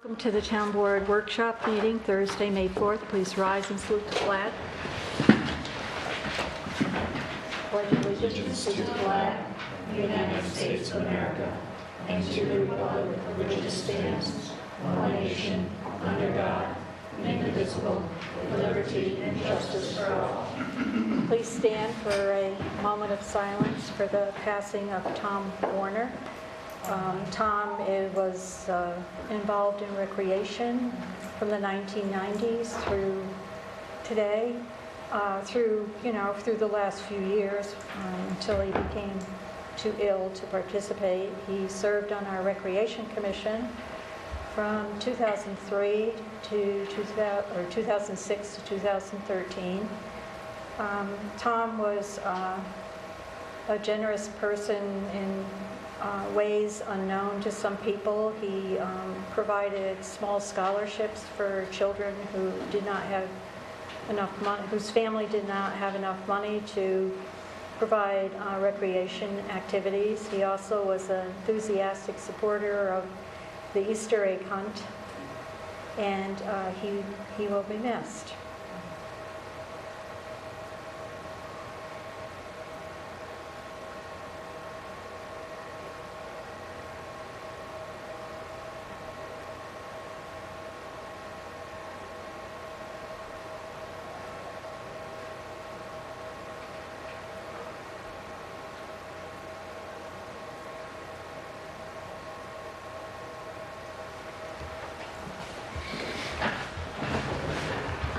Welcome to the Town Board Workshop Meeting, Thursday, May 4th. Please rise and salute the flag. Pledge allegiance to the flag of the United States of America and to the republic for which it stands, one nation, under God, indivisible, with liberty and justice for all. Please stand for a moment of silence for the passing of Tom Warner. Tom was involved in recreation from the 1990s through today, through the last few years until he became too ill to participate. He served on our Recreation Commission from 2003 to 2006 to 2013. Tom was a generous person in ways unknown to some people. He provided small scholarships for children who did not have enough money, whose family did not have enough money to provide recreation activities. He also was an enthusiastic supporter of the Easter egg hunt, and he will be missed.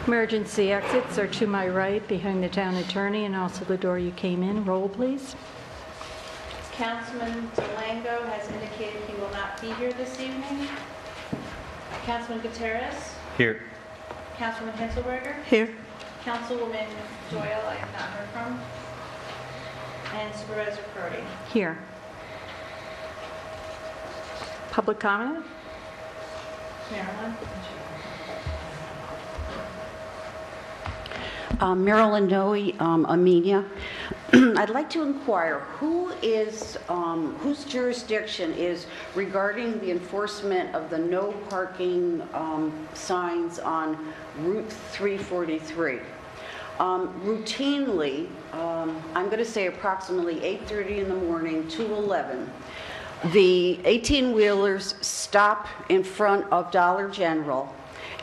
Emergency exits are to my right, behind the town attorney, and also the door you came in. Roll, please. Councilman Delango has indicated he will not be here this evening. Councilman Gutierrez? Here. Councilman Henselberger? Here. Councilwoman Doyle, I have not heard from. And Supervisor Crody? Here. Public comment? Marilyn? Marilyn NY, Amenia. I'd like to inquire whose jurisdiction is regarding the enforcement of the no parking signs on Route 343. Routinely, I'm going to say approximately 8:30 in the morning to 11, the 18-wheelers stop in front of Dollar General,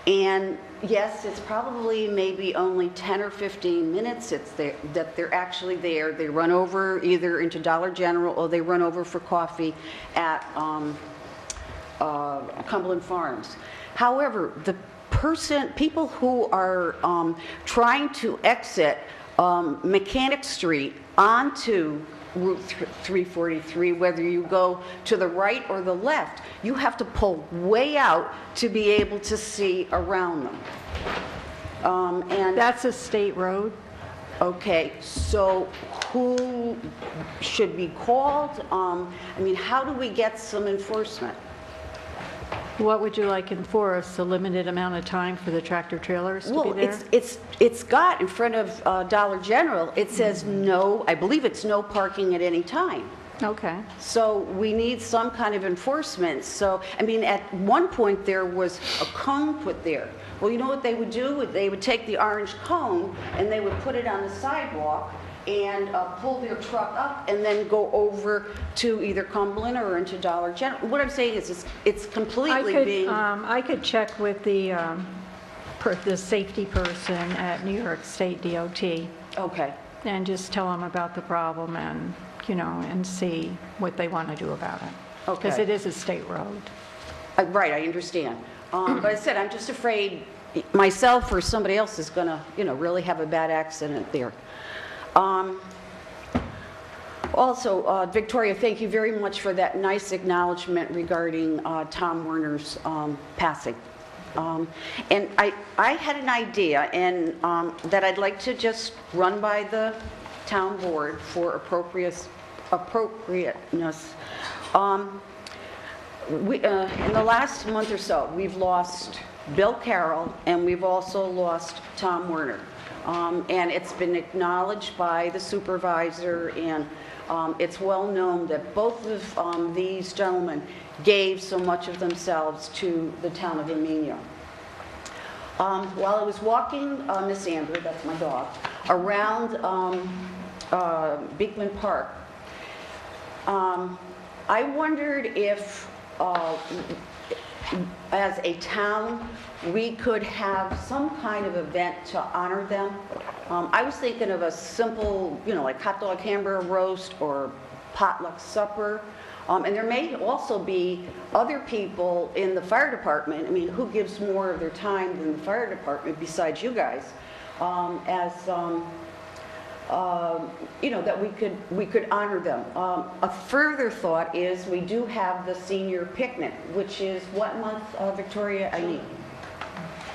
and yes, it's probably maybe only 10 or 15 minutes that they're actually there. They run over either into Dollar General or they run over for coffee at Cumberland Farms. However, people who are trying to exit Mechanic Street onto Route 343, whether you go to the right or the left, you have to pull way out to be able to see around them. And That's a state road. okay, so who should be called? I mean, how do we get some enforcement? What would you like enforced? A limited amount of time for the tractor trailers to be there? It's got in front of Dollar General, it says no, I believe it's no parking at any time. Okay. So we need some kind of enforcement. So, I mean, at one point there was a cone put there. Well, you know what they would do? They would take the orange cone and they would put it on the sidewalk and pull their truck up and then go over to either Cumberland or into Dollar General. What I'm saying is it's completely being... I could check with the safety person at New York State DOT. Okay. And just tell them about the problem and, and see what they want to do about it. Okay. Because it is a state road. Right, I understand. But I said, I'm just afraid myself or somebody else is going to, really have a bad accident there. Also, Victoria, thank you very much for that nice acknowledgement regarding Tom Warner's passing. And I had an idea and that I'd like to just run by the town board for appropriateness. In the last month or so, we've lost Bill Carroll and we've also lost Tom Warner. and it's been acknowledged by the supervisor, and it's well known that both of these gentlemen gave so much of themselves to the town of Amenia. While I was walking Miss Andrew, that's my dog, around Beekman Park, I wondered if, as a town, we could have some kind of event to honor them. I was thinking of a simple, like hot dog hamburger roast or potluck supper. And there may also be other people in the fire department. I mean, who gives more of their time than the fire department besides you guys? That we could honor them. A further thought is we do have the senior picnic, which is what month, Victoria? I need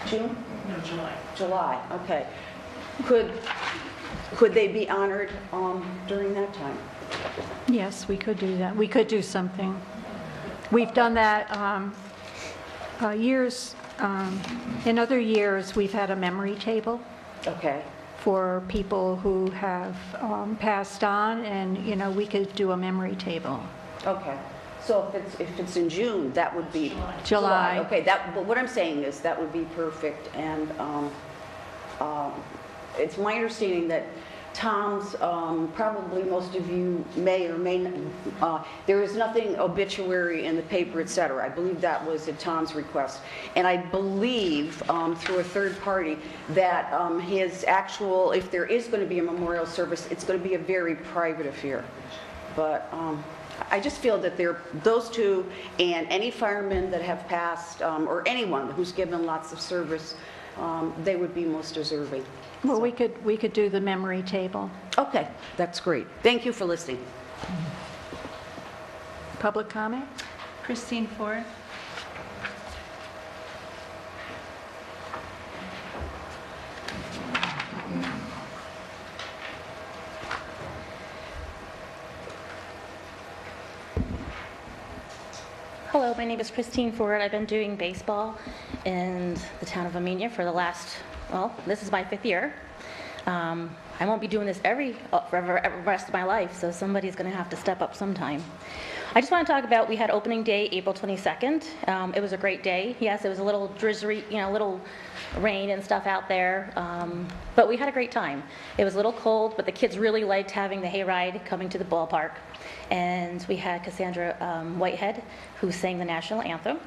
June? No, July. July. Okay. Could they be honored during that time? Yes, we could do that. We could do something. We've done that years. In other years, we've had a memory table Okay. for people who have passed on, and, we could do a memory table. Okay. So if it's in June, that would be July. Okay. But what I'm saying is that would be perfect, and it's my understanding that Tom's, probably most of you may or may not, there is nothing obituary in the paper, et cetera. I believe that was at Tom's request. And I believe, through a third party, that his actual, if there is going to be a memorial service, it's going to be a very private affair. But I just feel that those two and any firemen that have passed, or anyone who's given lots of service, they would be most deserving. Well, we could do the memory table. Okay, that's great. Thank you for listening. Public comment? Christine Ford. Hello, my name is Christine Ford. I've been doing baseball in the town of Amenia for the last, this is my 5th year. I won't be doing this every rest of my life, so somebody's going to have to step up sometime. I just want to talk about, we had opening day April 22nd. It was a great day. Yes, it was a little drizzly, little rain and stuff out there, but we had a great time. It was a little cold, but the kids really liked having the hayride coming to the ballpark. And we had Cassandra Whitehead, who sang the national anthem.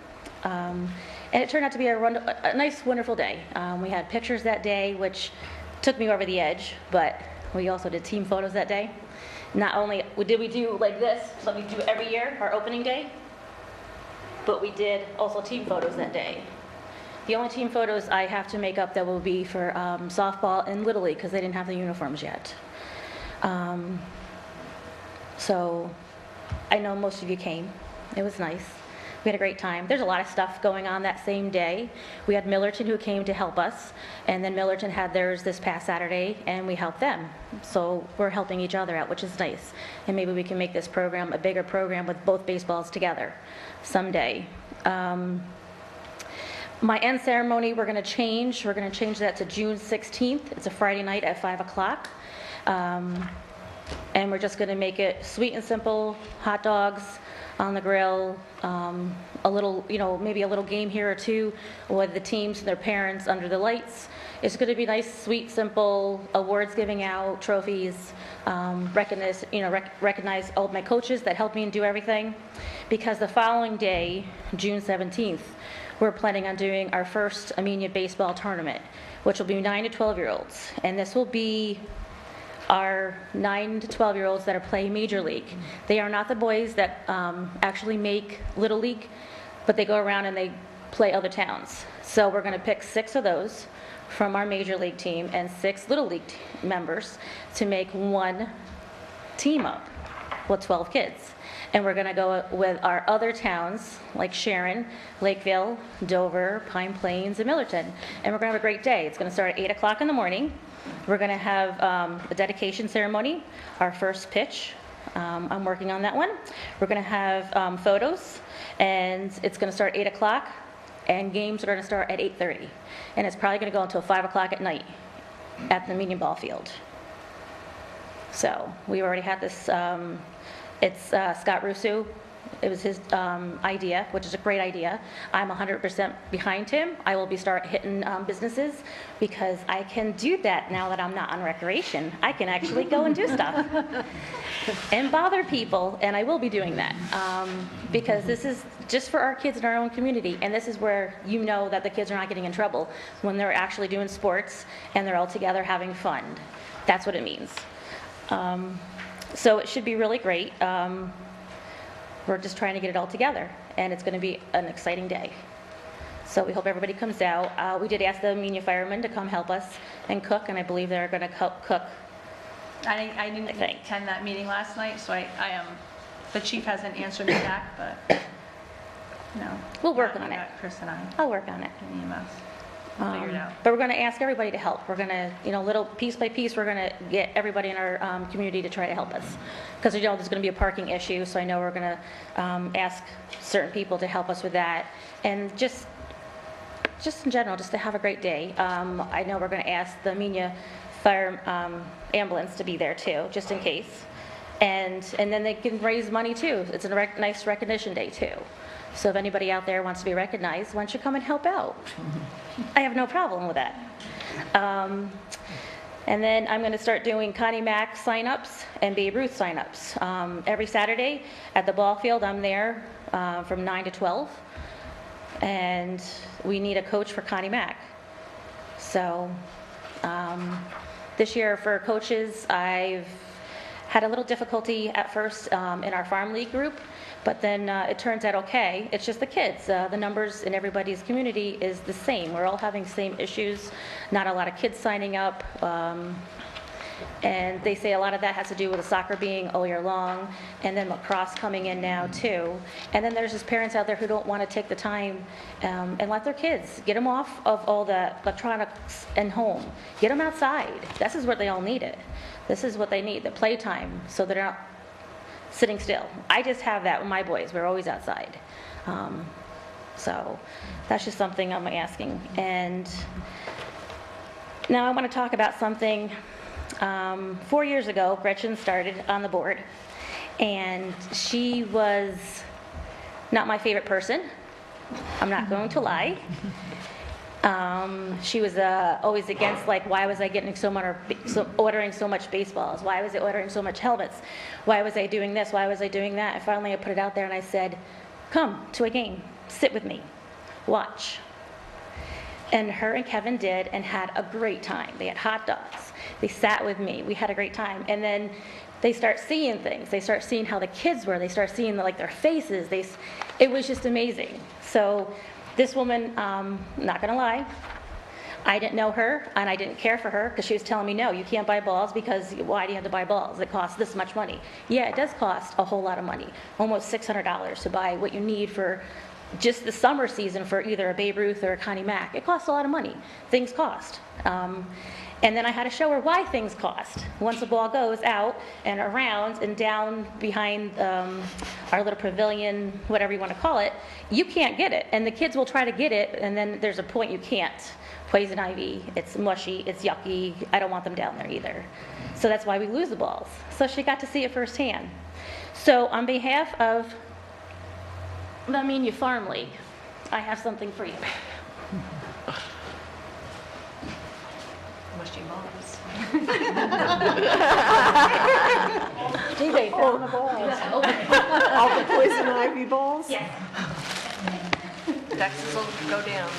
And it turned out to be a nice, wonderful day. We had pictures that day, which took me over the edge, but we also did team photos that day. Not only did we do like this, like we do every year, our opening day, but we did also team photos that day. The only team photos I have to make up that will be for softball and Little League, because they didn't have the uniforms yet. So I know most of you came. It was nice. We had a great time. There's a lot of stuff going on that same day. We had Millerton who came to help us, and then Millerton had theirs this past Saturday, and we helped them. So we're helping each other out, which is nice. And maybe we can make this program a bigger program with both baseballs together someday. My end ceremony, we're going to change. We're going to change that to June 16th. It's a Friday night at 5 o'clock. And we're just going to make it sweet and simple, hot dogs on the grill, a little, maybe a little game here or two with the teams and their parents under the lights. It's going to be nice, sweet, simple, awards giving out, trophies, recognize all of my coaches that helped me and do everything. Because the following day, June 17th, we're planning on doing our first Amenia baseball tournament, which will be 9 to 12-year-olds. And this will be are 9 to 12-year-olds that are playing Major League. They are not the boys that actually make Little League, but they go around and they play other towns. So we're going to pick 6 of those from our Major League team and 6 Little League members to make one team up with 12 kids. And we're going to go with our other towns like Sharon, Lakeville, Dover, Pine Plains, and Millerton. And we're going to have a great day. It's going to start at 8 o'clock in the morning. We're going to have a dedication ceremony, our first pitch. I'm working on that one. We're going to have photos, and it's going to start at 8 o'clock, and games are going to start at 8:30. And it's probably going to go until 5 o'clock at night. at the Median Ball Field. So we already had this, it's Scott Russo. It was his idea, which is a great idea. I'm 100% behind him. I will be start hitting businesses because I can do that now that I'm not on recreation. I can actually go and do stuff and bother people, and I will be doing that because this is just for our kids in our own community, and this is where you know that the kids are not getting in trouble when they're actually doing sports and they're all together having fun. That's what it means. So it should be really great. We're just trying to get it all together, and it's going to be an exciting day. So we hope everybody comes out. We did ask the Amenia firemen to come help us and cook, and I believe they're going to help cook. I didn't attend that meeting last night, so I am, the chief hasn't answered me back, but no. We'll work I on it. got Chris and I I'll work on it. in EMS. We'll figure it out. But we're going to ask everybody to help. We're going to, little piece by piece, we're going to get everybody in our community to try to help us. Because we know there's going to be a parking issue, so I know we're going to ask certain people to help us with that. And just in general, just to have a great day. I know we're going to ask the Amenia Fire Ambulance to be there too, just in case. And then they can raise money too. It's a nice recognition day too. So if anybody out there wants to be recognized, why don't you come and help out? I have no problem with that. And then I'm going to start doing Connie Mack signups and Babe Ruth signups. Every Saturday at the ball field, I'm there from 9 to 12. And we need a coach for Connie Mack. So this year for coaches, I've had a little difficulty at first in our farm league group, but then it turns out okay. It's just the kids. The numbers in everybody's community is the same. We're all having the same issues. Not a lot of kids signing up. And they say a lot of that has to do with the soccer being all year long, and then lacrosse coming in now too. And then there's just parents out there who don't want to take the time and let their kids, get them off of all the electronics and home. Get them outside. This is what they all need it. This is what they need, the playtime, so they're not sitting still. I just have that with my boys. We're always outside. So that's just something I'm asking. And now I want to talk about something. 4 years ago, Gretchen started on the board, and she was not my favorite person. I'm not going to lie. She was always against, like, why was I getting ordering so much baseballs? Why was I ordering so much helmets? Why was I doing this? Why was I doing that? And finally I put it out there and I said, come to a game, sit with me, watch. And her and Kevin did and had a great time. They had hot dogs. They sat with me. We had a great time. And then they start seeing things. They start seeing how the kids were. They start seeing their faces. It was just amazing. So this woman, not gonna lie, I didn't know her and I didn't care for her because she was telling me, no, you can't buy balls because why do you have to buy balls? It costs this much money. Yeah, it does cost a whole lot of money, almost $600 to buy what you need for just the summer season for either a Babe Ruth or a Connie Mack. It costs a lot of money. Things cost. And then I had to show her why things cost. Once the ball goes out and around and down behind our little pavilion, whatever you want to call it, you can't get it. And the kids will try to get it, and then there's a point you can't. Poison ivy, it's mushy, it's yucky. I don't want them down there either. So that's why we lose the balls. So she got to see it firsthand. So on behalf of the Amenia Farm League, I have something for you. Mushy balls. DJ found the balls. All the poison ivy balls? Yes. Taxes will go down.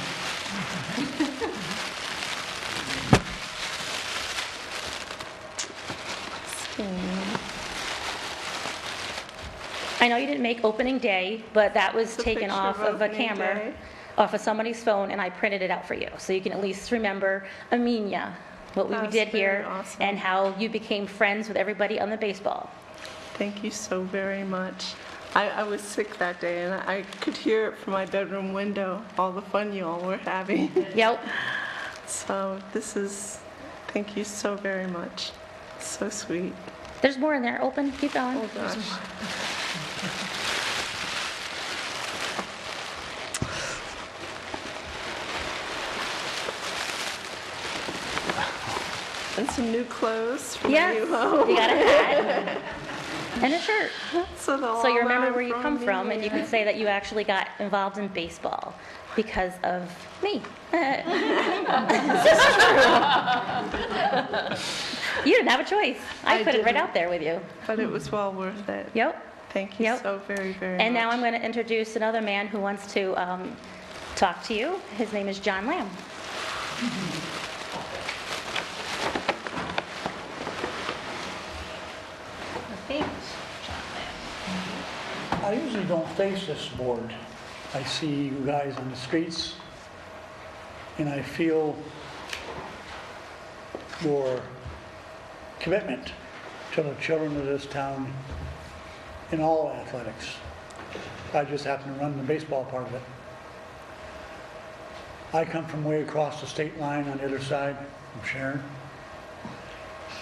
I know you didn't make opening day, but that was It's a taken picture off of of a opening camera, day. off of somebody's phone, and I printed it out for you. So you can at least remember Amenia, what we That's did here, very awesome. and how you became friends with everybody on the baseball. Thank you so very much. I was sick that day, and I could hear it from my bedroom window, all the fun you all were having. Yep. So thank you so very much. So sweet. There's more in there. Open. Keep going. Oh, gosh. And some new clothes for Yes, you home. you got a hat and a shirt. So they'll So you all remember learn where you come from, me. and you can say that you actually got involved in baseball because of me. You didn't have a choice. I put it right didn't. out there with you. But it was well worth it. Yep. Thank you Yep. so very, very much. And now I'm going to introduce another man who wants to talk to you. His name is John Lamb. Thanks. I usually don't face this board. I see you guys on the streets, and I feel your commitment to the children of this town in all athletics. I just happen to run the baseball part of it. I come from way across the state line on the other side, from Sharon.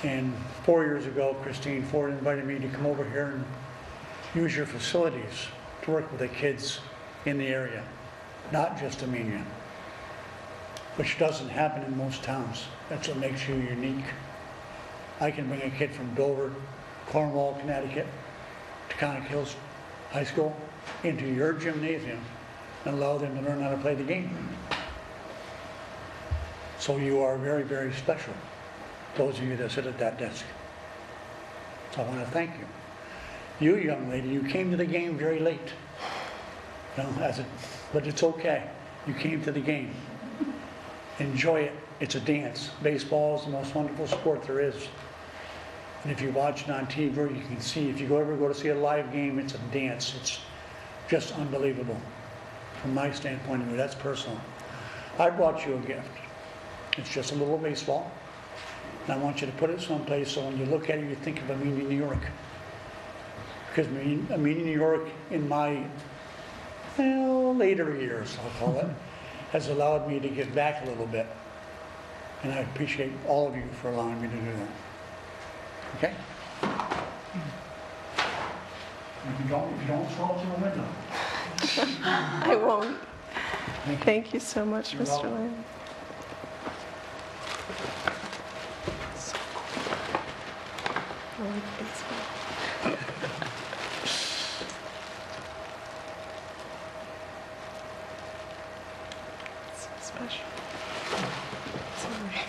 And 4 years ago, Christine Ford invited me to come over here and use your facilities to work with the kids in the area, not just Amenia, which doesn't happen in most towns. That's what makes you unique. I can bring a kid from Dover, Cornwall, Connecticut, to Conic Hills High School into your gymnasium and allow them to learn how to play the game. So you are very, very special, those of you that sit at that desk. So I want to thank you. You, young lady, you came to the game very late. You know, but it's okay. You came to the game. Enjoy it. It's a dance. Baseball is the most wonderful sport there is. And if you watch it on TV, you can see, if you ever go to see a live game, it's a dance. It's just unbelievable. From my standpoint of view, that's personal. I brought you a gift. It's just a little baseball. And I want you to put it someplace so when you look at it, you think of Amenia, New York. Because Amenia, New York, in my later years, I'll call it, has allowed me to give back a little bit. And I appreciate all of you for allowing me to do that. Okay? If you don't throw it through the window. I won't. Thank you. Thank you so much, You're Mr. welcome. Lamb. I like baseball. So special. Sorry.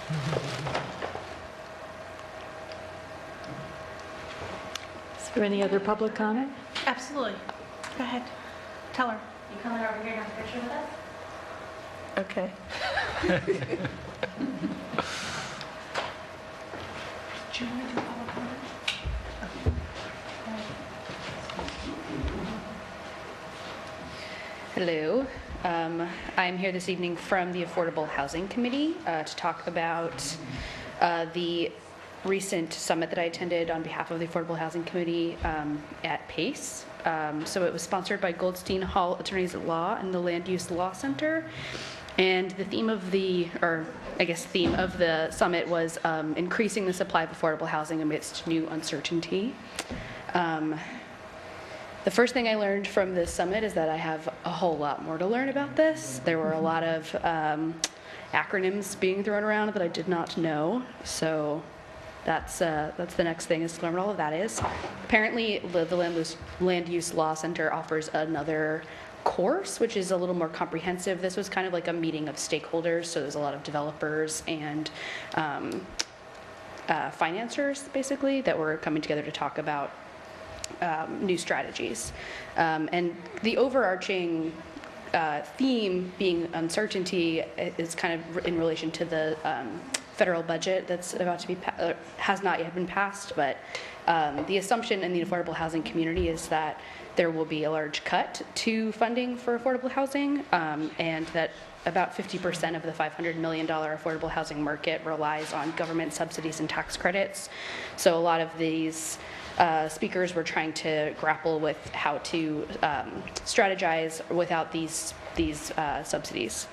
Is there any other public comment? Absolutely. Go ahead. Tell her. You coming over here and have a picture with us? Okay. Do you want to do public comment? Hello. I'm here this evening from the Affordable Housing Committee to talk about the recent summit that I attended on behalf of the Affordable Housing Committee at PACE. So it was sponsored by Goldstein Hall Attorneys at Law and the Land Use Law Center. And the theme of the summit was increasing the supply of affordable housing amidst new uncertainty. The first thing I learned from this summit is that I have a whole lot more to learn about this. There were a lot of acronyms being thrown around that I did not know. So that's the next thing, is to learn what all of that is. Apparently, the Land Use Law Center offers another course, which is a little more comprehensive. This was kind of like a meeting of stakeholders, so there's a lot of developers and financiers, basically, that were coming together to talk about new strategies. And the overarching theme being uncertainty is kind of in relation to the federal budget that's about to be, has not yet been passed, but the assumption in the affordable housing community is that there will be a large cut to funding for affordable housing, and that about 50% of the $500 million affordable housing market relies on government subsidies and tax credits. So a lot of these speakers were trying to grapple with how to strategize without these subsidies.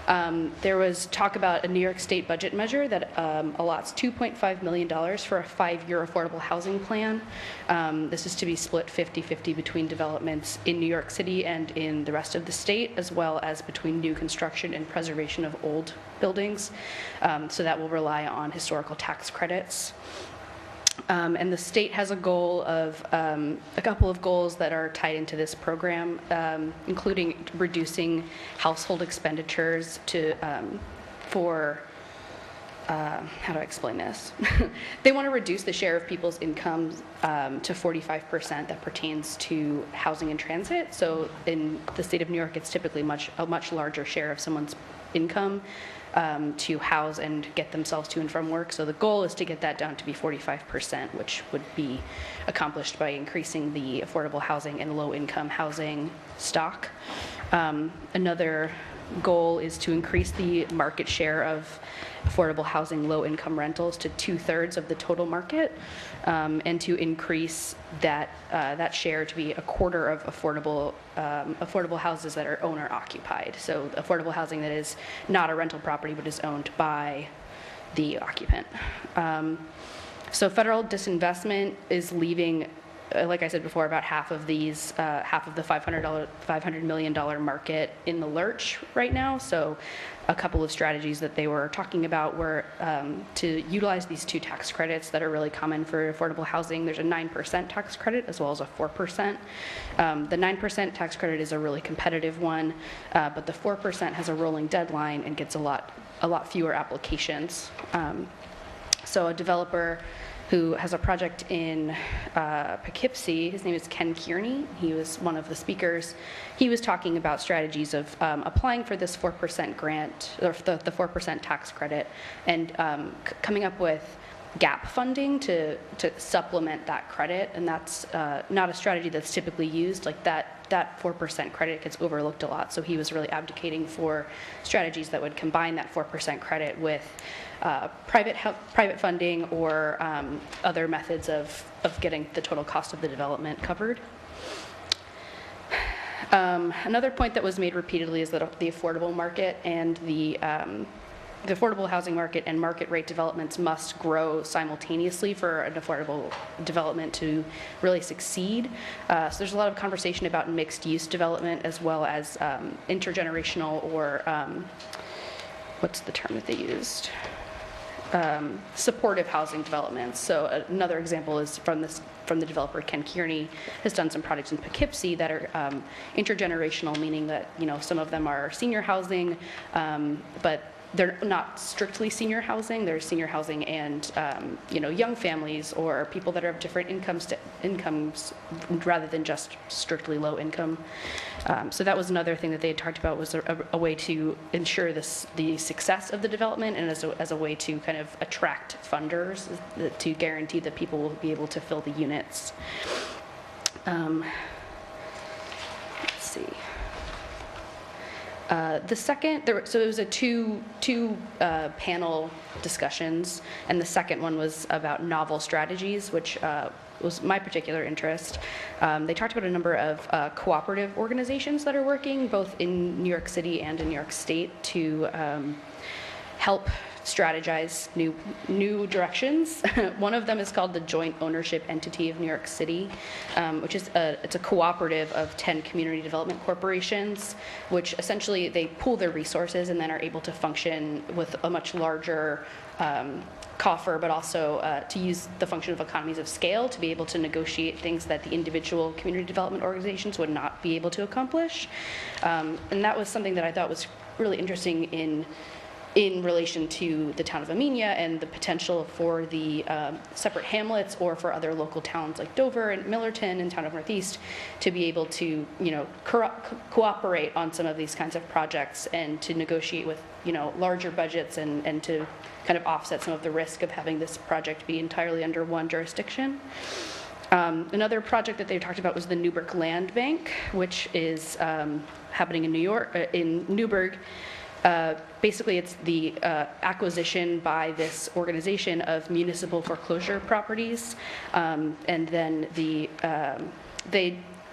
There was talk about a New York State budget measure that allots $2.5 million for a 5-year affordable housing plan. This is to be split 50-50 between developments in New York City and in the rest of the state, as well as between new construction and preservation of old buildings. So that will rely on historical tax credits. And the state has a goal of, a couple of goals that are tied into this program, including reducing household expenditures to, how do I explain this? They want to reduce the share of people's incomes to 45% that pertains to housing and transit. So in the state of New York, it's typically a much larger share of someone's income to house and get themselves to and from work. So the goal is to get that down to be 45%, which would be accomplished by increasing the affordable housing and low-income housing stock. Another goal is to increase the market share of affordable housing low-income rentals to 2/3 of the total market, and to increase that share to be 1/4 of affordable houses that are owner-occupied. So affordable housing that is not a rental property but is owned by the occupant. So federal disinvestment is leaving, like I said before, about half of the $500 million market in the lurch right now. So a couple of strategies that they were talking about were to utilize these 2 tax credits that are really common for affordable housing. There's a 9% tax credit as well as a 4%. The 9% tax credit is a really competitive one, but the 4% has a rolling deadline and gets a lot fewer applications. So a developer who has a project in Poughkeepsie. His name is Ken Kearney. He was one of the speakers. He was talking about strategies of applying for this 4% grant, or the 4% tax credit, and coming up with gap funding to supplement that credit. And that's not a strategy that's typically used. Like that 4% credit gets overlooked a lot. So he was really advocating for strategies that would combine that 4% credit with private funding or other methods of getting the total cost of the development covered. Another point that was made repeatedly is that the affordable market and the affordable housing market and market rate developments must grow simultaneously for an affordable development to really succeed. So there's a lot of conversation about mixed use development as well as intergenerational or what's the term that they used? Supportive housing developments. So another example is from the developer Ken Kearney has done some projects in Poughkeepsie that are intergenerational, meaning that some of them are senior housing, but they're not strictly senior housing. There's senior housing and young families or people that are of different incomes rather than just strictly low income. So that was another thing that they had talked about, was a way to ensure the success of the development, and as a way to kind of attract funders to guarantee that people will be able to fill the units. Let's see. The second, so it was a two panel discussions, and the second one was about novel strategies, which was my particular interest. They talked about a number of cooperative organizations that are working both in New York City and in New York State to help strategize new directions. One of them is called the Joint Ownership Entity of New York City, which is it's a cooperative of 10 community development corporations, which essentially they pool their resources and then are able to function with a much larger coffer, but also to use the function of economies of scale to be able to negotiate things that the individual community development organizations would not be able to accomplish. And that was something that I thought was really interesting in relation to the town of Amenia and the potential for the separate hamlets or for other local towns like Dover and Millerton and Town of Northeast to be able to, cooperate on some of these kinds of projects and to negotiate with, larger budgets and to kind of offset some of the risk of having this project be entirely under one jurisdiction. Another project that they talked about was the Newburgh Land Bank, which is happening in Newburgh. Basically, it's the acquisition by this organization of municipal foreclosure properties, and then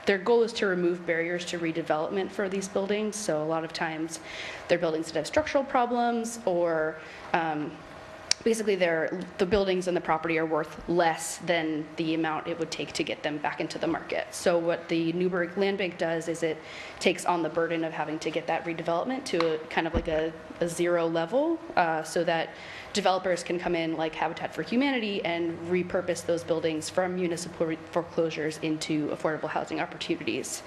their goal is to remove barriers to redevelopment for these buildings. So a lot of times they're buildings that have structural problems, or basically the buildings and the property are worth less than the amount it would take to get them back into the market. So what the Newburgh Land Bank does is it takes on the burden of having to get that redevelopment to a kind of like a zero level, so that developers can come in like Habitat for Humanity and repurpose those buildings from municipal foreclosures into affordable housing opportunities.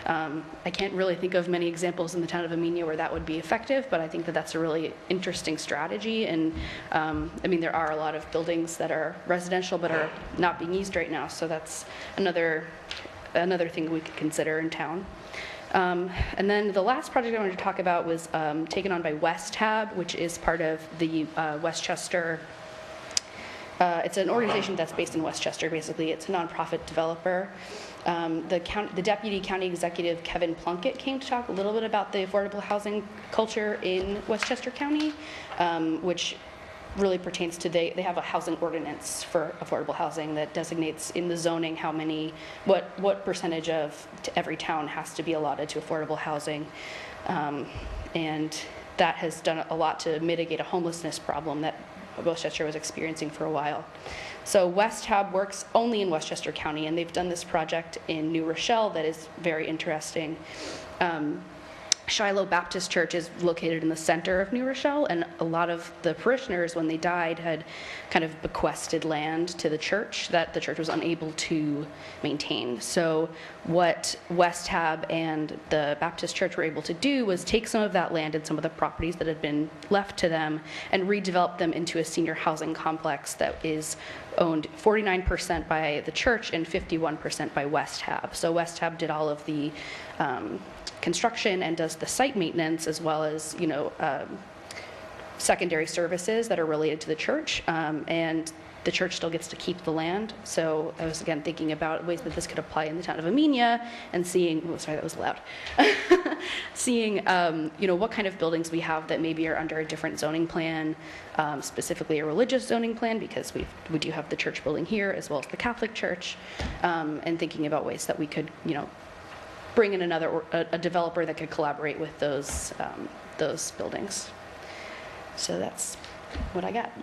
I can't really think of many examples in the town of Amenia where that would be effective, but I think that that's a really interesting strategy. And I mean, there are a lot of buildings that are residential but are not being used right now, so that's another thing we could consider in town. And then the last project I wanted to talk about was taken on by West Hab, which is part of the Westchester. It's an organization that's based in Westchester, basically. It's a nonprofit developer. The Deputy County Executive, Kevin Plunkett, came to talk a little bit about the affordable housing culture in Westchester County, which really pertains to, they have a housing ordinance for affordable housing that designates in the zoning how many, what percentage of every town has to be allotted to affordable housing. And that has done a lot to mitigate a homelessness problem that Westchester was experiencing for a while. So West Hab works only in Westchester County, and they've done this project in New Rochelle that is very interesting. Shiloh Baptist Church is located in the center of New Rochelle, and a lot of the parishioners, when they died, had kind of bequested land to the church that the church was unable to maintain. So what West Hab and the Baptist Church were able to do was take some of that land and some of the properties that had been left to them and redevelop them into a senior housing complex that is owned 49% by the church and 51% by West Hab. So West Hab did all of the construction and does the site maintenance, as well as, you know, secondary services that are related to the church, and the church still gets to keep the land. So I was again thinking about ways that this could apply in the town of Amenia, and seeing, oh, sorry, that was loud, seeing, you know, what kind of buildings we have that maybe are under a different zoning plan, specifically a religious zoning plan, because we do have the church building here as well as the Catholic Church, and thinking about ways that we could, you know, bring in a developer that could collaborate with those buildings. So that's what I got.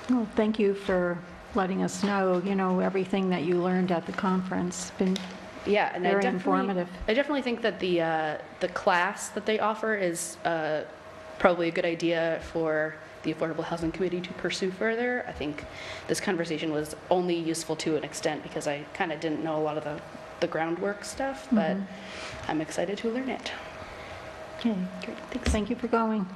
Well, thank you for letting us know, you know, everything that you learned at the conference. Been Yeah, and very informative. I definitely think that the class that they offer is probably a good idea for the Affordable Housing Committee to pursue further. I think this conversation was only useful to an extent because I kind of didn't know a lot of the groundwork stuff, but I'm excited to learn it. Okay, Great, thanks. thank you for going.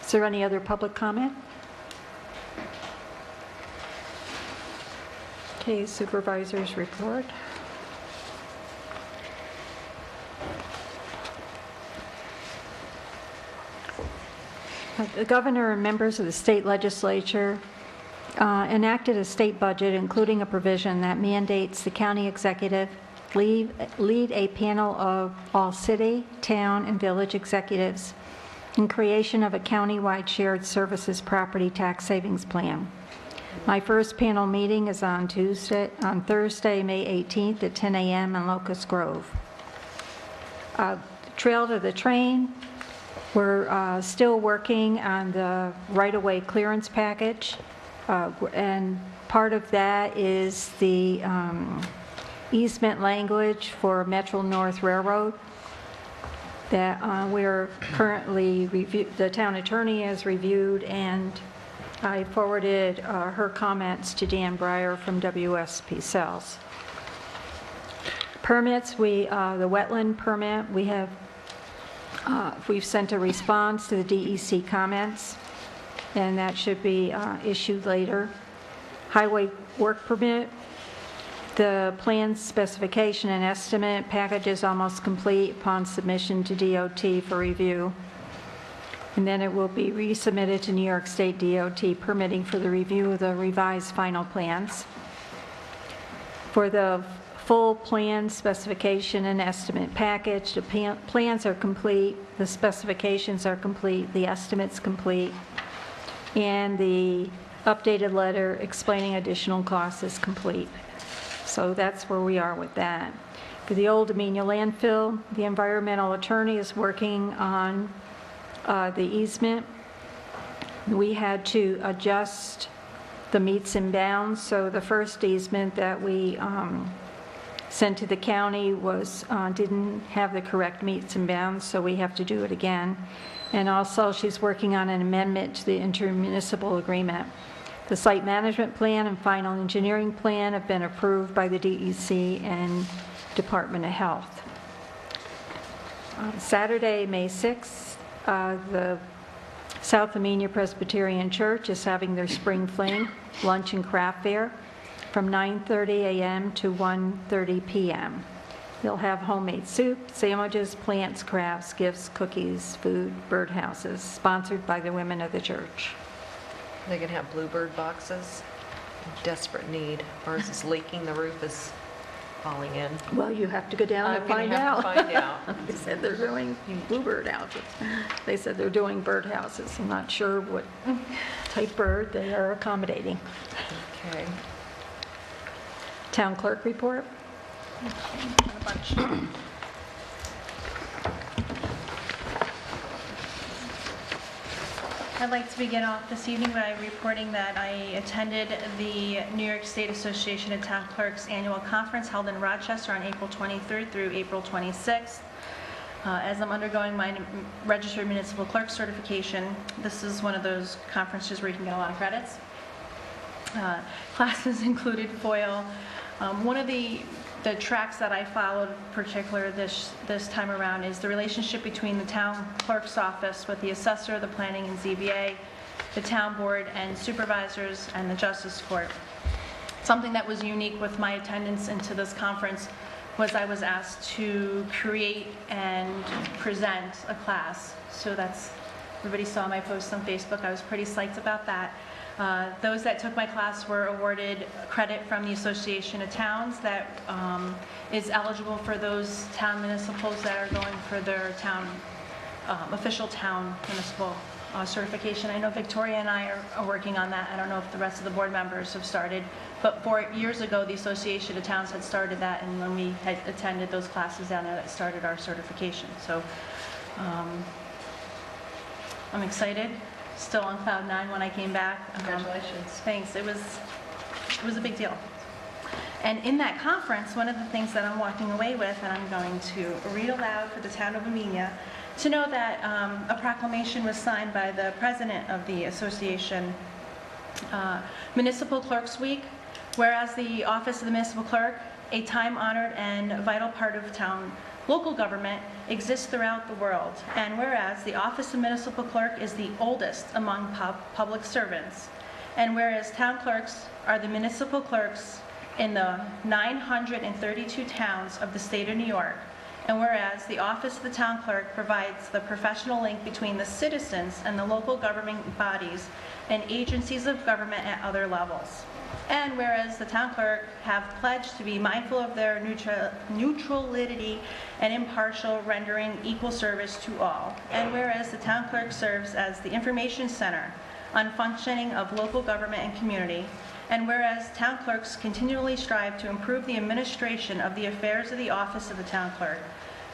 Is there any other public comment? Okay, supervisor's report. The governor and members of the state legislature enacted a state budget, including a provision that mandates the county executive lead a panel of all city, town, and village executives in creation of a countywide shared services property tax savings plan. My first panel meeting is on Thursday, May 18th at 10 a.m. in Locust Grove. Trail to the train, we're still working on the right-of-way clearance package. And part of that is the easement language for Metro North Railroad that we're currently the town attorney has reviewed, and I forwarded her comments to Dan Breyer from WSP Cells. Permits, the wetland permit, we've sent a response to the DEC comments, and that should be issued later. Highway work permit, the plan specification and estimate package is almost complete upon submission to DOT for review. And then it will be resubmitted to New York State DOT permitting for the review of the revised final plans. For the full plan specification and estimate package, the plans are complete, the specifications are complete, the estimate's complete, and the updated letter explaining additional costs is complete. So that's where we are with that. For the old Amenia landfill, the environmental attorney is working on the easement. We had to adjust the meets and bounds, so the first easement that we sent to the county was, didn't have the correct meets and bounds, so we have to do it again. And also, she's working on an amendment to the intermunicipal agreement. The site management plan and final engineering plan have been approved by the DEC and Department of Health. Saturday, May 6th, the South Amenia Presbyterian Church is having their Spring Fling lunch and craft fair from 9:30 a.m. to 1:30 p.m. They'll have homemade soup, sandwiches, plants, crafts, gifts, cookies, food, birdhouses, sponsored by the women of the church. They can have bluebird boxes. Desperate need. Ours is leaking. The roof is falling in. Well, you have to go down and I'm gonna find have out. to find out. They said they're doing bluebird houses. They said they're doing birdhouses. I'm not sure what type bird they are accommodating. Okay. Town clerk report? A bunch. I'd like to begin off this evening by reporting that I attended the New York State Association of Town Clerks annual conference held in Rochester on April 23rd through April 26th. As I'm undergoing my registered municipal clerk certification, this is one of those conferences where you can get a lot of credits. Classes included FOIL. One of the tracks that I followed particular this time around is the relationship between the town clerk's office with the assessor, the planning and ZBA, the town board and supervisors, and the justice court. Something that was unique with my attendance into this conference was I was asked to create and present a class. So that's, everybody saw my post on Facebook. I was pretty psyched about that. Those that took my class were awarded credit from the Association of Towns that is eligible for those town municipals that are going for their town, official town municipal certification. I know Victoria and I are working on that. I don't know if the rest of the board members have started, but 4 years ago, the Association of Towns had started that, and when we had attended those classes down there, that started our certification. So I'm excited. Still on cloud 9 when I came back. Congratulations. Thanks. It was a big deal. And in that conference, one of the things that I'm walking away with, and I'm going to read aloud for the town of Amenia, to know that a proclamation was signed by the president of the association, Municipal Clerks Week, whereas the Office of the Municipal Clerk, a time-honored and vital part of town local government, exists throughout the world, and whereas the Office of Municipal Clerk is the oldest among public servants, and whereas town clerks are the municipal clerks in the 932 towns of the state of New York, and whereas the Office of the Town Clerk provides the professional link between the citizens and the local government bodies and agencies of government at other levels. And whereas the town clerk have pledged to be mindful of their neutrality and impartial, rendering equal service to all. And whereas the town clerk serves as the information center on functioning of local government and community. And whereas town clerks continually strive to improve the administration of the affairs of the office of the town clerk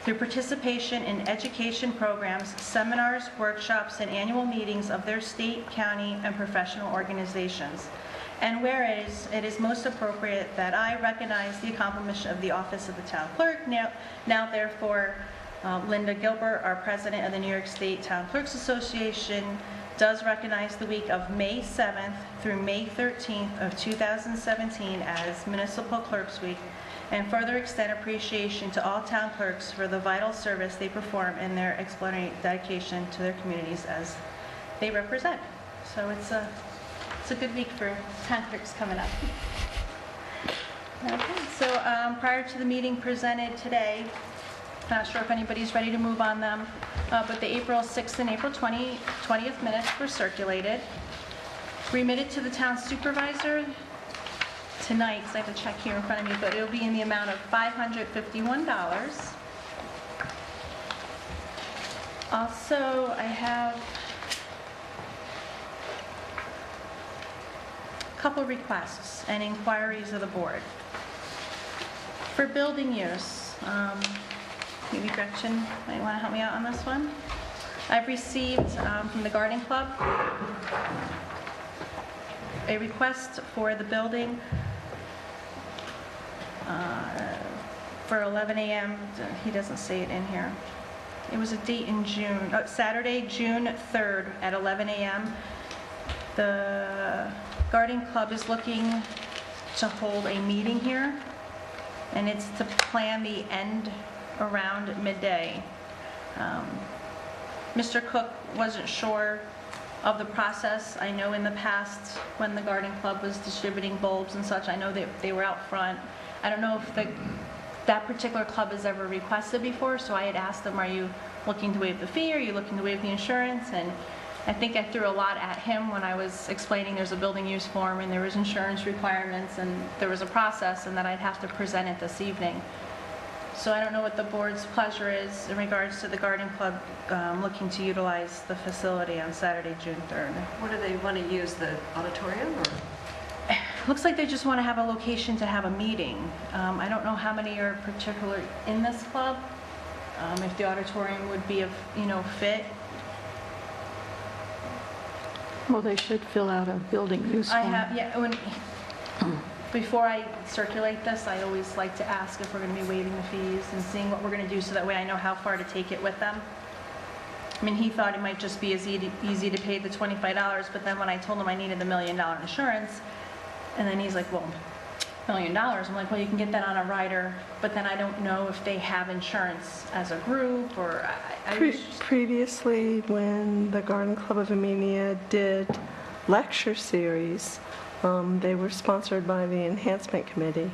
through participation in education programs, seminars, workshops, and annual meetings of their state, county, and professional organizations. And whereas it is most appropriate that I recognize the accomplishment of the office of the town clerk, now therefore, Linda Gilbert, our president of the New York State Town Clerks Association, does recognize the week of May 7th through May 13th of 2017 as Municipal Clerks Week, and further extend appreciation to all town clerks for the vital service they perform and their exemplary dedication to their communities as they represent. So it's a good week for town clerks coming up. Okay, so prior to the meeting presented today, not sure if anybody's ready to move on them, but the April 6th and April 20th minutes were circulated. Remitted to the town supervisor tonight, because I have to check here in front of me, but it'll be in the amount of $551. Also, I have couple requests and inquiries of the board. For building use, maybe Gretchen might want to help me out on this one. I've received from the Garden Club a request for the building for 11 a.m. He doesn't say it in here. It was a date in June, Saturday, June 3rd at 11 a.m. The Garden Club is looking to hold a meeting here, and it's to plan the end around midday. Mr. Cook wasn't sure of the process. I know in the past, when the Garden Club was distributing bulbs and such, I know they were out front. I don't know if that particular club has ever requested before, so I had asked them, are you looking to waive the fee? Are you looking to waive the insurance? And I think I threw a lot at him when I was explaining there's a building use form and there was insurance requirements and there was a process and that I'd have to present it this evening. So I don't know what the board's pleasure is in regards to the Garden Club looking to utilize the facility on Saturday, June 3rd. What do they want to use, the auditorium or? Looks like they just want to have a location to have a meeting. I don't know how many are particular in this club, if the auditorium would be fit. Well, they should fill out a building use I form. have, yeah, before I circulate this, I always like to ask if we're going to be waiving the fees and seeing what we're going to do so that way I know how far to take it with them. I mean, he thought it might just be as easy to pay the $25, but then when I told him I needed the $1 million insurance, and then he's like, well, $1 million. I'm like, well, you can get that on a rider, but then I don't know if they have insurance as a group or Previously, when the Garden Club of Amenia did lecture series, they were sponsored by the Enhancement Committee,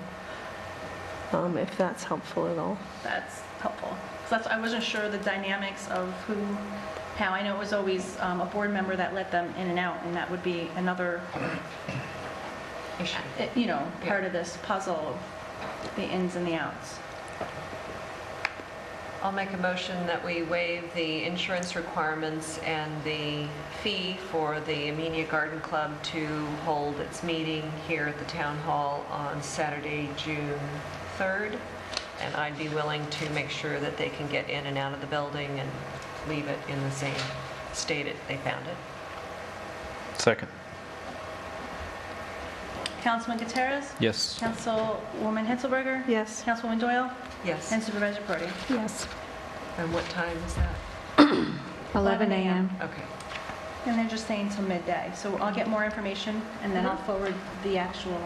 if that's helpful at all. That's helpful. So I wasn't sure the dynamics of how. I know it was always a board member that let them in and out, and that would be another part of this puzzle, the ins and the outs. I'll make a motion that we waive the insurance requirements and the fee for the Amenia Garden Club to hold its meeting here at the Town Hall on Saturday, June 3rd. And I'd be willing to make sure that they can get in and out of the building and leave it in the same state they found it. Second. Councilman Gutierrez? Yes. Councilwoman Hitzelberger? Yes. Councilwoman Doyle? Yes. And Supervisor Brody? Yes, And what time is that? 11 a.m. Okay. And they're just saying till midday. So I'll get more information, and then I'll forward the actual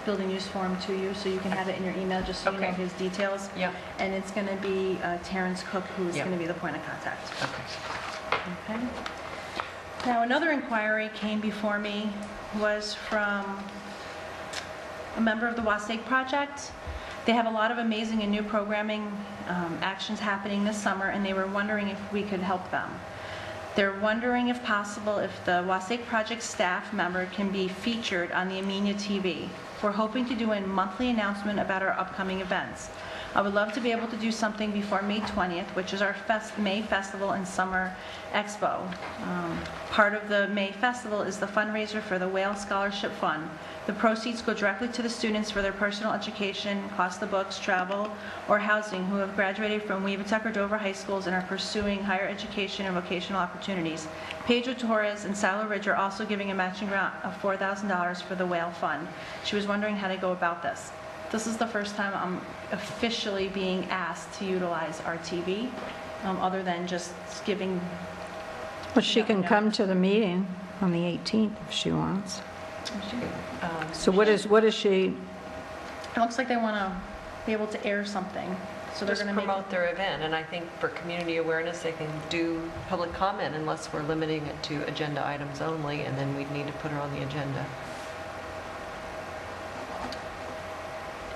building use form to you, so you can have it in your email, just so you know Okay. his details. Yeah. And it's going to be Terrence Cook, who's Yeah. going to be the point of contact. Okay. Okay. Now, another inquiry came before me was from a member of the Wasaig Project. They have a lot of amazing and new programming actions happening this summer, and they were wondering if we could help them. They're wondering if possible if the Wasaig Project staff member can be featured on the Amenia TV. We're hoping to do a monthly announcement about our upcoming events. I would love to be able to do something before May 20th, which is our May Festival and Summer Expo. Part of the May Festival is the fundraiser for the Whale Scholarship Fund. The proceeds go directly to the students for their personal education, cost of books, travel, or housing who have graduated from Weavertuck or Dover high schools and are pursuing higher education and vocational opportunities. Pedro Torres and Silo Ridge are also giving a matching grant of $4,000 for the Whale Fund. She was wondering how to go about this. This is the first time I'm officially being asked to utilize our TV, other than just giving. Well, she can come to the meeting on the 18th if she wants. So what is she, It looks like they want to be able to air something, so they're Just going to make. promote their event, and I think for community awareness, they can do public comment unless we're limiting it to agenda items only, and then we'd need to put her on the agenda.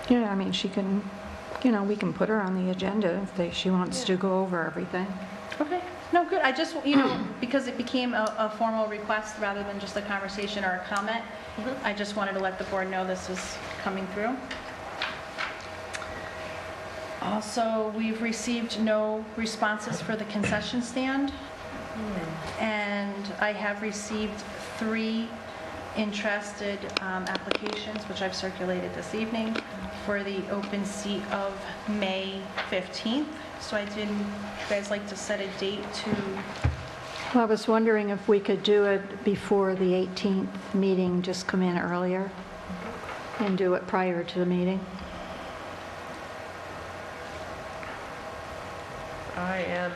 yeah, I mean, she can, we can put her on the agenda if she wants to go over everything. Okay, no, good. I just, because it became a formal request rather than just a conversation or a comment, I just wanted to let the board know this is coming through. Also, we've received no responses for the concession stand, and I have received 3 interested applications, which I've circulated this evening, for the open seat of May 15th. So would you guys like to set a date to, Well, I was wondering if we could do it before the 18th meeting, just come in earlier and do it prior to the meeting. I am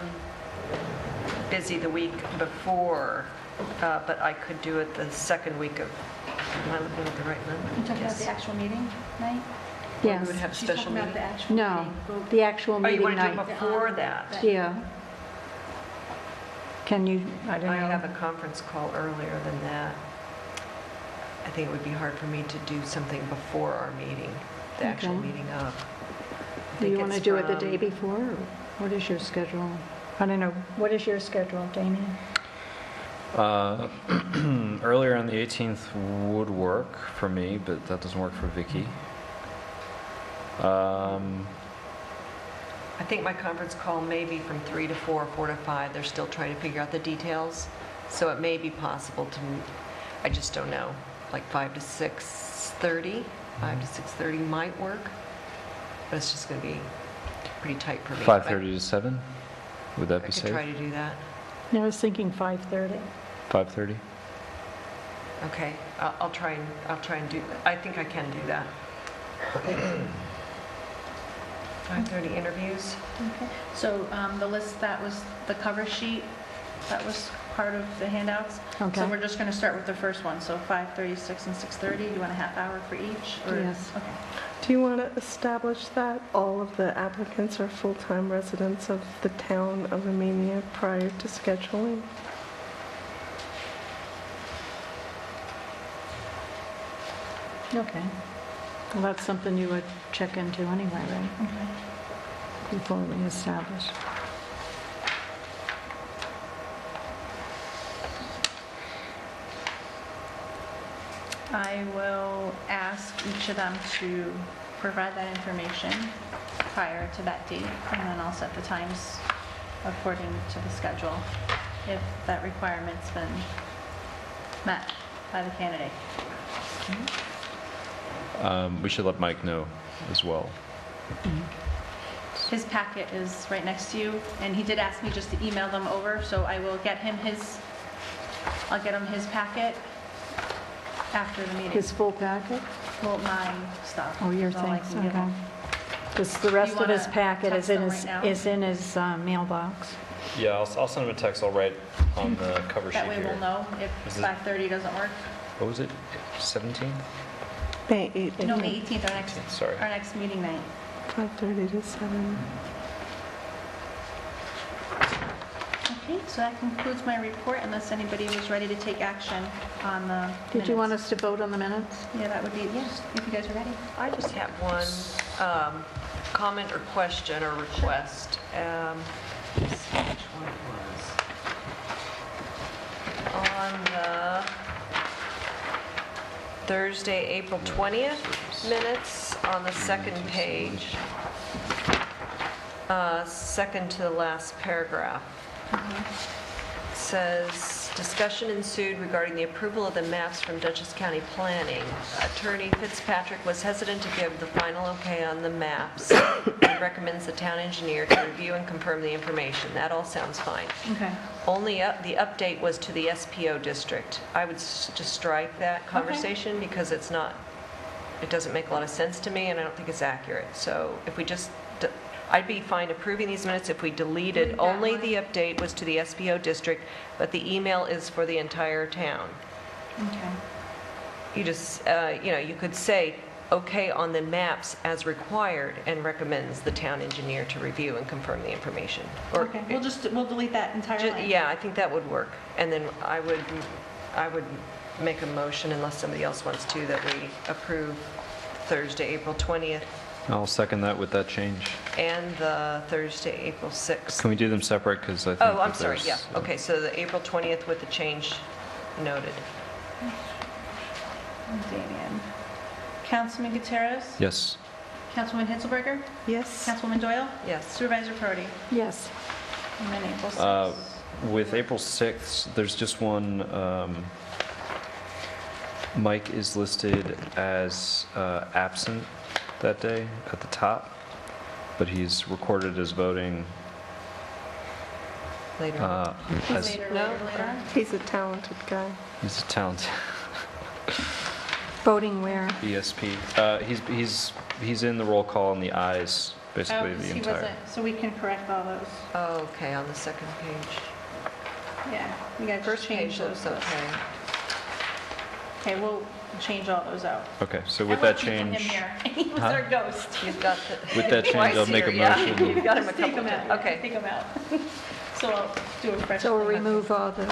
busy the week before, but I could do it the second week of, am I looking at the right you month? talking about the actual meeting night? We Yes. would have a She's special talking about meeting. the actual No, meeting. the actual Oh, you meeting want to do it night. before that? Yeah. Can you, I don't I have know. a conference call earlier than that. I think it would be hard for me to do something before our meeting, the actual Okay. meeting of. I Do you think want to it's do it the from- day before, or what is your schedule? I don't know, what is your schedule, Damien? Earlier on the 18th would work for me, but that doesn't work for Vicky. I think my conference call may be from 3 to 4, 4 to 5. They're still trying to figure out the details. So it may be possible to, I just don't know, like 5 to 6:30. 5 to 6:30 might work, but it's just going to be pretty tight for me. 5:30 to 7? Would that I be could safe? try to do that. I was thinking 5:30. 5:30? Okay, I'll try and do, I think I can do that. 5:30 interviews. Okay. So the list, that was the cover sheet, that was part of the handouts. Okay. So we're just going to start with the first one, so 5:30, 6, and 6:30. Do you want a half hour for each? Or- Yes. Okay. Do you want to establish that all of the applicants are full-time residents of the town of Amenia prior to scheduling? Okay. Well, that's something you would check into anyway, right? Okay. Before we establish. I will ask each of them to provide that information prior to that date, and then I'll set the times according to the schedule if that requirement's been met by the candidate. We should let Mike know as well. His packet is right next to you, and he did ask me just to email them over, so I will get him I'll get him his packet after the meeting. His full packet? Well, my stuff. Oh, your is all I things, can give okay. him. Because the rest You of his wanna packet is text in them his, right now? is in his mailbox. Yeah, I'll send him a text. I'll write on the cover sheet That way here. we'll know if Is it- 5:30 doesn't work. What was it? 17th? May 8th, No, May 18th, our next, Sorry. our next meeting night. 5:30 to 7. Okay, so that concludes my report, unless anybody was ready to take action on the minutes. Did you want us to vote on the minutes? Yeah, that would be, yes, if you guys are ready. I just have one comment or question or request. Let's see which one it was. On the Thursday, April 20th minutes, on the second page, second to the last paragraph, says, discussion ensued regarding the approval of the maps from Dutchess County Planning. Attorney Fitzpatrick was hesitant to give the final okay on the maps and recommends the town engineer to review and confirm the information. That all sounds fine. Okay. Only the update was to the SPO district. I would just strike that conversation because it doesn't make a lot of sense to me, and I don't think it's accurate. So if we just, I'd be fine approving these minutes if we deleted Delete that only one. the update was to the SPO district, but the email is for the entire town. Okay. You just, you could say, okay on the maps as required and recommends the town engineer to review and confirm the information. Or- Okay, we'll delete that entire line. Yeah, I think that would work. And then I would make a motion, unless somebody else wants to, that we approve Thursday, April 20th, I'll second that with that change. and the Thursday, April 6th. Can we do them separate? Because I think Oh, I'm that sorry, there's- yeah. Okay, so the April 20th with the change noted. Damien. Councilman Gutierrez? Yes. Councilwoman Hitzelberger? Yes? Councilwoman Doyle? Yes. Supervisor Prody? Yes. And then April 6th. With April 6th, there's just one Mike is listed as absent that day at the top, but he's recorded as voting. Later. as- Later. He's a talented guy. He's a talented Voting where? ESP. He's in the roll call and the ayes, basically the He entire. wasn't, so we can correct all those. Oh, okay, on the second page. Yeah, we got to First change page those. looks okay. Okay, we'll change all those out. Okay, so with I that love keeping change, him here. He was our ghost. You've got the... with that change, I'll make a Yeah, motion. you've got him a Just take couple him out. times. Okay. Take him out. So I'll do a fresh. So we'll thing. remove all the,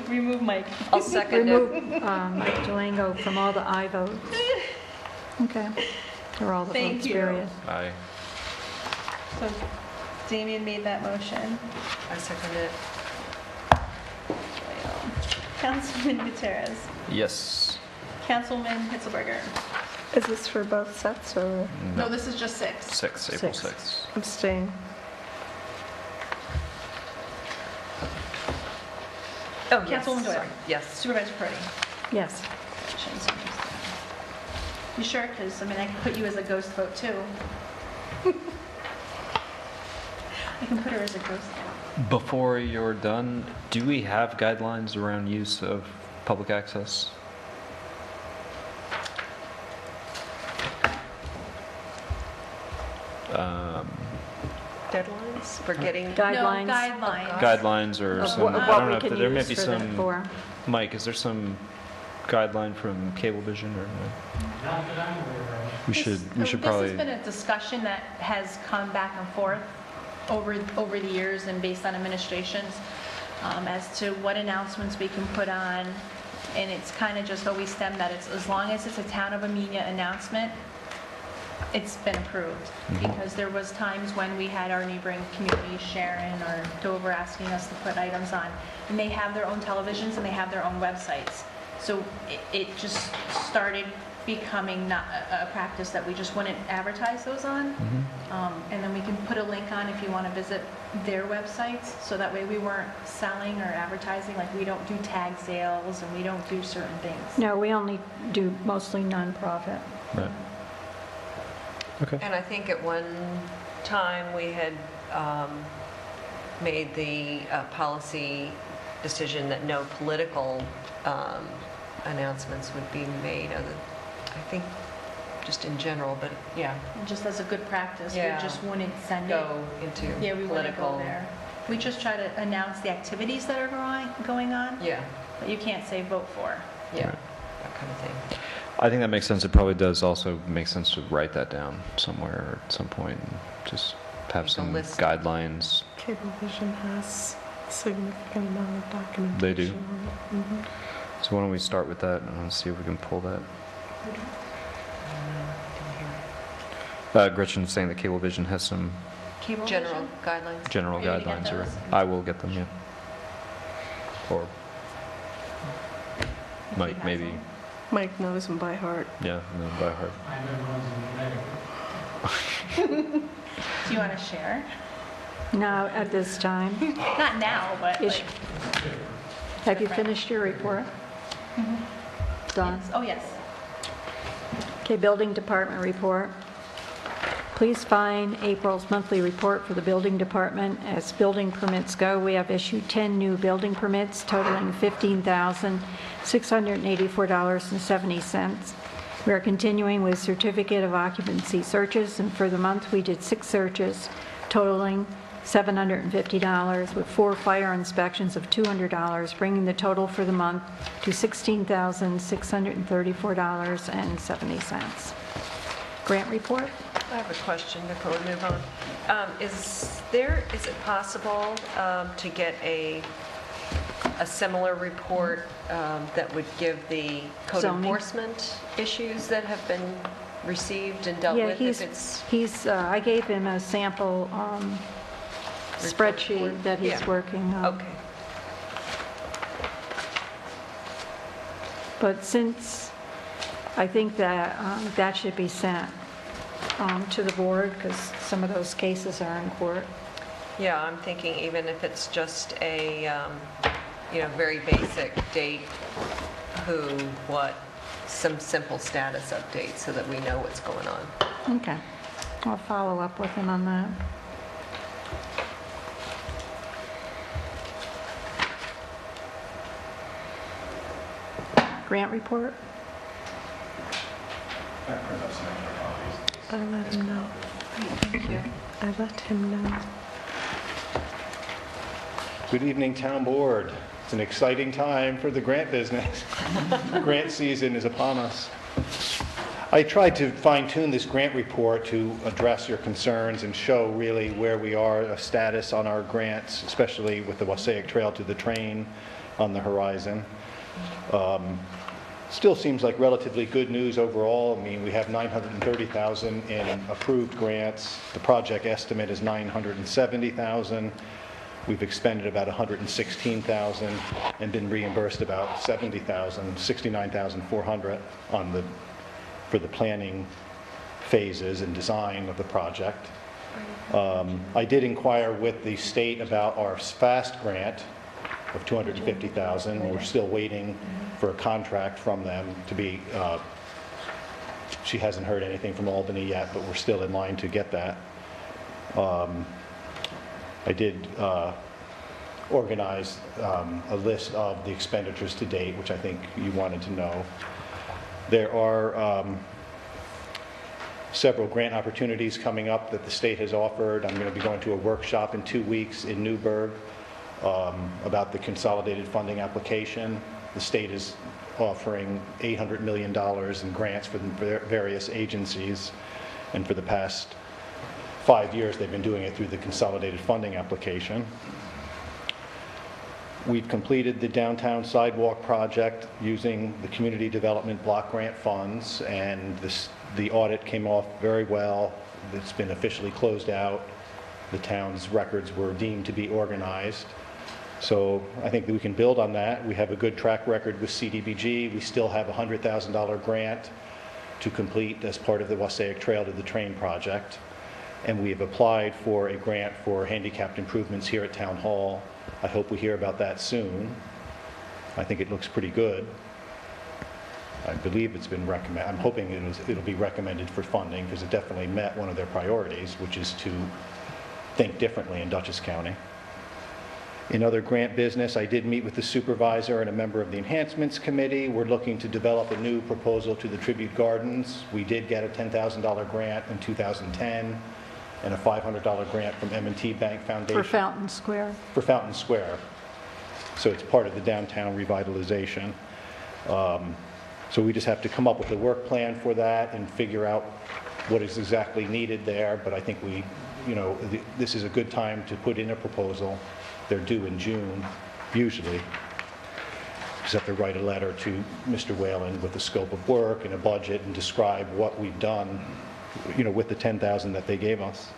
Remove Mike. I'll second it. remove Mike Delango from all the aye votes. Okay. Or all the Thank votes, you. period. Aye. So Damien made that motion. I second it. Councilman Gutierrez. Yes. Councilman Hitzelberger. Is this for both sets or No, this is just 6. 6th, April Six. 6th. abstain? Oh, yes, Councilwoman Doyle. sorry. Yes. Supervisor Peretti. Yes. You sure? Because, I mean, I can put you as a ghost vote, too. I can put her as a ghost vote. Before you're done, do we have guidelines around use of public access? Deadlines for getting... Guidelines. No, guidelines. Guidelines or Of some, what I don't we know, can but there may be use for the- some, for. Mike, is there some guideline from Cablevision or no? We should This probably, has been a discussion that has come back and forth over the years and based on administrations as to what announcements we can put on. And it's kind of just always stemmed that it's, as long as it's a Town of Amenia announcement, it's been approved. Because there was times when we had our neighboring communities, Sharon or Dover, asking us to put items on. And they have their own televisions and they have their own websites. So it just started becoming not a practice that we just wouldn't advertise those on. And then we can put a link on if you want to visit their websites, so that way we weren't selling or advertising, like we don't do tag sales and we don't do certain things. No, we only do mostly nonprofit. right. Okay. And I think at one time, we had made the policy decision that no political announcements would be made, I think, just in general, but yeah, Just as a good practice, we Yeah. just wouldn't send it. go into Yeah, we wouldn't go political. there. We just try to announce the activities that are going on, Yeah, but you can't say vote for. yeah, Right. that kind of thing. I think that makes sense. It probably does also make sense to write that down somewhere at some point and just have Make a some list. guidelines. Cablevision has a significant amount of documentation. They do. on it. Mhm. So why don't we start with that and see if we can pull that. Gretchen's saying that Cablevision has some Cable General vision? guidelines. general Are you gonna get guidelines. Or those? I will get them, yeah. Or If he Mike, has maybe, them. Mike knows them by heart. yeah, and then by heart. Do you want to share? Now, at this time, Not now, but Is- like. have you finished your report? Done? Oh, yes. Okay, Building Department report. Please find April's monthly report for the Building Department. As building permits go, we have issued 10 new building permits totaling $15,684.70. We are continuing with certificate of occupancy searches, and for the month, we did 6 searches totaling $750, with 4 fire inspections of $200, bringing the total for the month to $16,634.70. Grant report? I have a question before we move on. Is it possible to get a similar report that would give the code Zoning. enforcement issues that have been received and dealt Yeah, with? If it's I gave him a sample spreadsheet that he's Yeah. working on. Okay. But since, I think that that should be sent to the board, because some of those cases are in court. Yeah, I'm thinking even if it's just a, very basic date, who, what, some simple status updates so that we know what's going on. Okay. I'll follow up with him on that. Grant report? I let him know. Thank you. I let him know. Good evening, Town Board. It's an exciting time for the grant business. Grant season is upon us. I tried to fine-tune this grant report to address your concerns and show really where we are, a status on our grants, especially with the Wassaic Trail to the train on the horizon. Still seems like relatively good news overall. I mean, we have $930,000 in approved grants. The project estimate is $970,000. We've expended about $116,000 and been reimbursed about $70,000, $69,400 for the planning phases and design of the project. I did inquire with the state about our FAST grant of $250,000. We're still waiting for a contract from them to be, she hasn't heard anything from Albany yet, but we're still in line to get that. I did organize a list of the expenditures to date, which I think you wanted to know. There are several grant opportunities coming up that the state has offered. I'm going to be going to a workshop in 2 weeks in Newburgh about the consolidated funding application. The state is offering $800 million in grants for the various agencies, and for the past 5 years they've been doing it through the consolidated funding application. We've completed the downtown sidewalk project using the community development block grant funds, and the audit came off very well. It's been officially closed out. The town's records were deemed to be organized. So I think that we can build on that. We have a good track record with CDBG. We still have a $100,000 grant to complete as part of the Wassaic Trail to the Train project. And we have applied for a grant for handicapped improvements here at Town Hall. I hope we hear about that soon. I think it looks pretty good. I believe it's been recommended. I'm hoping it'll be recommended for funding because it definitely met one of their priorities, which is to think differently in Dutchess County. In other grant business, I did meet with the supervisor and a member of the enhancements committee. We're looking to develop a new proposal to the Tribute Gardens. We did get a $10,000 grant in 2010 and a $500 grant from M&T Bank Foundation. For Fountain Square? For Fountain Square. So it's part of the downtown revitalization. So we just have to come up with a work plan for that and figure out what is exactly needed there. But I think this is a good time to put in a proposal. They're due in June, usually. Just have to write a letter to Mr. Whalen with the scope of work and a budget and describe what we've done, with the $10,000 that they gave us.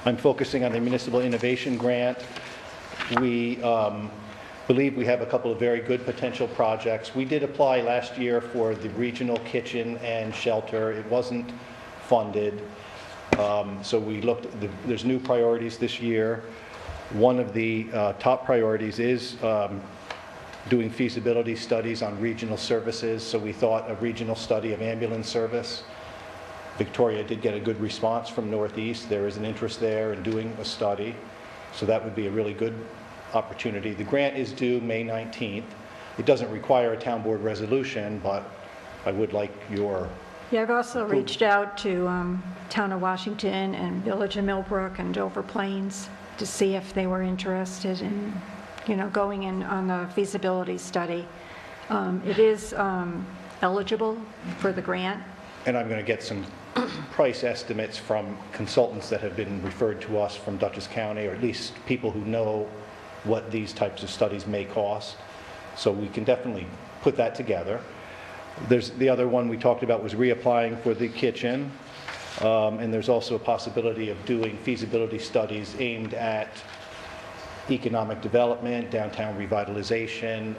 I'm focusing on the Municipal Innovation Grant. We believe we have a couple of very good potential projects. We did apply last year for the regional kitchen and shelter. It wasn't funded. So we looked, there's new priorities this year. One of the top priorities is doing feasibility studies on regional services. So we thought a regional study of ambulance service. Victoria did get a good response from Northeast. There is an interest there in doing a study. So that would be a really good opportunity. The grant is due May 19th. It doesn't require a town board resolution, but I would like your... Yeah, I've also reached out to Town of Washington and Village of Millbrook and Dover Plains to see if they were interested in, going in on the feasibility study. It is eligible for the grant. And I'm going to get some price estimates from consultants that have been referred to us from Dutchess County, or at least people who know what these types of studies may cost. So we can definitely put that together. There's the other one we talked about was reapplying for the kitchen. And there's also a possibility of doing feasibility studies aimed at economic development, downtown revitalization,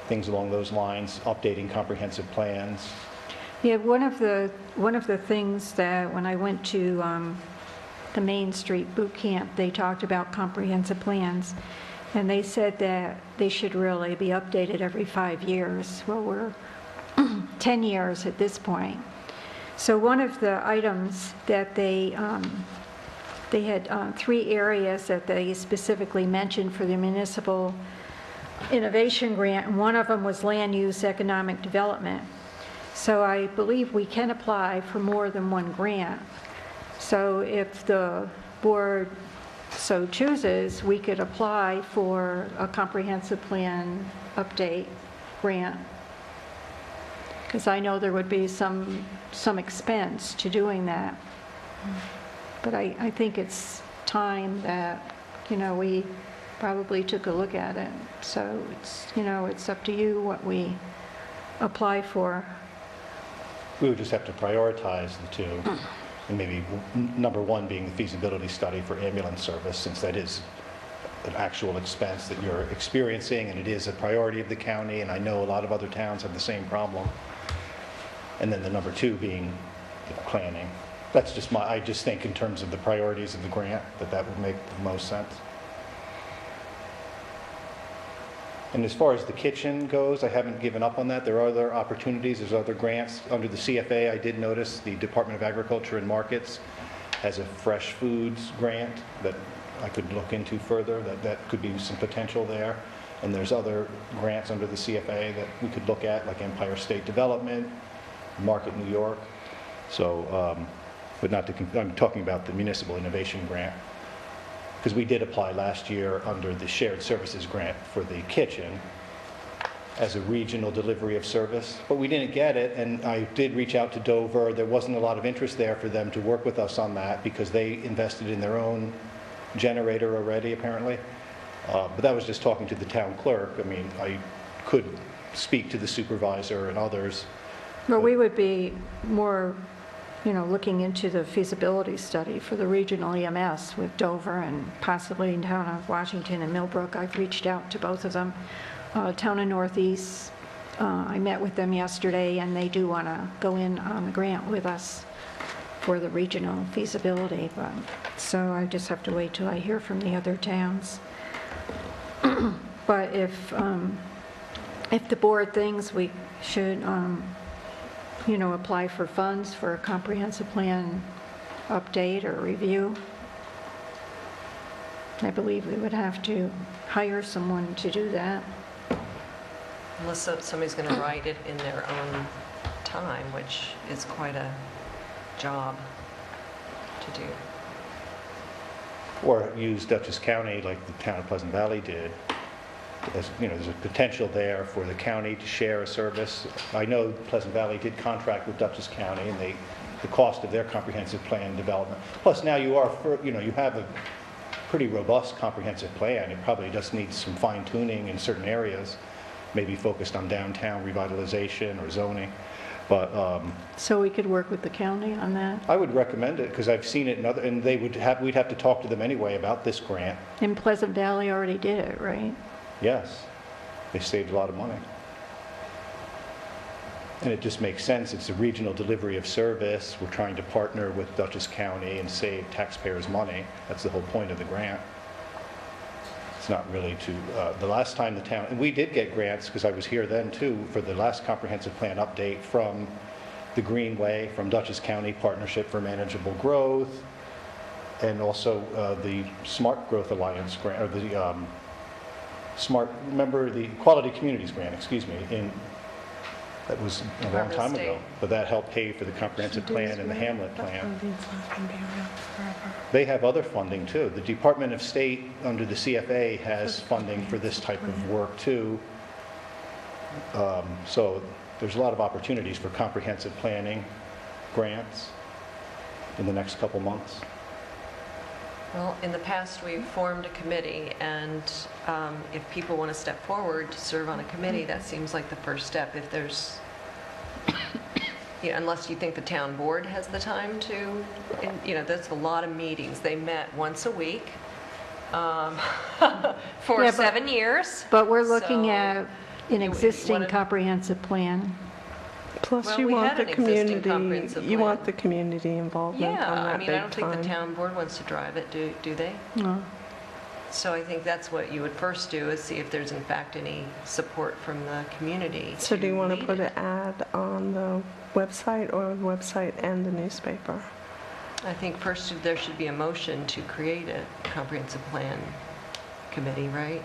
things along those lines, updating comprehensive plans. Yeah, one of the things that when I went to the Main Street boot camp, they talked about comprehensive plans. And they said that they should really be updated every 5 years. Well, we're 10 years at this point. So one of the items that they had 3 areas that they specifically mentioned for the municipal innovation grant, and one of them was land use economic development. So I believe we can apply for more than one grant. So if the board so chooses, we could apply for a comprehensive plan update grant. Because I know there would be some expense to doing that. But I think it's time that, we probably took a look at it. So it's up to you what we apply for. We would just have to prioritize the two, and maybe number one being the feasibility study for ambulance service, since that is an actual expense that you're experiencing, and it is a priority of the county, and I know a lot of other towns have the same problem. And then the number two being planning. That's just I just think in terms of the priorities of the grant, that would make the most sense. And as far as the kitchen goes, I haven't given up on that. There are other opportunities, there's other grants. Under the CFA, I did notice the Department of Agriculture and Markets has a fresh foods grant that I could look into further, that could be some potential there. And there's other grants under the CFA that we could look at, like Empire State Development, Market New York. So, but I'm talking about the Municipal Innovation Grant. Because we did apply last year under the Shared Services Grant for the kitchen as a regional delivery of service, but we didn't get it, and I did reach out to Dover. There wasn't a lot of interest there for them to work with us on that because they invested in their own generator already, apparently. But that was just talking to the town clerk. I mean, I could speak to the supervisor and others. Well, we would be more looking into the feasibility study for the regional EMS with Dover and possibly in town of Washington and Millbrook. I've reached out to both of them. Town of Northeast, I met with them yesterday, and they do want to go in on the grant with us for the regional feasibility. So I just have to wait till I hear from the other towns. But if the board thinks we should apply for funds for a comprehensive plan update or review, I believe we would have to hire someone to do that. Unless somebody's going to write it in their own time, which is quite a job to do. Or use Dutchess County like the town of Pleasant Valley did. As, there's a potential there for the county to share a service. I know Pleasant Valley did contract with Dutchess County, and the cost of their comprehensive plan development. Plus now you have a pretty robust comprehensive plan. It probably just needs some fine tuning in certain areas, maybe focused on downtown revitalization or zoning. But so we could work with the county on that. I would recommend it because I've seen it in other, and we'd have to talk to them anyway about this grant. And Pleasant Valley already did it, right? Yes, they saved a lot of money. And it just makes sense. It's a regional delivery of service. We're trying to partner with Dutchess County and save taxpayers money. That's the whole point of the grant. It's not really the last time the town, and we did get grants because I was here then too, for the last comprehensive plan update from the Greenway, from Dutchess County Partnership for Manageable Growth, and also the Smart Growth Alliance grant, or the the Quality Communities grant, excuse me, that was a long time ago, but that helped pay for the comprehensive plan and the Hamlet plan. They have other funding too. The Department of State under the CFA has funding for this type of work too. So there's a lot of opportunities for comprehensive planning grants in the next couple months. Well, in the past, we've formed a committee, and if people want to step forward to serve on a committee, that seems like the first step. If there's, unless you think the town board has the time to, that's a lot of meetings. They met once a week for 7 years. But we're looking at an you existing wanna- comprehensive plan. Plus, Well, you we want had the an existing community, comprehensive you want the plan. community involvement Yeah, on I that mean, I big don't think the time. town board wants to drive it, do they? No. So I think that's what you would first do, is see if there's in fact any support from the community. So do you want to lead put it. an ad on the website or the website and the newspaper? I think first there should be a motion to create a comprehensive plan committee, right?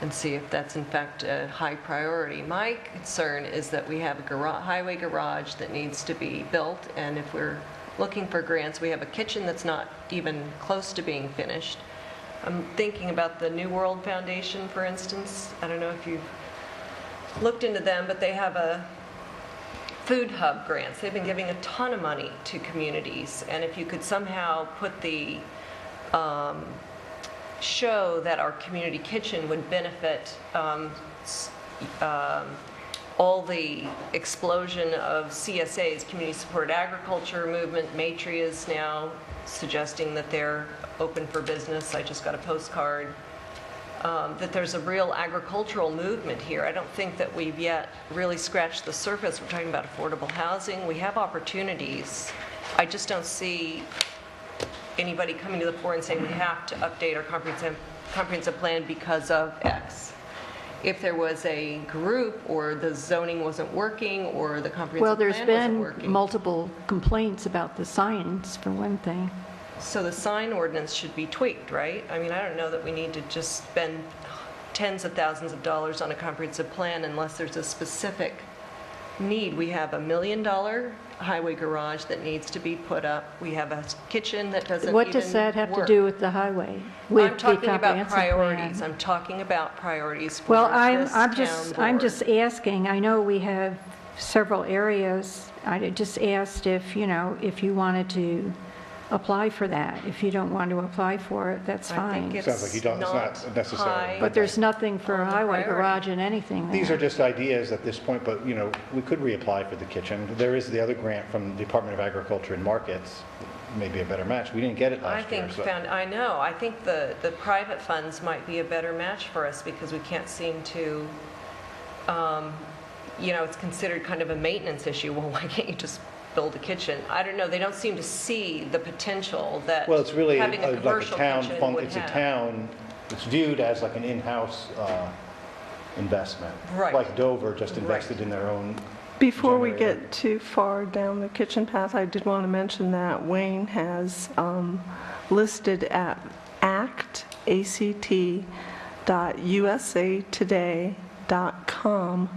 And see if that's in fact a high priority. My concern is that we have a highway garage that needs to be built, and if we're looking for grants, we have a kitchen that's not even close to being finished. I'm thinking about the New World Foundation, for instance. I don't know if you've looked into them, but they have a food hub grants. They've been giving a ton of money to communities, and if you could somehow put the show that our community kitchen would benefit all the explosion of CSAs, community supported agriculture movement. Matri is now suggesting that they're open for business. I just got a postcard. That there's a real agricultural movement here. I don't think that we've yet really scratched the surface. We're talking about affordable housing. We have opportunities. I just don't see anybody coming to the fore and saying we have to update our comprehensive plan because of X. If there was a group, or the zoning wasn't working, or the comprehensive Well, there's plan wasn't been working. multiple complaints about the signs, for one thing. So the sign ordinance should be tweaked, right? I mean, I don't know that we need to just spend tens of thousands of dollars on a comprehensive plan unless there's a specific need. We have $1 million highway garage that needs to be put up. We have a kitchen that doesn't What even does that have to work. do with the highway? With I'm the talking about comprehensive priorities. plan? I'm talking about priorities for Well, this I'm town just board. asking, I know we have several areas. I just asked if, you know, if you wanted to apply for that. If you don't want to apply for it, that's I fine. think it's Sounds like you don't- it's not necessary. high. But there's nothing for on a the highway priority. garage in anything These there. are just ideas at this point, but, you know, we could reapply for the kitchen. There is the other grant from the Department of Agriculture and Markets, maybe a better match. We didn't get it I last year, think so. I think the private funds might be a better match for us because we can't seem to, you know, it's considered kind of a maintenance issue. Well, why can't you just build a kitchen? I don't know. They don't seem to see the potential that Well, it's really having a like a commercial town, kitchen would it's a have. town, it's viewed as like an in-house investment. Right. Like Dover just Right. invested in their own Before we generator. get too far down the kitchen path, I did want to mention that Wayne has listed at act.usatoday.com.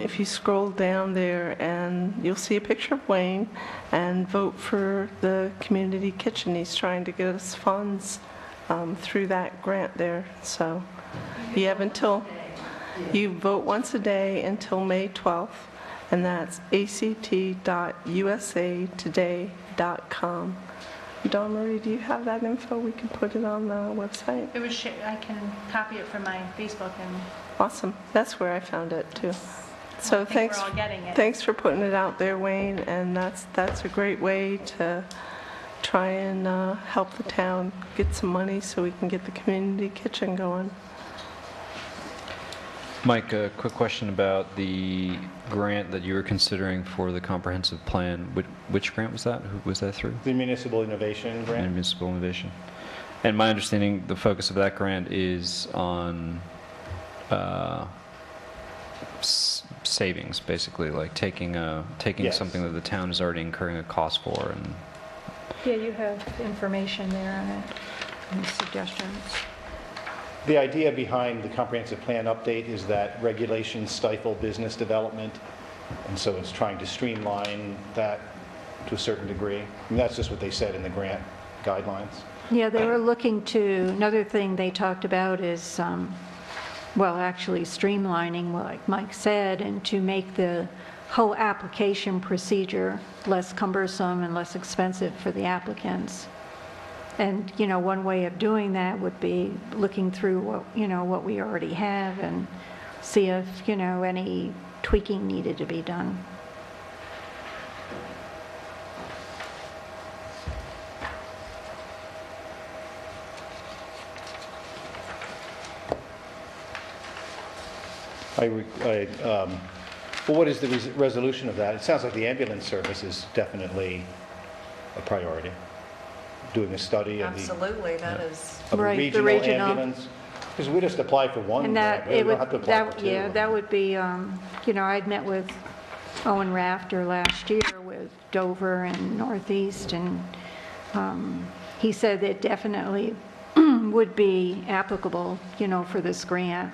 If you scroll down there, and you'll see a picture of Wayne, and vote for the community kitchen. He's trying to get us funds through that grant there. So you have until, you vote once a day until May 12th, and that's act.usatoday.com. Dawn Marie, do you have that info? We can put it on the website. It was, I can copy it from my Facebook, and Awesome. That's where I found it too. So I think thanks. we're all getting it. Thanks for putting it out there, Wayne, and that's a great way to try and help the town get some money so we can get the community kitchen going. Mike, a quick question about the grant that you were considering for the comprehensive plan. Which grant was that? Who was that through? The Municipal Innovation Grant. Municipal Innovation. And my understanding, the focus of that grant is on savings, basically, like taking Yes. something that the town is already incurring a cost for, and Yeah, you have information there on it, and suggestions. The idea behind the comprehensive plan update is that regulations stifle business development, and so it's trying to streamline that to a certain degree. I mean, that's just what they said in the grant guidelines. Yeah, they were looking to, another thing they talked about is, well, actually streamlining, like Mike said, and to make the whole application procedure less cumbersome and less expensive for the applicants. And, you know, one way of doing that would be looking through what, you know, what we already have and see if, you know, any tweaking needed to be done. Well, what is the resolution of that? It sounds like the ambulance service is definitely a priority. doing a study of the Absolutely, that is, of a Right, the regional regional. ambulance? Because we just apply for one And grant, that, we it don't would, have to apply for two. yeah, that would be, you know, I'd met with Owen Rafter last year with Dover and Northeast, and he said it definitely would be applicable, you know, for this grant.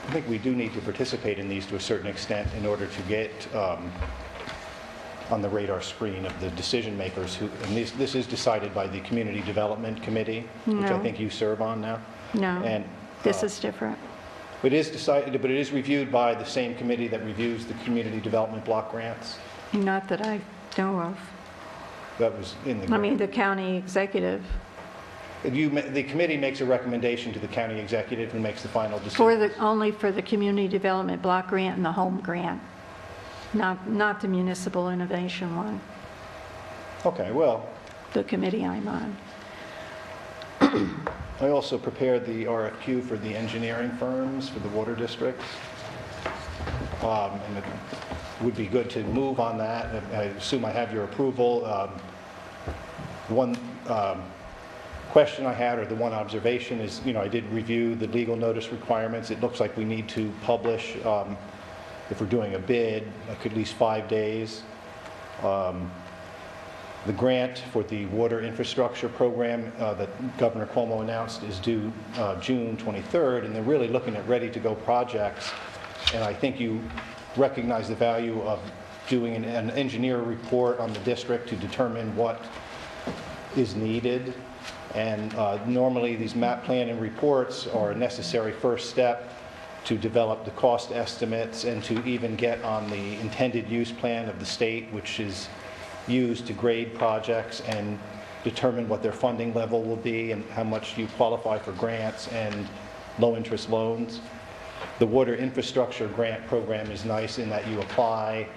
I think we do need to participate in these to a certain extent in order to get on the radar screen of the decision makers who, and this is decided by the Community Development Committee, which I No. think you serve on now. No, And this is different. it is decided, but it is reviewed by the same committee that reviews the community development block grants. Not that I know of. That was in the I mean, grant. the county executive, The committee makes a recommendation to the county executive who makes the final decision. for the, only for the community development block grant and the home grant, not the municipal innovation one, Okay, well, the committee I'm on. I also prepared the RFQ for the engineering firms for the water districts. And it would be good to move on that. I assume I have your approval. One question I had, or the one observation is, you know, I did review the legal notice requirements. It looks like we need to publish, if we're doing a bid, like at least 5 days. The grant for the water infrastructure program that Governor Cuomo announced is due June 23rd, and they're really looking at ready-to-go projects. And I think you recognize the value of doing an engineer report on the district to determine what is needed. And normally, these map plan and reports are a necessary first step to develop the cost estimates and to even get on the intended use plan of the state, which is used to grade projects and determine what their funding level will be and how much you qualify for grants and low-interest loans. The water infrastructure grant program is nice in that you apply,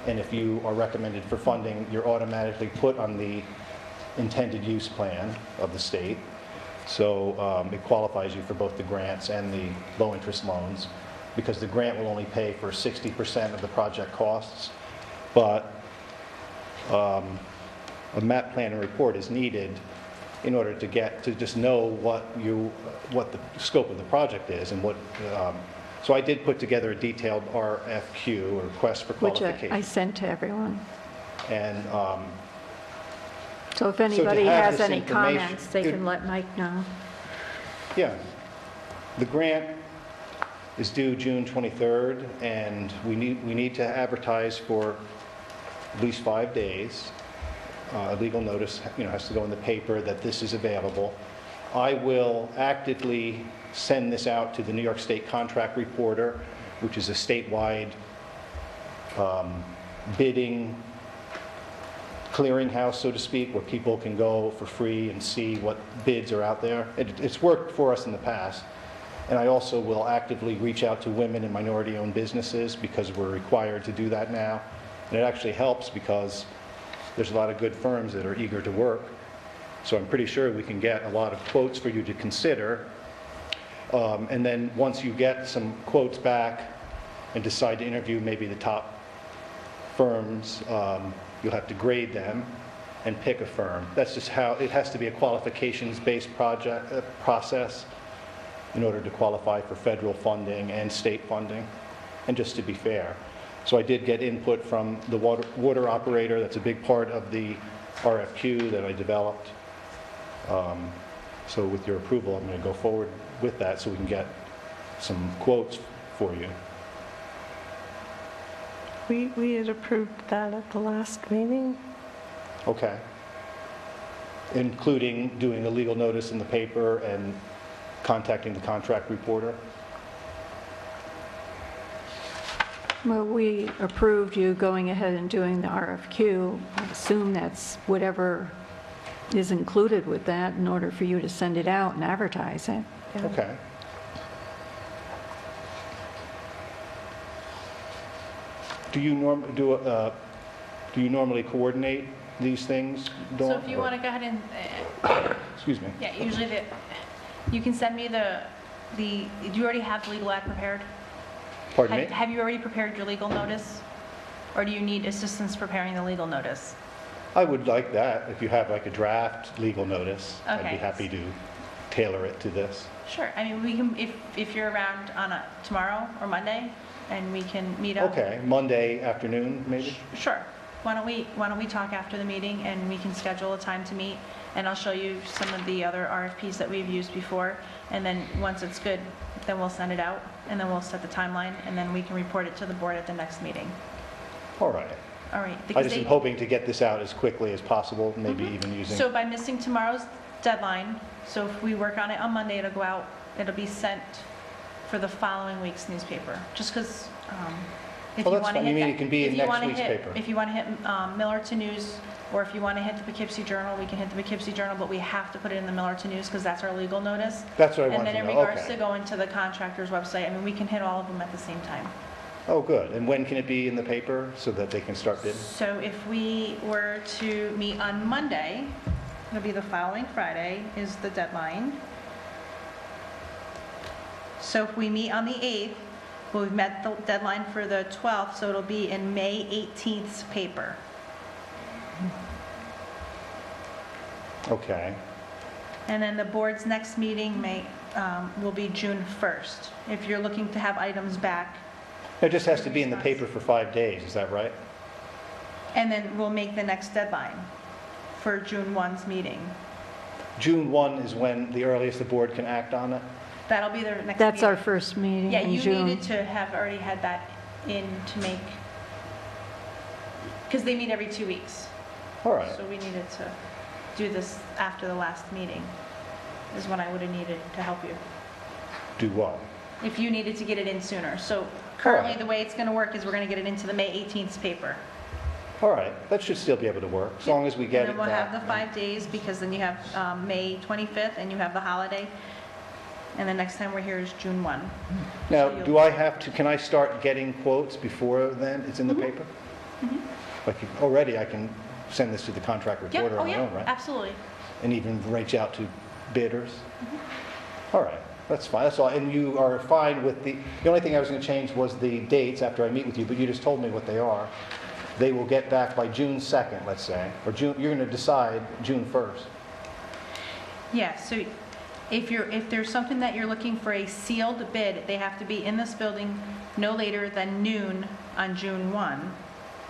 and if you are recommended for funding, you're automatically put on the intended use plan of the state. So it qualifies you for both the grants and the low-interest loans, because the grant will only pay for 60% of the project costs. But a map plan and report is needed in order to get to just know what the scope of the project is and what. So I did put together a detailed RFQ, or request for Which qualification. I sent to everyone. And So if anybody have has this any information- comments, they can let Mike know. yeah, the grant is due June 23rd, and we need to advertise for at least 5 days. A legal notice, you know, has to go in the paper that this is available. I will actively send this out to the New York State Contract Reporter, which is a statewide bidding clearinghouse, so to speak, where people can go for free and see what bids are out there. It's worked for us in the past. And I also will actively reach out to women and minority-owned businesses, because we're required to do that now. And it actually helps because there's a lot of good firms that are eager to work. So I'm pretty sure we can get a lot of quotes for you to consider. And then once you get some quotes back and decide to interview maybe the top firms, you'll have to grade them and pick a firm. That's just how, it has to be a qualifications-based process in order to qualify for federal funding and state funding, and just to be fair. So I did get input from the water operator. That's a big part of the RFQ that I developed. So with your approval, I'm going to go forward with that so we can get some quotes for you. We had approved that at the last meeting. Okay. Including doing a legal notice in the paper and contacting the contract reporter? Well, we approved you going ahead and doing the RFQ. I assume that's whatever is included with that in order for you to send it out and advertise it. Okay. Do you normally coordinate these things, Dawn? So if you or- want to go ahead and, Excuse me. yeah, usually you can send me do you already have the legal ad prepared? Pardon me? Have you already prepared your legal notice? Or do you need assistance preparing the legal notice? I would like that. If you have like a draft legal notice, I'd be Okay. happy to tailor it to this. Sure, I mean, we can, if you're around on tomorrow or Monday, and we can meet up. Okay, Monday afternoon, maybe? Sure. Why don't we talk after the meeting, and we can schedule a time to meet, and I'll show you some of the other RFPs that we've used before, and then once it's good, then we'll send it out, and then we'll set the timeline, and then we can report it to the board at the next meeting. All right. All right. I because just am they- hoping to get this out as quickly as possible, maybe even using... So by missing tomorrow's deadline, so if we work on it on Monday, it'll go out, it'll be sent for the following week's newspaper, just because if Oh, you that's want to fine. hit You mean that- it can be in if you next wanna week's hit- paper? If you want to hit Millerton News, or if you want to hit the Poughkeepsie Journal, we can hit the Poughkeepsie Journal, but we have to put it in the Millerton News because that's our legal notice. That's what I And wanted then to in know, regards okay. to going to the contractor's website, I mean, we can hit all of them at the same time. Oh, good. And when can it be in the paper so that they can start bidding? So if we were to meet on Monday, it'll be the following Friday is the deadline. So if we meet on the 8th, well, we've met the deadline for the 12th, so it'll be in May 18th's paper. Okay. And then the board's next meeting will be June 1st. If you're looking to have items back, It just has to be in the paper for 5 days, is that right? and then we'll make the next deadline for June 1's meeting. June 1 is when the earliest the board can act on it? That'll be their next meeting. That's our first meeting Yeah, in you June. needed to have already had that in to make, because they meet every 2 weeks. All right. So we needed to do this after the last meeting, is when I would have needed to help you. Do what? If you needed to get it in sooner. So currently, Alright. the way it's going to work is we're going to get it into the May 18th paper. All right, that should still be able to work, as long as we get And it then we'll have the back. 5 days, because then you have May 25th, and you have the holiday. And the next time we're here is June 1. Now, So you'll- do I have to, can I start getting quotes before then it's in the paper? Like, already I can send this to the contract Yeah, reporter oh on my yeah, own, right? absolutely. And even reach out to bidders? All right, that's fine, that's all. And you are fine with the only thing I was going to change was the dates after I meet with you, but you just told me what they are. They will get back by June 2nd, let's say, or June, you're going to decide June 1st. Yeah, so if there's something that you're looking for a sealed bid, they have to be in this building no later than noon on June 1.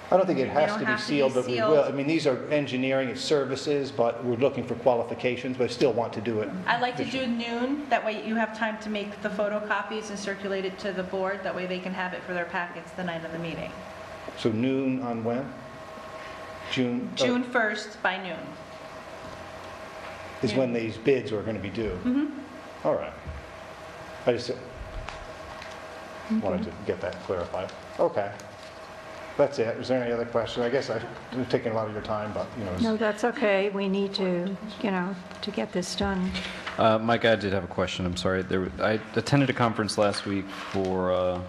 I don't think it has don't to be have to be sealed, but we sealed. will. I mean, these are engineering, it's services, but we're looking for qualifications, but I still want to do it. I'd like to do noon, that way you have time to make the photocopies and circulate it to the board, that way they can have it for their packets the night of the meeting. So noon on when? June? June 1st by noon. Is when these bids are going to be due? All right. I just wanted to get that clarified. Okay. That's it. Is there any other question? I guess I've taken a lot of your time, but, you know. it's- No, that's okay. We need to, to get this done. Mike, I did have a question, I'm sorry. I attended a conference last week or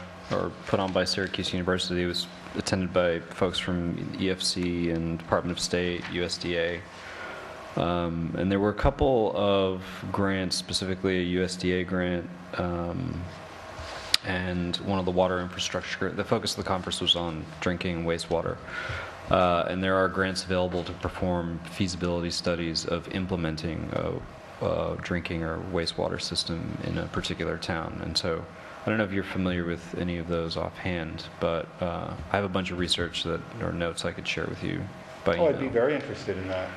put on by Syracuse University. It was attended by folks from EFC and Department of State, USDA. And there were a couple of grants, specifically a USDA grant, and one of the water infrastructure. The focus of the conference was on drinking and wastewater. And there are grants available to perform feasibility studies of implementing a drinking or wastewater system in a particular town. And so I don't know if you're familiar with any of those offhand, but I have a bunch of research or notes I could share with you by email. Oh, I'd be very interested in that.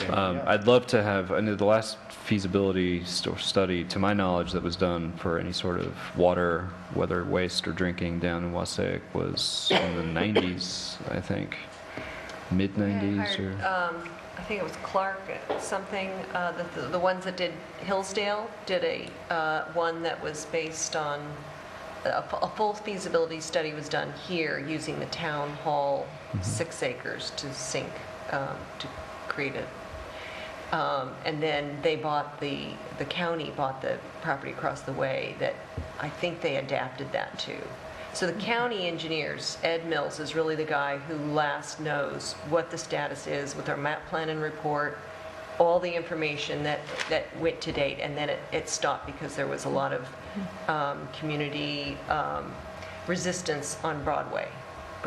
Yeah. I'd love to have, I know the last feasibility study, to my knowledge, that was done for any sort of water, whether waste or drinking, down in Wassaic was in the 90s, I think, mid-90s or... I think it was Clark, something, the ones that did Hillsdale did a one that was based on, a full feasibility study was done here using the town hall 6 acres to sink, to create it. And then they bought the county bought the property across the way that I think they adapted that to. So the county engineers, Ed Mills is really the guy who last knows what the status is with our map plan and report, all the information that went to date, and then it stopped because there was a lot of community resistance on Broadway.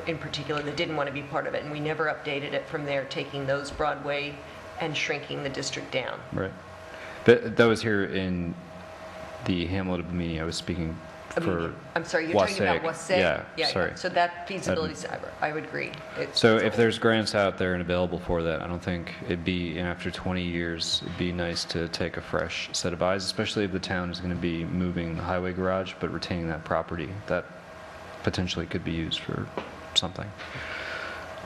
in particular that didn't want to be part of it, and we never updated it from there, taking those Broadway and shrinking the district down. Right. But that was here in the hamlet of Amenia. I was speaking for I'm sorry, you're talking about Wassaic. Wassaic? Sorry. So that feasibility, I would agree. So if there's grants out there and available for that, I don't think it'd be, after 20 years, it'd be nice to take a fresh set of eyes, especially if the town is going to be moving the highway garage, but retaining that property. That potentially could be used for something.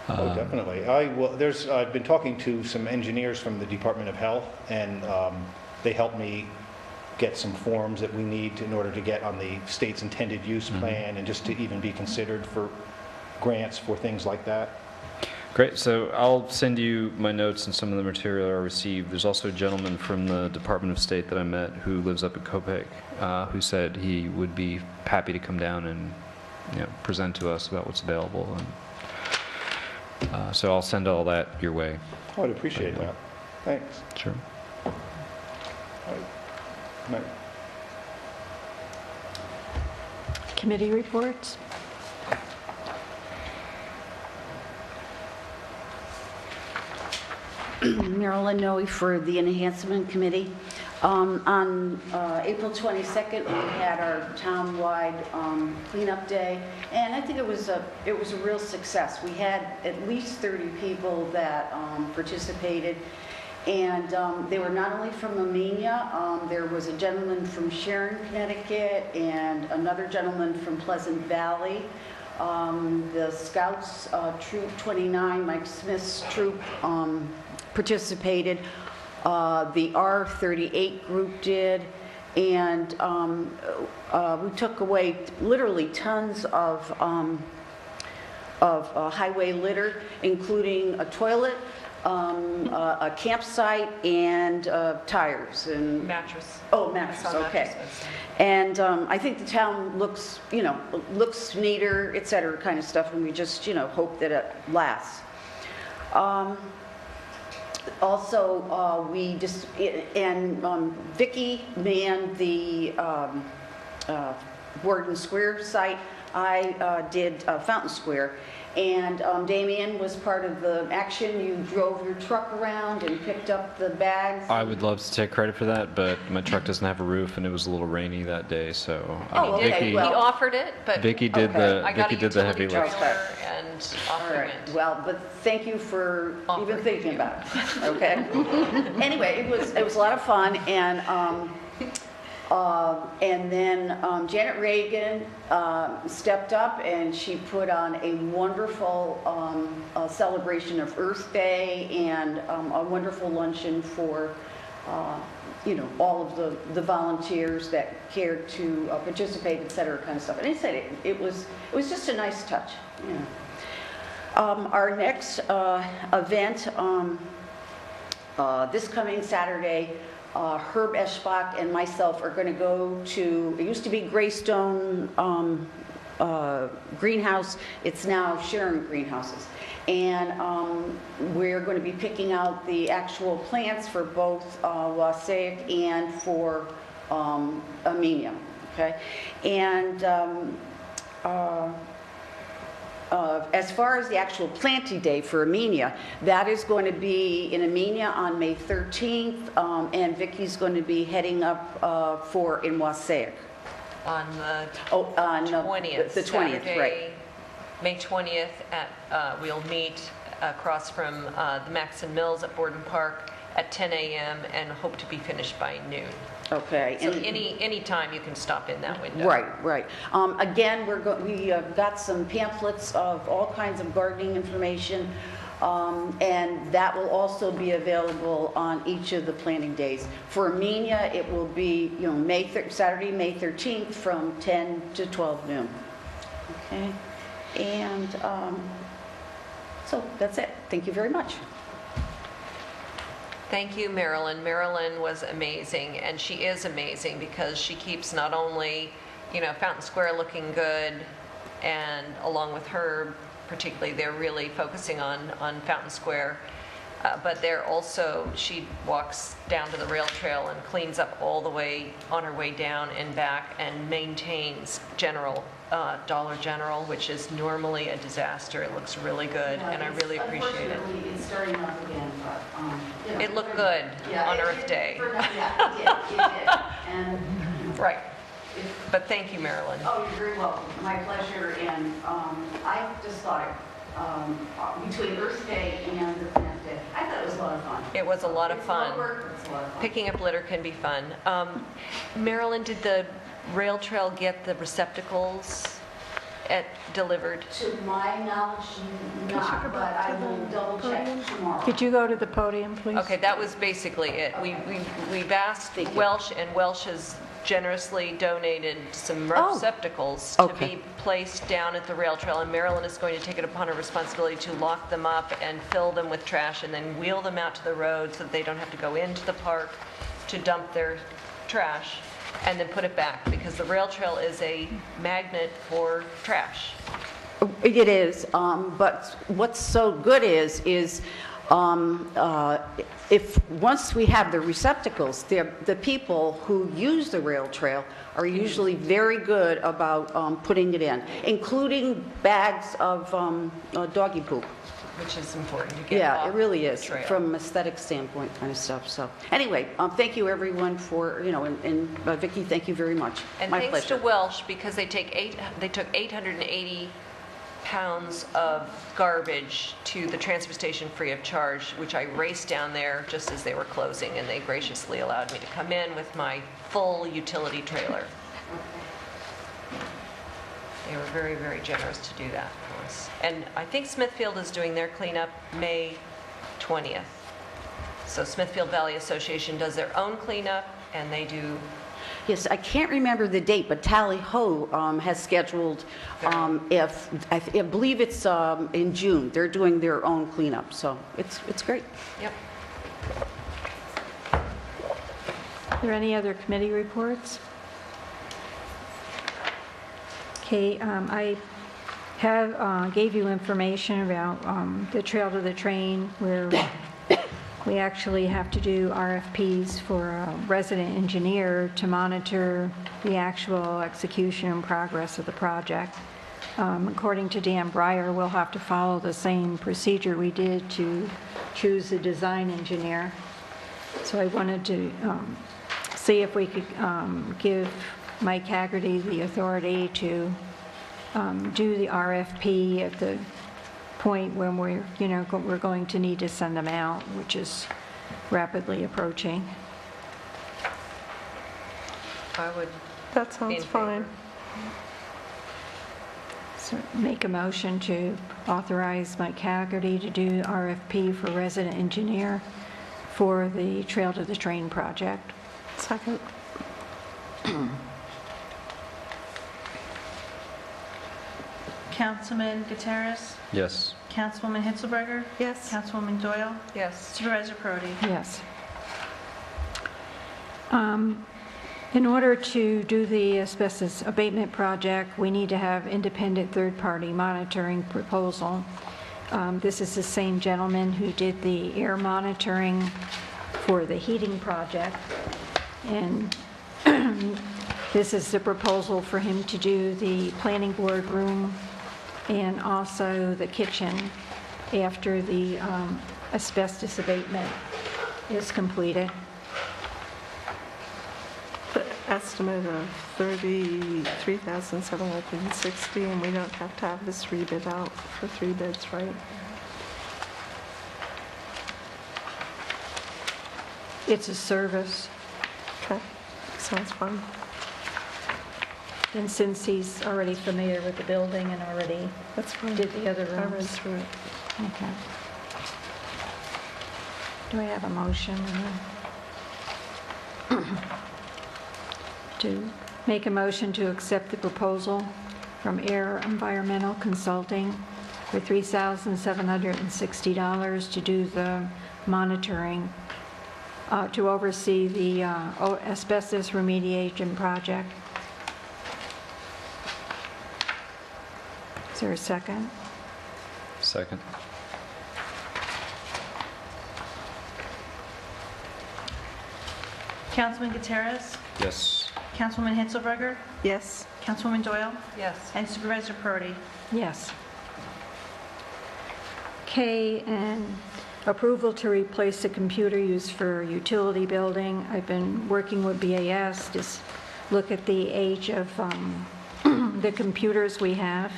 Oh, definitely. I've been talking to some engineers from the Department of Health, and they helped me get some forms that we need in order to get on the state's intended use plan, and just to even be considered for grants for things like that. Great. So I'll send you my notes and some of the material I received. There's also a gentleman from the Department of State that I met who lives up in Copiague, who said he would be happy to come down and present to us about what's available. And so I'll send all that your way. Oh, I'd appreciate that. Thanks. Sure. All right. Night. Committee reports? Marilyn Noe for the Enhancement Committee. On April 22nd, we had our town-wide cleanup day, and I think it was a real success. We had at least 30 people that participated, and they were not only from Amenia. There was a gentleman from Sharon, Connecticut, and another gentleman from Pleasant Valley. The Scouts Troop 29, Mike Smith's troop, participated. The R38 group did, and we took away literally tons of highway litter, including a toilet, a campsite, and tires and Mattress. Oh, mattress. Okay. And I think the town looks, looks neater, et cetera, kind of stuff, and we just, hope that it lasts. Also, Vicki manned the Warden Square site. I did Fountain Square. And Damien was part of the action. You drove your truck around and picked up the bags. I would love to take credit for that, but my truck doesn't have a roof, and it was a little rainy that day, so He offered it, but Vicky did the heavy lift. And off we went. Well, but thank you for even thinking about it. Okay. Anyway, it was a lot of fun, and then Janet Reagan stepped up, and she put on a wonderful celebration of Earth Day, and a wonderful luncheon for all of the volunteers that cared to participate, et cetera, kind of stuff. And I said it was just a nice touch. Our next event this coming Saturday, Herb Eschbach and myself are going to go to, it used to be Greystone Greenhouse, it's now Sharon Greenhouses. And we're going to be picking out the actual plants for both Wassaic and for Amenia, okay? And as far as the actual planting day for Amenia, that is going to be in Amenia on May 13th, and Vicky's going to be heading up in Wassaic. On the 20th. The 20th, Saturday, right. May 20th, we'll meet across from the Maxon Mills at Borden Park at 10 a.m. and hope to be finished by noon. Okay. So any time you can stop in that window. Right. Again, we got some pamphlets of all kinds of gardening information, and that will also be available on each of the planting days. For Amenia, it will be Saturday, May 13th from 10 to 12 noon. Okay, and so that's it. Thank you very much. Thank you, Marilyn. Marilyn was amazing, and she is amazing because she keeps not only, Fountain Square looking good, and along with her, particularly, they're really focusing on Fountain Square, but they're also, she walks down to the rail trail and cleans up all the way on her way down and back and maintains general Dollar General, which is normally a disaster. It looks really good, and I really appreciate it. Unfortunately, it's starting up again, but, you know. It looked good Yeah, on it- Earth Day. Yeah, it did. And, Right. But thank you, Marilyn. oh, you're very welcome. My pleasure. And I just thought, between Earth Day and the Plant Day, I thought it was a lot of fun. It was a lot of It's a lot fun. of work, but it's a lot of fun. Picking up litter can be fun. Marilyn, did the rail trail get the receptacles delivered? To my knowledge, not, but I will double check tomorrow. Could you go to the podium, please? Okay, that was basically it. We've asked Thank you. Welsh, and Welsh has generously donated some Oh, receptacles to okay. be placed down at the rail trail, and Marilyn is going to take it upon her responsibility to lock them up and fill them with trash and then wheel them out to the road so that they don't have to go into the park to dump their trash and then put it back, because the rail trail is a magnet for trash. It is, but what's so good is if, once we have the receptacles, the people who use the rail trail are usually very good about putting it in, including bags of doggy poop. Which is important to get Yeah, off it really the is, trail. from aesthetic standpoint kind of stuff. So anyway, thank you everyone for, and Vicki, thank you very much. And My thanks pleasure. to Welsh, because they took 880 pounds of garbage to the transfer station free of charge, which I raced down there just as they were closing, and they graciously allowed me to come in with my full utility trailer. They were very, very generous to do that for us. And I think Smithfield is doing their cleanup May 20th. So Smithfield Valley Association does their own cleanup, and they do. Yes, I can't remember the date, but Tally Ho has scheduled, I believe it's in June. They're doing their own cleanup, so it's great. Yep. Are there any other committee reports? Okay, I have, gave you information about the Trail to the Train, where we actually have to do RFPs for a resident engineer to monitor the actual execution and progress of the project. According to Dan Breyer, we'll have to follow the same procedure we did to choose the design engineer. So I wanted to see if we could give Mike Haggerty the authority to do the RFP at the point when we're going to need to send them out, which is rapidly approaching. I would That be in sounds fine. favor. So make a motion to authorize Mike Haggerty to do RFP for resident engineer for the Trail to the Train project. Second. Councilman Gutierrez? Yes. Councilwoman Hitzelberger? Yes. Councilwoman Doyle? Yes. Supervisor Prodi? Yes. In order to do the asbestos abatement project, we need to have independent third-party monitoring proposal. This is the same gentleman who did the air monitoring for the heating project. And this is the proposal for him to do the planning board room and also the kitchen after the asbestos abatement is completed. The estimate of $33,760, and we don't have to have this rebid out for 3 bids, right? It's a service, Okay, sounds fun. and since he's already familiar with the building and already That's fine. did the other I read rooms. through it. Okay. Do I have a motion? To make a motion to accept the proposal from Air Environmental Consulting for $3,760 to do the monitoring, to oversee the asbestos remediation project. Is there a second? Second. Councilman Gutierrez? Yes. Councilwoman Hitzelberger? Yes. Councilwoman Doyle? Yes. And Supervisor Perotti? Yes. K, and approval to replace the computer used for utility building. I've been working with BAS to look at the age of the computers we have.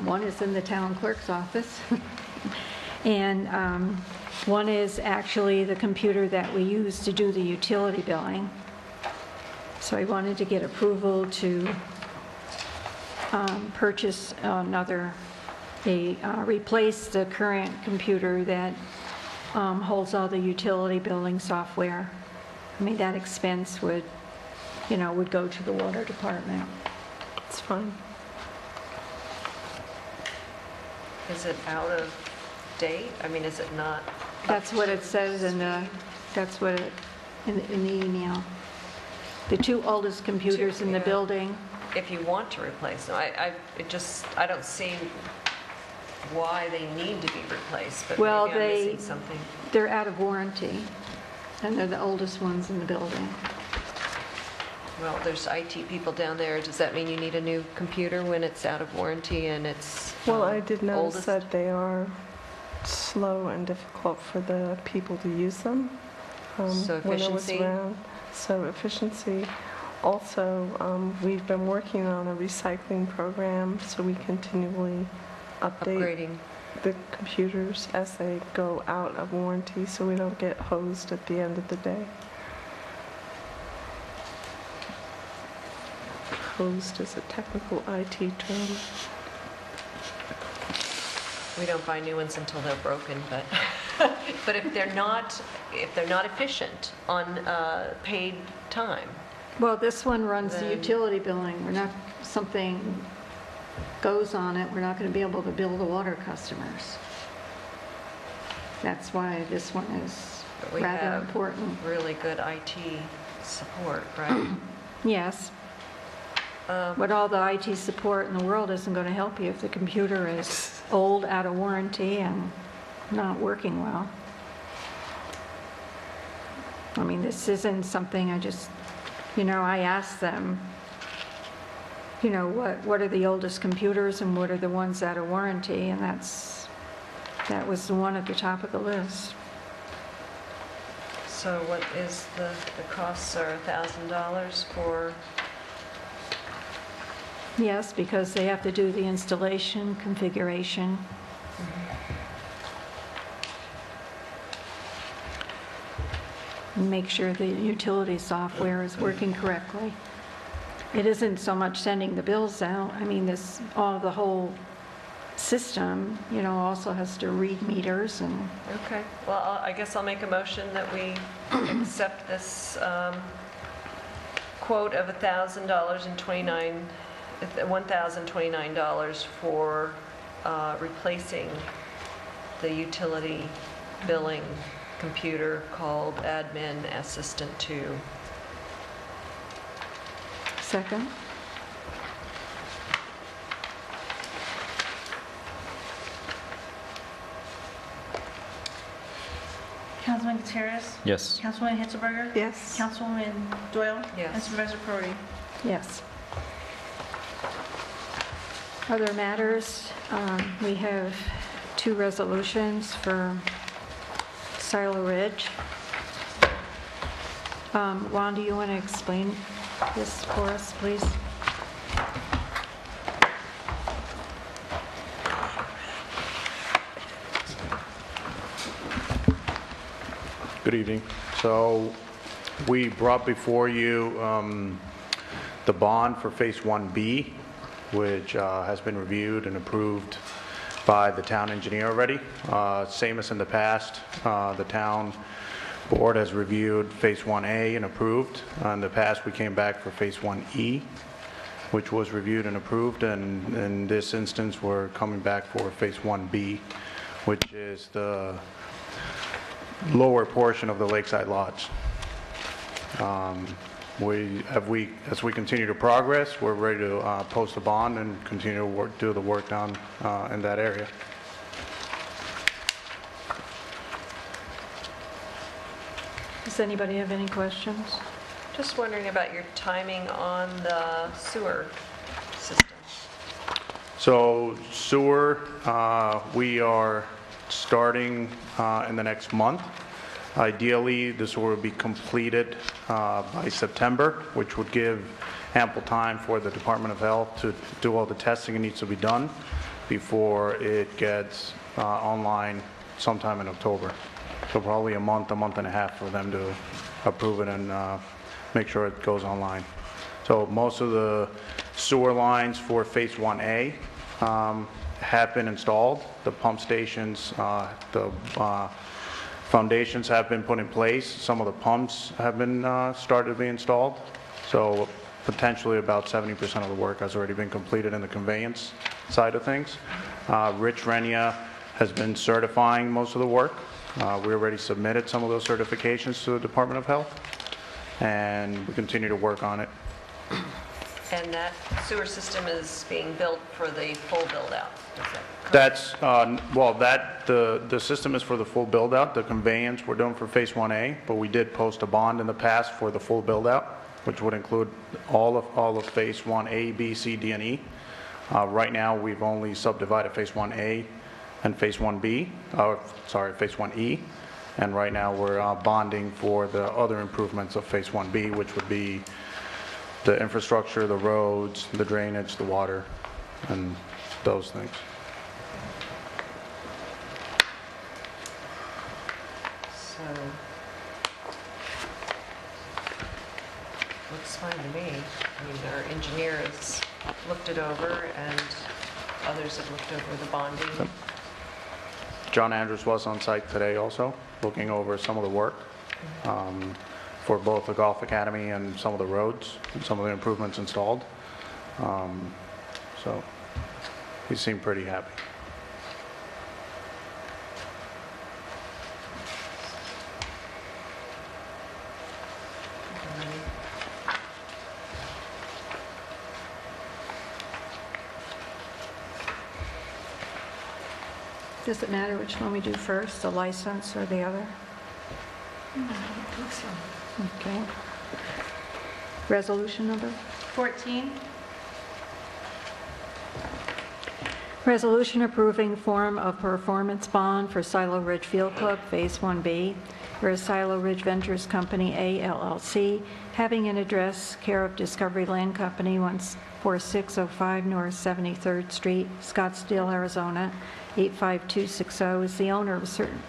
One is in the town clerk's office. And one is actually the computer that we use to do the utility billing. So I wanted to get approval to purchase another, replace the current computer that holds all the utility billing software. I mean, that expense would, would go to the water department. It's fine. Is it out of date? I mean, is it not? That's what it says in the, that's what it, in the email. The two oldest computers in the Yeah. building. If you want to replace them, I don't see why they need to be replaced, but Well, maybe I'm missing something. they're out of warranty, and they're the oldest ones in the building. Well, there's IT people down there. Does that mean you need a new computer when it's out of warranty and it's Well, I did notice oldest? that they are slow and difficult for the people to use them. So when it was efficiency? around. So efficiency. Also, we've been working on a recycling program, so we continually update Upgrading. the computers as they go out of warranty, so we don't get hosed at the end of the day. Hosed is a technical IT term. We don't buy new ones until they're broken, but but if they're not efficient on paid time, Well, this one runs the Then- utility billing. We're not, something goes on it, we're not going to be able to bill the water customers. That's why this one is but we rather have important. really good IT support, right? Yes. But all the IT support in the world isn't going to help you if the computer is old, out of warranty, and not working well. I mean, this isn't something I just, I asked them, what are the oldest computers and what are the ones out of warranty, and that was the one at the top of the list. So what is the costs are $1,000 for, Yes, because they have to do the installation, configuration. And make sure the utility software is working correctly. It isn't so much sending the bills out. I mean, the whole system, also has to read meters and, okay. Well, I guess I'll make a motion that we accept this quote of $1,029 for replacing the utility billing computer called Admin Assistant 2. second? Councilman Gutierrez? Yes. Councilwoman Hitzelberger? Yes. Councilwoman Doyle? Yes. And Supervisor Perotti? Yes. Other matters, we have two resolutions for Silo Ridge. Juan, do you want to explain this for us, please? Good evening. So we brought before you the bond for Phase 1B, which has been reviewed and approved by the town engineer already. Same as in the past, the town board has reviewed Phase 1A and approved. In the past, we came back for Phase 1E, which was reviewed and approved, and in this instance, we're coming back for Phase 1B, which is the lower portion of the lakeside lots. As we continue to progress, we're ready to post a bond and continue to do the work down in that area. Does anybody have any questions? Just wondering about your timing on the sewer system. So sewer, we are starting in the next month. Ideally, the sewer will be completed by September, which would give ample time for the Department of Health to do all the testing that needs to be done before it gets online sometime in October. So probably a month and a half for them to approve it and make sure it goes online. So most of the sewer lines for Phase 1A have been installed. The pump stations, the foundations have been put in place. Some of the pumps have been started to be installed. So potentially about 70% of the work has already been completed in the conveyance side of things. Rich Renia has been certifying most of the work. We already submitted some of those certifications to the Department of Health, and we continue to work on it. And that sewer system is being built for the full build-out, is that correct? That's, well, the system is for the full build-out. The conveyance we're doing for Phase 1A, but we did post a bond in the past for the full build-out, which would include all of Phase 1A, B, C, D, and E. Right now, we've only subdivided Phase 1A and Phase 1B, Phase 1E, and right now we're bonding for the other improvements of Phase 1B, which would be the infrastructure, the roads, the drainage, the water, and those things. So, looks fine to me. I mean, our engineer has looked it over, and others have looked over the bonding. John Andrews was on site today also, looking over some of the work for both the Golf Academy and some of the roads and some of the improvements installed. So he seemed pretty happy. Does it matter which one we do first, the license or the other? No, I don't think so. Okay. Resolution number? 14. Resolution approving form of performance bond for Silo Ridge Field Club, Phase 1B, whereas Silo Ridge Ventures Company, A, LLC, having an address, care of Discovery Land Company, 14605 North 73rd Street, Scottsdale, Arizona, 85260, is the owner of certain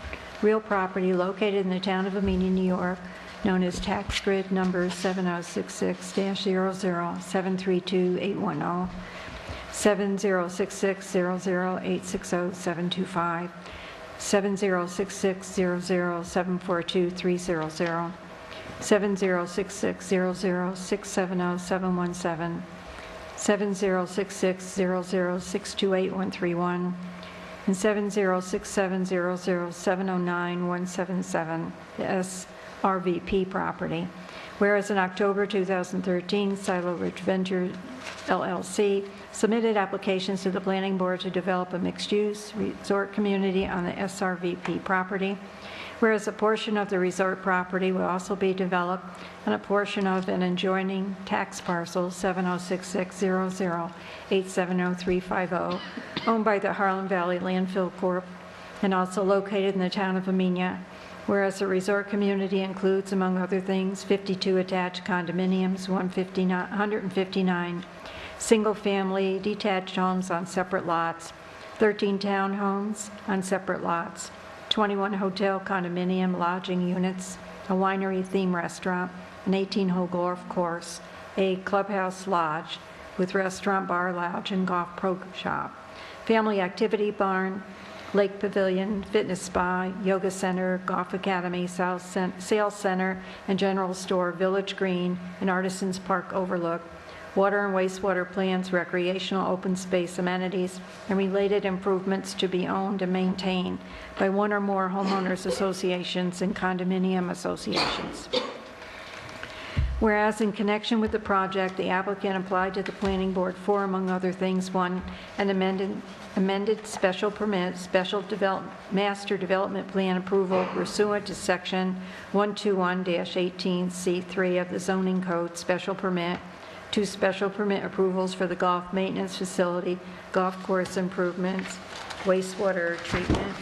real property located in the town of Amenia, New York, known as tax grid number 7066-00732810, 706600860725, 706600742300, 706600670717, 706600628131, and 706700709177, the SRVP property. Whereas in October 2013, Silo Ridge Ventures LLC submitted applications to the Planning Board to develop a mixed-use resort community on the SRVP property. Whereas a portion of the resort property will also be developed on a portion of an adjoining tax parcel 706600870350, owned by the Harlem Valley Landfill Corp. and also located in the town of Amenia. Whereas the resort community includes, among other things, 52 attached condominiums, 159 single-family detached homes on separate lots, 13 townhomes on separate lots, 21 hotel condominium lodging units, a winery theme restaurant, an 18-hole golf course, a clubhouse lodge with restaurant, bar, lounge, and golf pro shop, family activity barn, lake pavilion, fitness spa, yoga center, golf academy, sales center, and general store, village green, and artisans park overlook, water and wastewater plants, recreational open space amenities, and related improvements to be owned and maintained by one or more homeowners associations and condominium associations. Whereas in connection with the project, the applicant applied to the planning board for, among other things, one, an amended special permit, master development plan approval pursuant to section 121-18C3 of the zoning code, special permit, 2 special permit approvals for the golf maintenance facility, golf course improvements, wastewater treatment,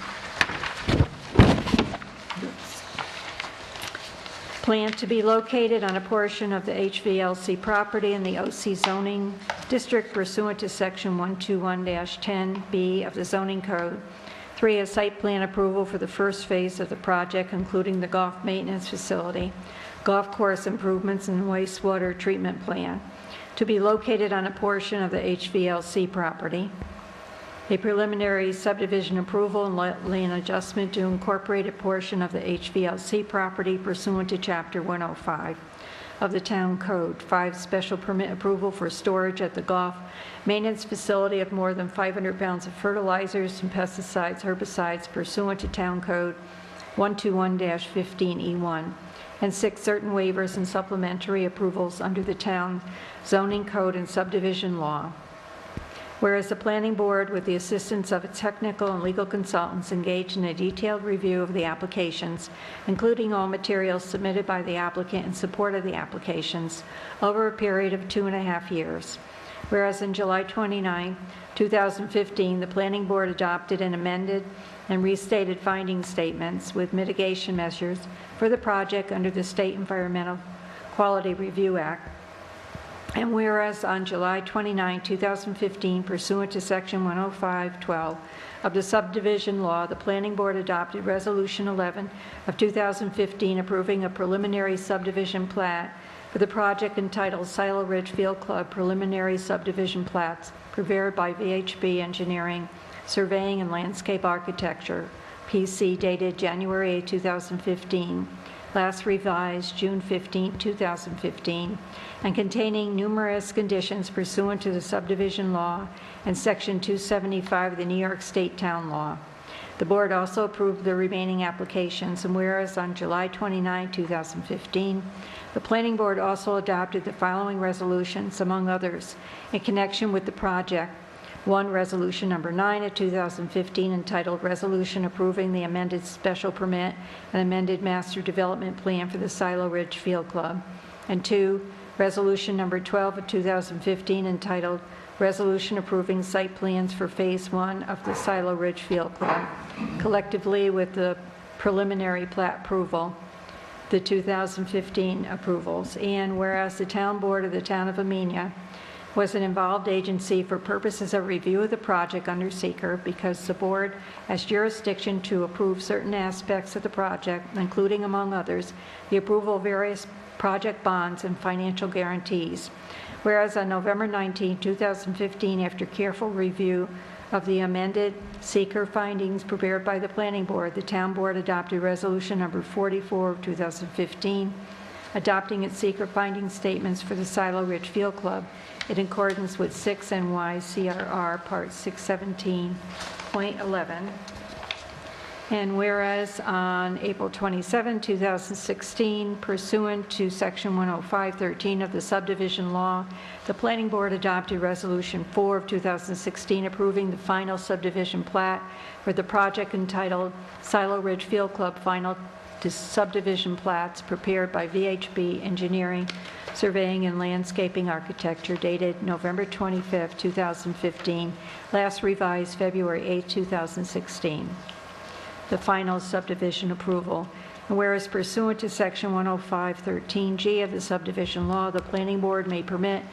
plan to be located on a portion of the HVLC property in the OC zoning district pursuant to section 121-10B of the zoning code. 3, a site plan approval for the first phase of the project, including the golf maintenance facility, golf course improvements, and wastewater treatment plan, to be located on a portion of the HVLC property. A preliminary subdivision approval and land adjustment to incorporate a portion of the HVLC property pursuant to Chapter 105 of the Town Code. 5, special permit approval for storage at the golf maintenance facility of more than 500 pounds of fertilizers and pesticides, herbicides pursuant to Town Code 121-15E1. And 6, certain waivers and supplementary approvals under the town zoning code and subdivision law. Whereas the planning board, with the assistance of its technical and legal consultants, engaged in a detailed review of the applications, including all materials submitted by the applicant in support of the applications, over a period of 2.5 years. Whereas in July 29, 2015, the planning board adopted and amended and restated finding statements with mitigation measures for the project under the State Environmental Quality Review Act. And whereas on July 29, 2015, pursuant to Section 105.12 of the subdivision law, the Planning Board adopted Resolution 11 of 2015 approving a preliminary subdivision plat for the project entitled Silo Ridge Field Club Preliminary Subdivision Plats, prepared by VHB Engineering, Surveying and Landscape Architecture, PC, dated January 8, 2015. Last revised June 15, 2015, and containing numerous conditions pursuant to the subdivision law and Section 275 of the New York State Town Law. The board also approved the remaining applications, and whereas on July 29, 2015, the planning board also adopted the following resolutions, among others, in connection with the project. 1, Resolution Number 9 of 2015, entitled Resolution Approving the Amended Special Permit and Amended Master Development Plan for the Silo Ridge Field Club. And 2, Resolution Number 12 of 2015, entitled Resolution Approving Site Plans for Phase 1 of the Silo Ridge Field Club, collectively with the preliminary plat approval, the 2015 approvals. And whereas the Town Board of the Town of Amenia was an involved agency for purposes of review of the project under seeker, because the board has jurisdiction to approve certain aspects of the project, including, among others, the approval of various project bonds and financial guarantees. Whereas on November 19, 2015, after careful review of the amended seeker findings prepared by the planning board, the town board adopted resolution number 44 of 2015, adopting its seeker finding statements for the Silo Ridge Field Club in accordance with 6 NY CRR Part 617.11. And whereas on April 27, 2016, pursuant to Section 105.13 of the subdivision law, the Planning Board adopted Resolution 4 of 2016 approving the final subdivision plat for the project entitled Silo Ridge Field Club Final Subdivision Plats, prepared by VHB Engineering, Surveying and Landscaping Architecture, dated November 25, 2015, last revised February 8, 2016. The final subdivision approval. And whereas pursuant to Section 105.13G of the subdivision law, the planning board may permit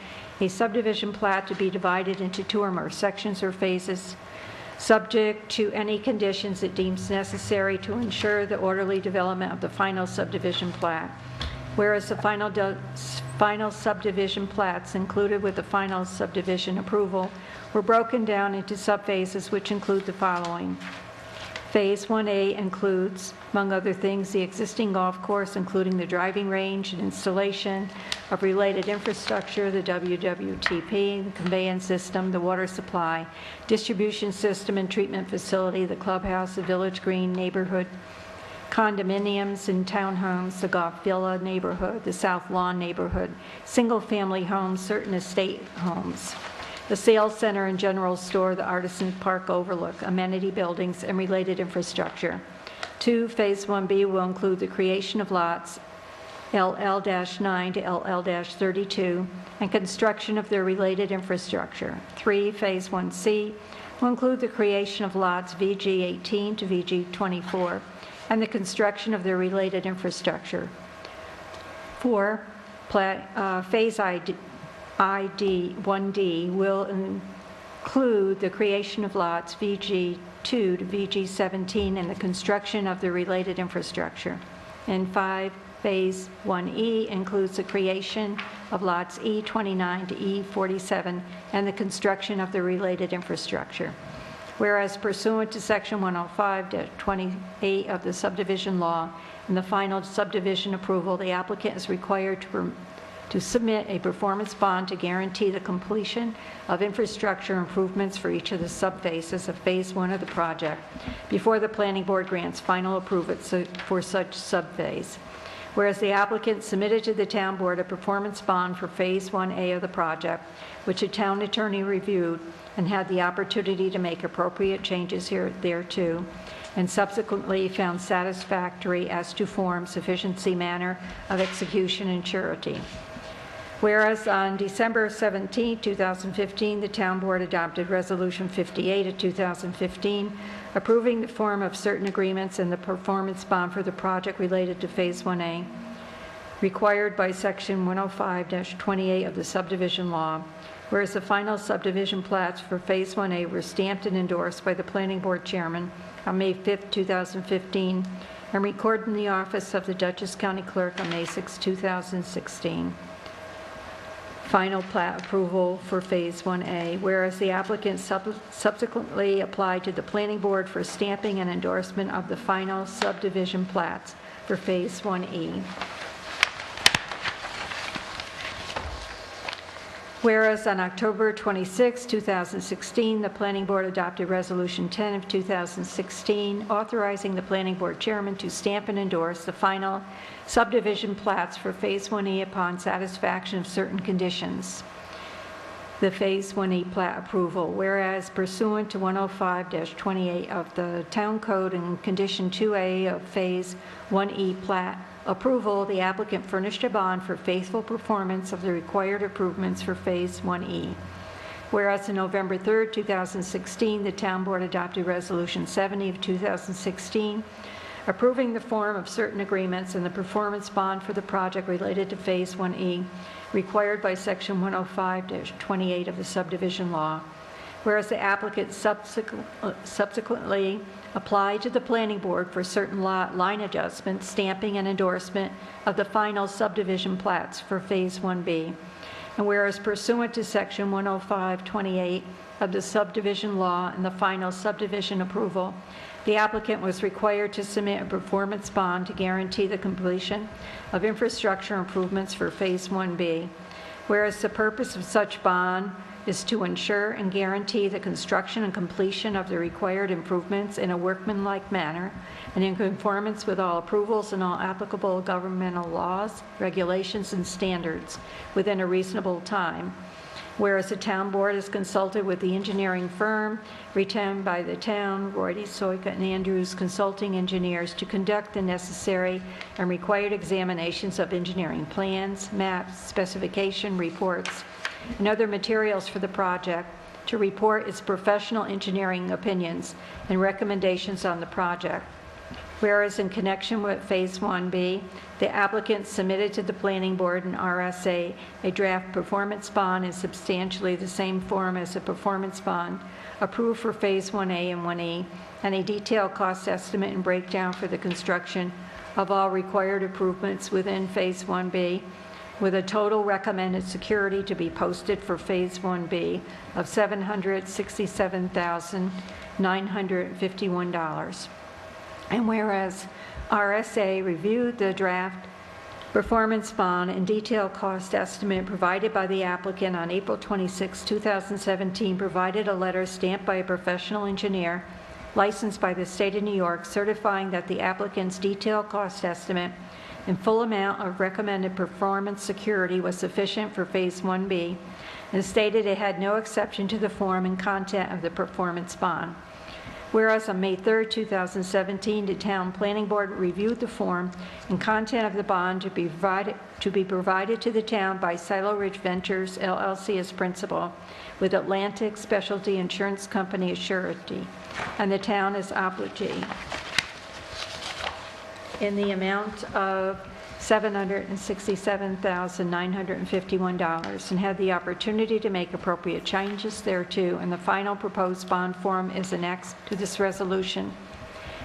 a subdivision plat to be divided into 2 or more sections or phases, subject to any conditions it deems necessary to ensure the orderly development of the final subdivision plat. Whereas the final subdivision plats included with the final subdivision approval were broken down into subphases, which include the following. Phase 1A includes, among other things, the existing golf course, including the driving range and installation of related infrastructure, the WWTP, the conveyance system, the water supply, distribution system and treatment facility, the clubhouse, the village green, neighborhood condominiums and townhomes, the Golf Villa neighborhood, the South Lawn neighborhood, single-family homes, certain estate homes, the sales center and general store, the Artisan Park Overlook, amenity buildings, and related infrastructure. 2, Phase 1B will include the creation of lots LL-9 to LL-32 and construction of their related infrastructure. 3, Phase 1C will include the creation of lots VG-18 to VG-24 and the construction of their related infrastructure. 4, Phase ID-1D will include the creation of lots VG-2 to VG-17 and the construction of the related infrastructure. And 5, Phase 1E includes the creation of lots E29 to E47 and the construction of the related infrastructure. Whereas pursuant to Section 105-28 of the subdivision law and the final subdivision approval, the applicant is required to submit a performance bond to guarantee the completion of infrastructure improvements for each of the subphases of Phase 1 of the project before the Planning Board grants final approval for such subphase. Whereas the applicant submitted to the Town Board a performance bond for Phase 1A of the project, which a town attorney reviewed and had the opportunity to make appropriate changes thereto, and subsequently found satisfactory as to form, sufficiency, manner of execution, and surety. Whereas on December 17, 2015, the Town Board adopted Resolution 58 of 2015, approving the form of certain agreements and the performance bond for the project related to Phase 1A, required by Section 105-28 of the subdivision law, whereas the final subdivision plats for Phase 1A were stamped and endorsed by the Planning Board Chairman on May 5, 2015, and recorded in the office of the Dutchess County Clerk on May 6, 2016. Final plat approval for Phase 1A, whereas the applicant subsequently applied to the Planning Board for stamping and endorsement of the final subdivision plats for Phase 1E. Whereas on October 26, 2016, the Planning Board adopted Resolution 10 of 2016, authorizing the Planning Board Chairman to stamp and endorse the final subdivision plats for Phase 1E upon satisfaction of certain conditions. The Phase 1E plat approval, whereas pursuant to 105-28 of the Town Code and Condition 2A of Phase 1E plat approval, the applicant furnished a bond for faithful performance of the required improvements for Phase 1E. Whereas on November 3, 2016, the Town Board adopted Resolution 70 of 2016, approving the form of certain agreements and the performance bond for the project related to Phase 1E, required by Section 105-28 of the subdivision law. Whereas the applicant subsequently applied to the Planning Board for certain lot line adjustments, stamping and endorsement of the final subdivision plats for Phase 1B. And whereas pursuant to Section 105-28 of the subdivision law and the final subdivision approval, the applicant was required to submit a performance bond to guarantee the completion of infrastructure improvements for Phase 1B. Whereas the purpose of such bond is to ensure and guarantee the construction and completion of the required improvements in a workmanlike manner and in conformance with all approvals and all applicable governmental laws, regulations, and standards within a reasonable time. Whereas the Town Board has consulted with the engineering firm retained by the town, Royde, Soika, and Andrews Consulting Engineers, to conduct the necessary and required examinations of engineering plans, maps, specification reports, and other materials for the project, to report its professional engineering opinions and recommendations on the project. Whereas in connection with Phase 1B, the applicant submitted to the Planning Board and RSA a draft performance bond in substantially the same form as the performance bond approved for Phase 1A and 1E, and a detailed cost estimate and breakdown for the construction of all required improvements within Phase 1B, with a total recommended security to be posted for Phase 1B of $767,951. And whereas RSA reviewed the draft performance bond and detailed cost estimate provided by the applicant on April 26, 2017, provided a letter stamped by a professional engineer licensed by the state of New York, certifying that the applicant's detailed cost estimate and full amount of recommended performance security was sufficient for Phase 1B, and stated it had no exception to the form and content of the performance bond. Whereas on May 3, 2017, the Town Planning Board reviewed the form and content of the bond to be provided to the town by Silo Ridge Ventures, LLC as principal, with Atlantic Specialty Insurance Company as surety, and the town as obligee, in the amount of $767,951, and had the opportunity to make appropriate changes thereto, and the final proposed bond form is annexed to this resolution.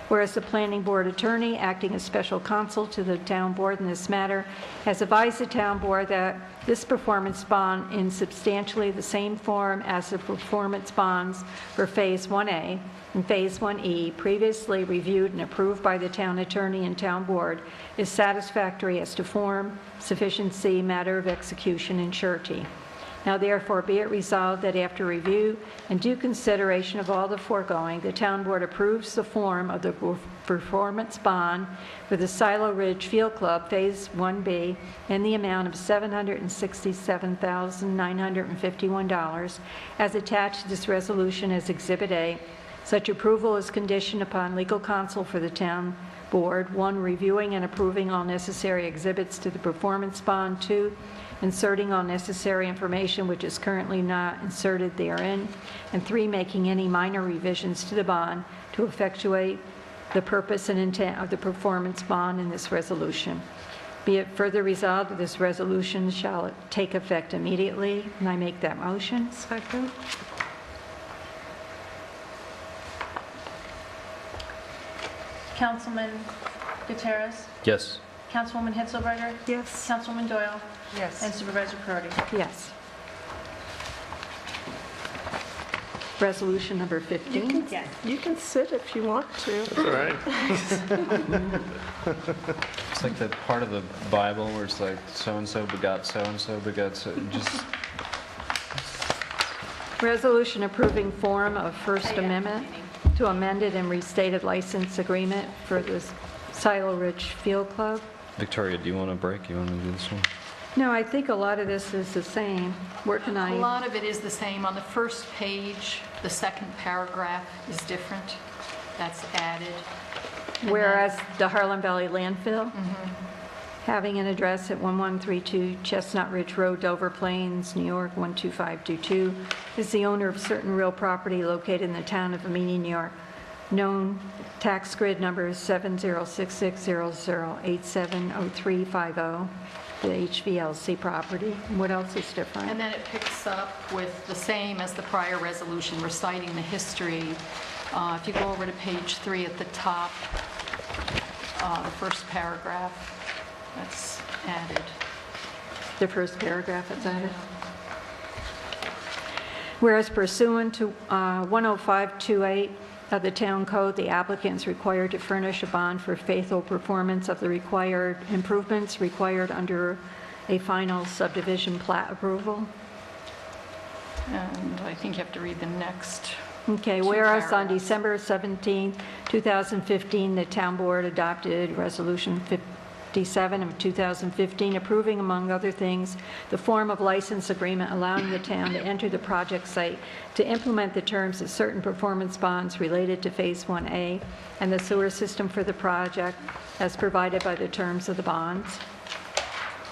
Whereas the Planning Board attorney, acting as special counsel to the Town Board in this matter, has advised the Town Board that this performance bond in substantially the same form as the performance bonds for Phase 1A and Phase 1E, previously reviewed and approved by the Town Attorney and Town Board, is satisfactory as to form, sufficiency, matter of execution, and surety. Now therefore be it resolved that after review and due consideration of all the foregoing, the Town Board approves the form of the performance bond for the Silo Ridge Field Club Phase 1B in the amount of $767,951 as attached to this resolution as Exhibit A. Such approval is conditioned upon legal counsel for the Town Board, 1, reviewing and approving all necessary exhibits to the performance bond, 2, inserting all necessary information which is currently not inserted therein, and 3, making any minor revisions to the bond to effectuate the purpose and intent of the performance bond in this resolution. Be it further resolved that this resolution shall take effect immediately, and I make that motion. Second. Councilman Gutierrez? Yes. Councilwoman Hitzelberger? Yes. Councilwoman Doyle? Yes. And Supervisor Perotti? Yes. Resolution number 15. You can sit if you want to. That's all right. It's like that part of the Bible where it's like so-and-so begot so-and-so begot so, just, Resolution approving form of First Amendment to amended and restated license agreement for the Silo Ridge Field Club. Victoria, do you want a break? You want to do this one? No, I think a lot of this is the same. Where can A I? lot of it is the same. On the first page, the second paragraph is different. That's added. And Whereas the Harlem Valley landfill, having an address at 1132 Chestnut Ridge Road, Dover Plains, New York, 12522, is the owner of certain real property located in the town of Amenia, New York, known tax grid number 706600870350, the HVLC property. What else is different? And then it picks up with the same as the prior resolution, reciting the history. If you go over to page 3 at the top, the first paragraph, that's added. The first paragraph is added. Whereas pursuant to 10528 of the Town Code, the applicant is required to furnish a bond for faithful performance of the required improvements required under a final subdivision plat approval. And I think you have to read the next. Okay, Two whereas on paragraphs. December 17, 2015, the Town Board adopted Resolution 57 of 2015, approving, among other things, the form of license agreement allowing the town to enter the project site to implement the terms of certain performance bonds related to Phase 1A and the sewer system for the project as provided by the terms of the bonds.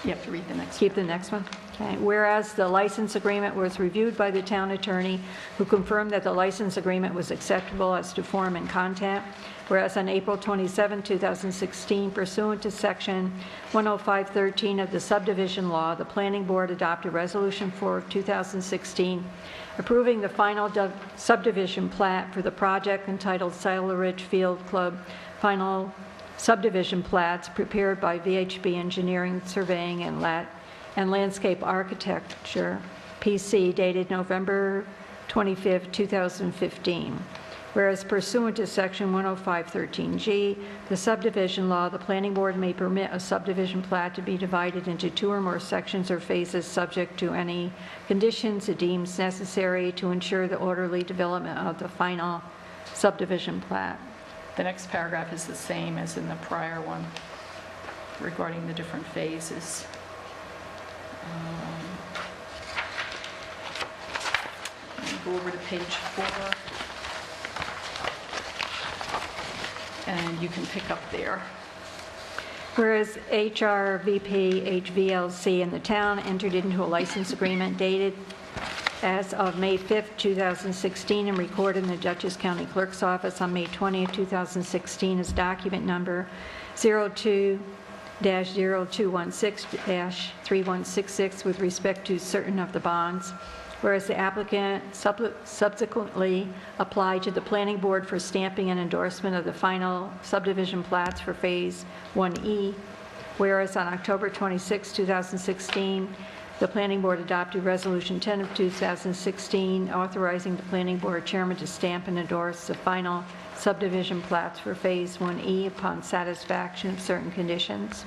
You have to read the next. Keep the next one. Okay. Whereas the license agreement was reviewed by the town attorney, who confirmed that the license agreement was acceptable as to form and content. Whereas on April 27, 2016, pursuant to Section 10513 of the subdivision law, the Planning Board adopted Resolution 4 of 2016, approving the final subdivision plat for the project entitled Silo Ridge Field Club, final subdivision plats prepared by VHB Engineering, Surveying, and Landscape Architecture, PC, dated November 25, 2015. Whereas pursuant to Section 10513G, the subdivision law, the Planning Board may permit a subdivision plat to be divided into 2 or more sections or phases subject to any conditions it deems necessary to ensure the orderly development of the final subdivision plat. The next paragraph is the same as in the prior one regarding the different phases. Go over to page 4. And you can pick up there. Whereas HRVP, HVLC, and the town entered into a license agreement dated as of May 5th, 2016, and recorded in the Dutchess County Clerk's Office on May 20th, 2016 as document number 02-0216-3166 with respect to certain of the bonds. Whereas the applicant subsequently applied to the planning board for stamping and endorsement of the final subdivision plats for Phase 1E. Whereas on October 26, 2016, the planning board adopted Resolution 10 of 2016, authorizing the planning board chairman to stamp and endorse the final subdivision plats for Phase 1E upon satisfaction of certain conditions.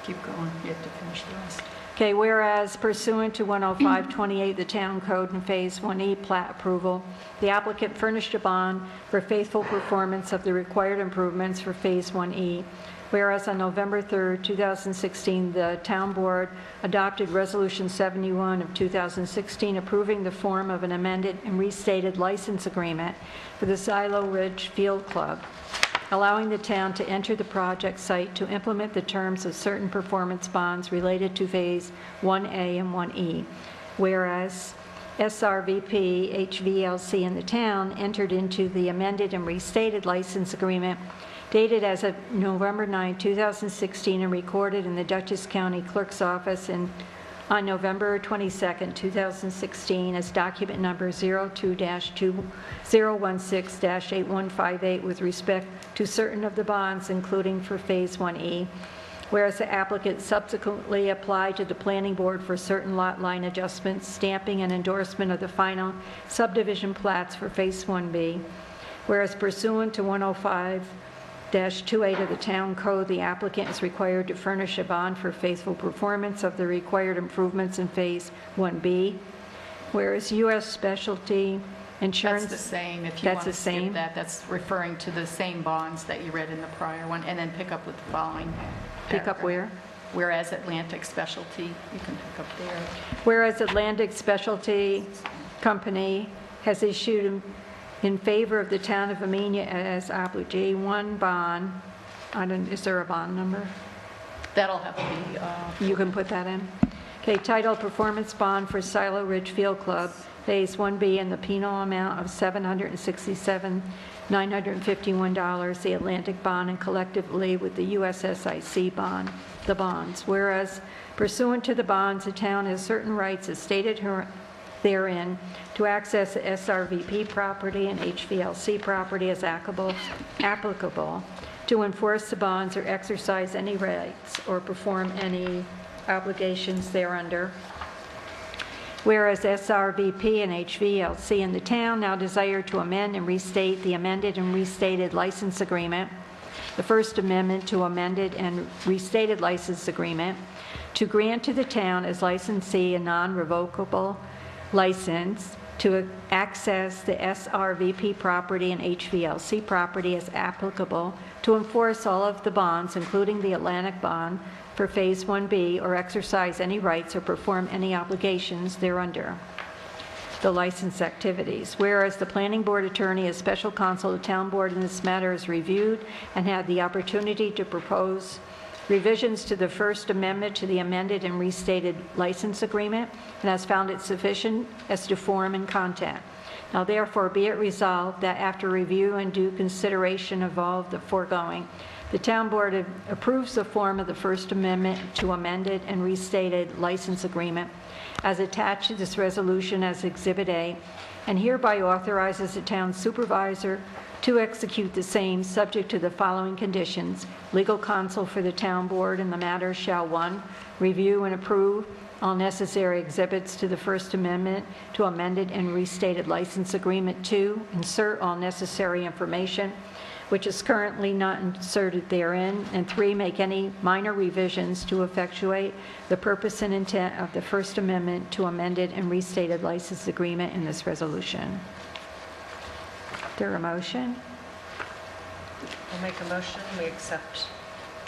Keep going. You have to finish the rest. Okay, whereas pursuant to 10528, the town code in Phase 1E plat approval, the applicant furnished a bond for faithful performance of the required improvements for Phase 1E. Whereas on November 3rd, 2016, the town board adopted Resolution 71 of 2016 approving the form of an amended and restated license agreement for the Silo Ridge Field Club, allowing the town to enter the project site to implement the terms of certain performance bonds related to Phase 1A and 1E. Whereas SRVP, HVLC, and the town entered into the amended and restated license agreement dated as of November 9, 2016, and recorded in the Dutchess County Clerk's Office on November 22, 2016, as document number 02-2016-8158 with respect to certain of the bonds, including for Phase 1E. Whereas the applicant subsequently applied to the planning board for certain lot line adjustments, stamping and endorsement of the final subdivision plats for Phase 1B. Whereas pursuant to 105-28 of the town code, the applicant is required to furnish a bond for faithful performance of the required improvements in Phase 1B. Whereas U.S. Specialty Insurance... That's the same. If you want to the same. skip that, that's referring to the same bonds that you read in the prior one, and then pick up with the following Pick up paragraph. where? Whereas Atlantic Specialty, you can pick up there. Whereas Atlantic Specialty Company has issued in favor of the town of Amenia as obligee one bond. Is there a bond number? That'll have to be... You can put that in. Okay, title performance bond for Silo Ridge Field Club, Phase 1B, in the penal amount of $767,951, the Atlantic bond, and collectively with the USSIC bond, the bonds. Whereas pursuant to the bonds, the town has certain rights as stated therein to access the SRVP property and HVLC property as applicable, to enforce the bonds or exercise any rights or perform any obligations thereunder. Whereas SRVP and HVLC in the town now desire to amend and restate the amended and restated license agreement, the First Amendment to amended and restated license agreement, to grant to the town as licensee a non-revocable license to access the SRVP property and HVLC property as applicable, to enforce all of the bonds, including the Atlantic bond, for Phase 1B, or exercise any rights or perform any obligations thereunder. The license activities. Whereas the planning board attorney as special counsel to town board in this matter is reviewed and had the opportunity to propose revisions to the First Amendment to the amended and restated license agreement, and has found it sufficient as to form and content. Now therefore be it resolved that after review and due consideration of all of the foregoing, the town board approves the form of the First Amendment to amended and restated license agreement as attached to this resolution as Exhibit A, and hereby authorizes the town supervisor to execute the same subject to the following conditions. Legal counsel for the town board in the matter shall: 1, review and approve all necessary exhibits to the First Amendment to amended and restated license agreement. 2, insert all necessary information which is currently not inserted therein. And 3, make any minor revisions to effectuate the purpose and intent of the First Amendment to amended and restated license agreement in this resolution. there a motion? I'll make a motion, we accept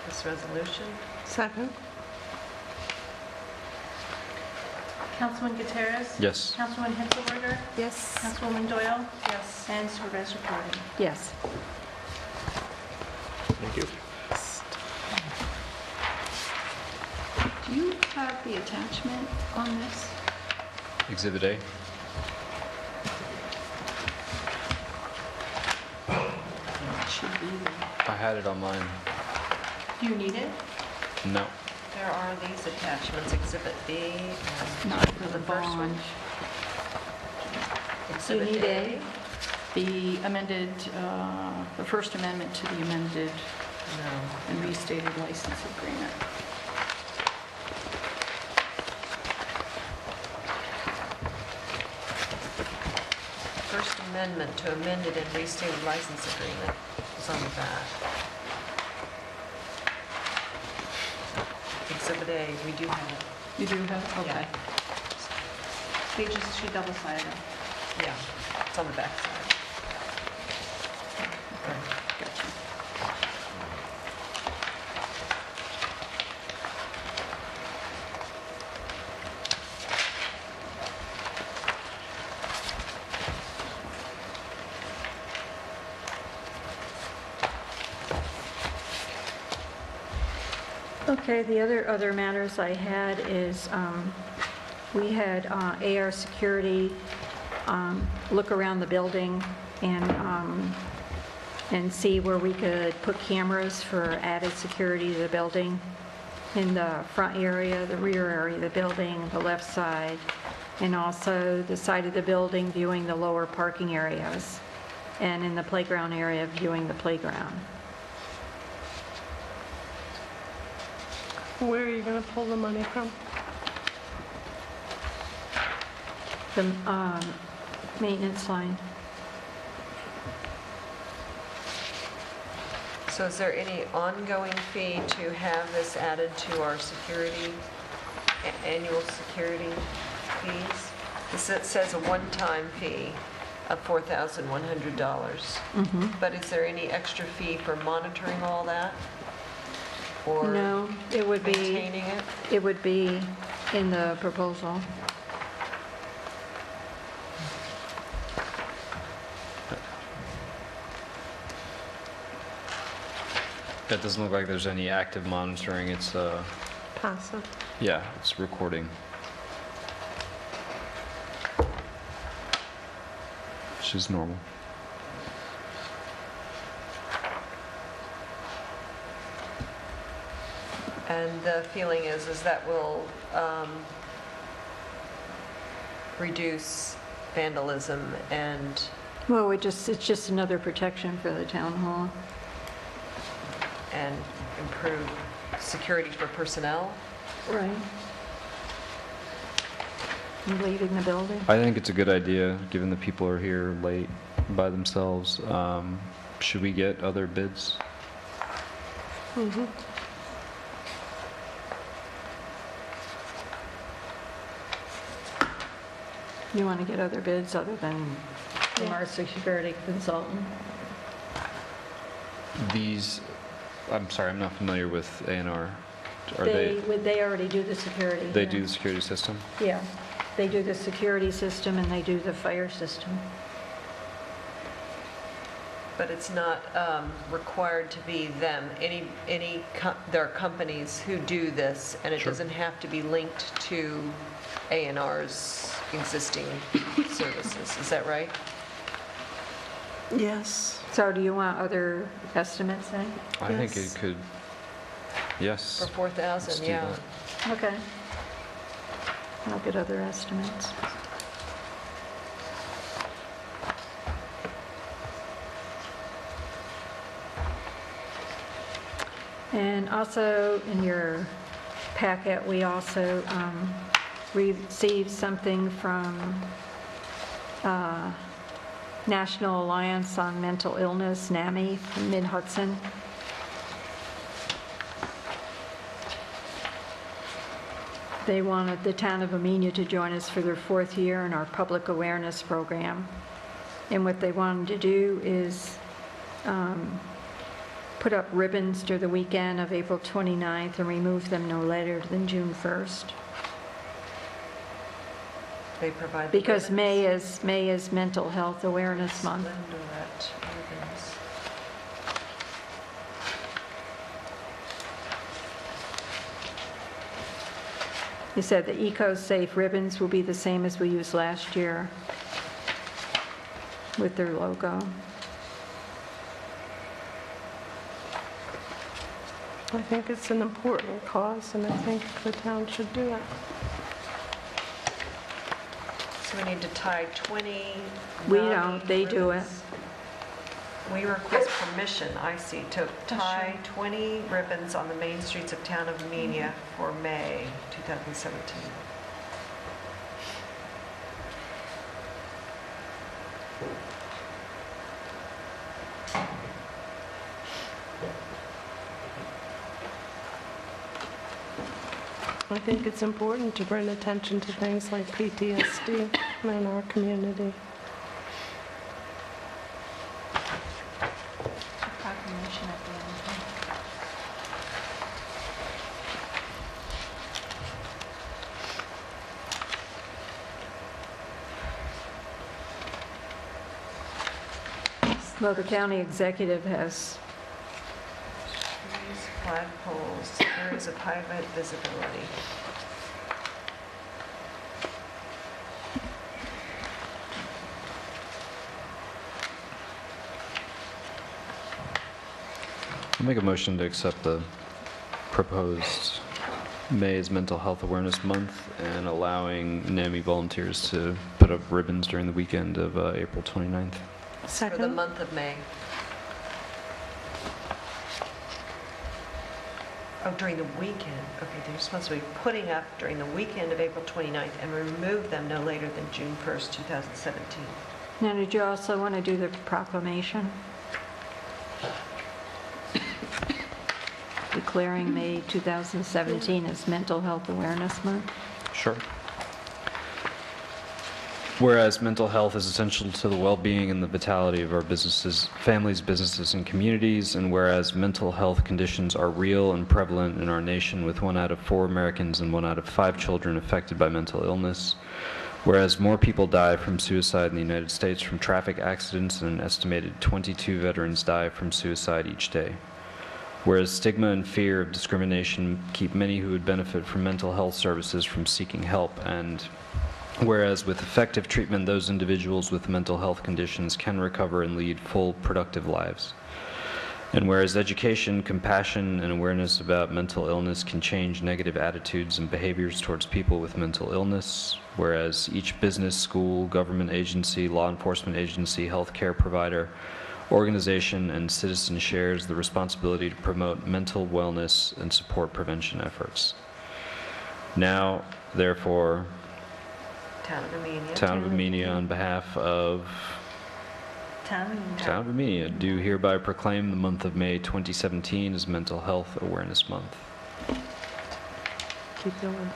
this resolution. Second? Councilman Gutierrez? Yes. Councilwoman Hitzelberger? Yes. Councilwoman Doyle? Yes. And Supervisor Corden? Yes. Thank you. Do you have the attachment on this? Exhibit A? It should be there. I had it on mine. Do you need it? No. There are these attachments, Exhibit B and... Not for the first one. bond. Exhibit need A? The amended, the First Amendment to the amended No. and restated license agreement. First Amendment to amended and restated license agreement is on the back. Exhibit A, we do have it. You do have, it? Okay. She double-sided it. Yeah, it's on the back side. Gotcha. Okay, the other matters I had is, we had AR Security look around the building and see where we could put cameras for added security to the building, in the front area, the rear area of the building, the left side, and also the side of the building viewing the lower parking areas, and in the playground area viewing the playground. Where are you going to pull the money from? The maintenance line. So is there any ongoing fee to have this added to our security, annual security fees? It says a one-time fee of $4,100. But is there any extra fee for monitoring all that? Or No, it would be, maintaining it? it would be in the proposal. That doesn't look like there's any active monitoring. It's, Passive. yeah, it's recording. Which is normal. And the feeling is that will reduce vandalism and, Well, it's just another protection for the town hall. and improve security for personnel? Right. Leaving the building. I think it's a good idea, given the people are here late by themselves. Should we get other bids? You want to get other bids other than from our security consultant? These, I'm sorry, I'm not familiar with A&R. Are they, They already do the security. they here. do the security system? Yeah, they do the security system and they do the fire system. But it's not required to be them. There are companies who do this, and it Sure. doesn't have to be linked to A&R's existing services. Is that right? Yes. So do you want other estimates then? I think Yes. it could, yes. For 4,000, Let's do yeah. that. Okay. I'll get other estimates. And also in your packet, we also received something from National Alliance on Mental Illness, NAMI, from Mid-Hudson. They wanted the town of Amenia to join us for their 4th year in our public awareness program. And what they wanted to do is put up ribbons during the weekend of April 29th and remove them no later than June 1st. They provide the Because ribbons. May is Mental Health Awareness Month. Splendorette ribbons. He said the eco-safe ribbons will be the same as we used last year with their logo. I think it's an important cause, and I think the town should do it. So we need to tie 20 We naughty don't, they do it. ribbons. We request permission, I see, to tie 20 ribbons on the main streets of town of Amenia for May 2017. I think it's important to bring attention to things like PTSD in our community. Proclamation at the end. Well, the county executive has, Trees, flagpoles, areas of high visibility. I'll make a motion to accept the proposed May's Mental Health Awareness Month and allowing NAMI volunteers to put up ribbons during the weekend of April 29th. For the Second? month of May. Oh, during the weekend. Okay, they're supposed to be putting up during the weekend of April 29th and remove them no later than June 1st, 2017. now did you also want to do the proclamation? Declaring May 2017 as Mental Health Awareness Month? Sure. Whereas mental health is essential to the well-being and the vitality of our businesses, families, businesses, and communities, and whereas mental health conditions are real and prevalent in our nation, with 1 out of 4 Americans and 1 out of 5 children affected by mental illness, whereas more people die from suicide in the United States from traffic accidents and an estimated 22 veterans die from suicide each day, whereas stigma and fear of discrimination keep many who would benefit from mental health services from seeking help, and whereas with effective treatment, those individuals with mental health conditions can recover and lead full, productive lives. And whereas education, compassion, and awareness about mental illness can change negative attitudes and behaviors towards people with mental illness, whereas each business, school, government agency, law enforcement agency, healthcare provider, organization, and citizen shares the responsibility to promote mental wellness and support prevention efforts. Now, therefore, Town of Amenia. Town of Amenia, on behalf of Town of Amenia, do hereby proclaim the month of May 2017 as Mental Health Awareness Month. Keep going.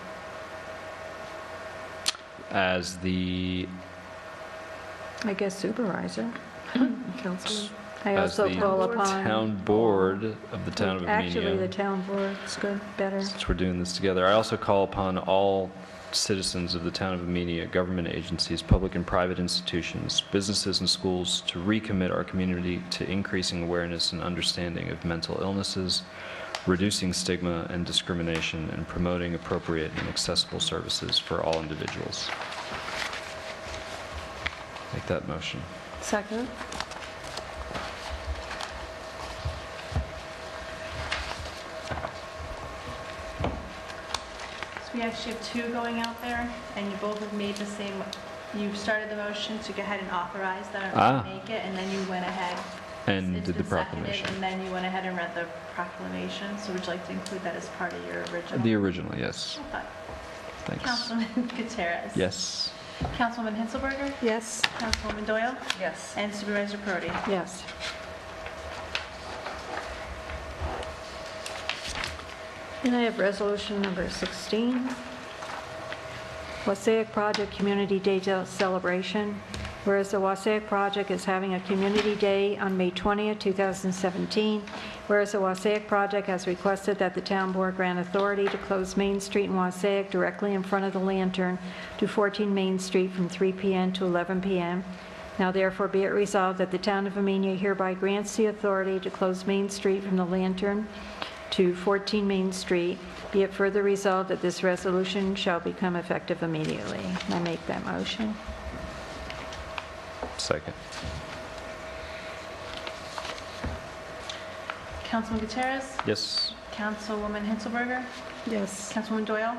As the I guess supervisor. Councilman. I as also the call upon... town board of the Town of Actually, the Amenia, town board is good, better. since we're doing this together, I also call upon all citizens of the Town of Amenia, government agencies, public and private institutions, businesses and schools to recommit our community to increasing awareness and understanding of mental illnesses, reducing stigma and discrimination, and promoting appropriate and accessible services for all individuals. Make that motion. Second? We actually have 2 going out there, and you both have made the same, you started the motion to go ahead and authorize them Ah. to make it, and then you went ahead. And It's did the been seconded, proclamation. And then you went ahead and read the proclamation, so would you like to include that as part of your original? The original, yes. Okay. Thanks. Councilman Gutierrez. Yes. Councilwoman Hinselberger. Yes. Councilwoman Doyle. Yes. And Supervisor Perotti. Yes. And I have resolution number 16. Wasaic Project Community Day Celebration. Whereas the Wassaic project is having a community day on May 20th, 2017. Whereas the Wassaic project has requested that the town board grant authority to close Main Street in Wassaic directly in front of the lantern to 14 Main Street from 3 p.m. to 11 p.m. Now therefore be it resolved that the town of Amenia hereby grants the authority to close Main Street from the lantern to 14 Main Street. Be it further resolved that this resolution shall become effective immediately. I make that motion. Second. Councilman Gutierrez? Yes. Councilwoman Hinselberger? Yes. Councilwoman Doyle?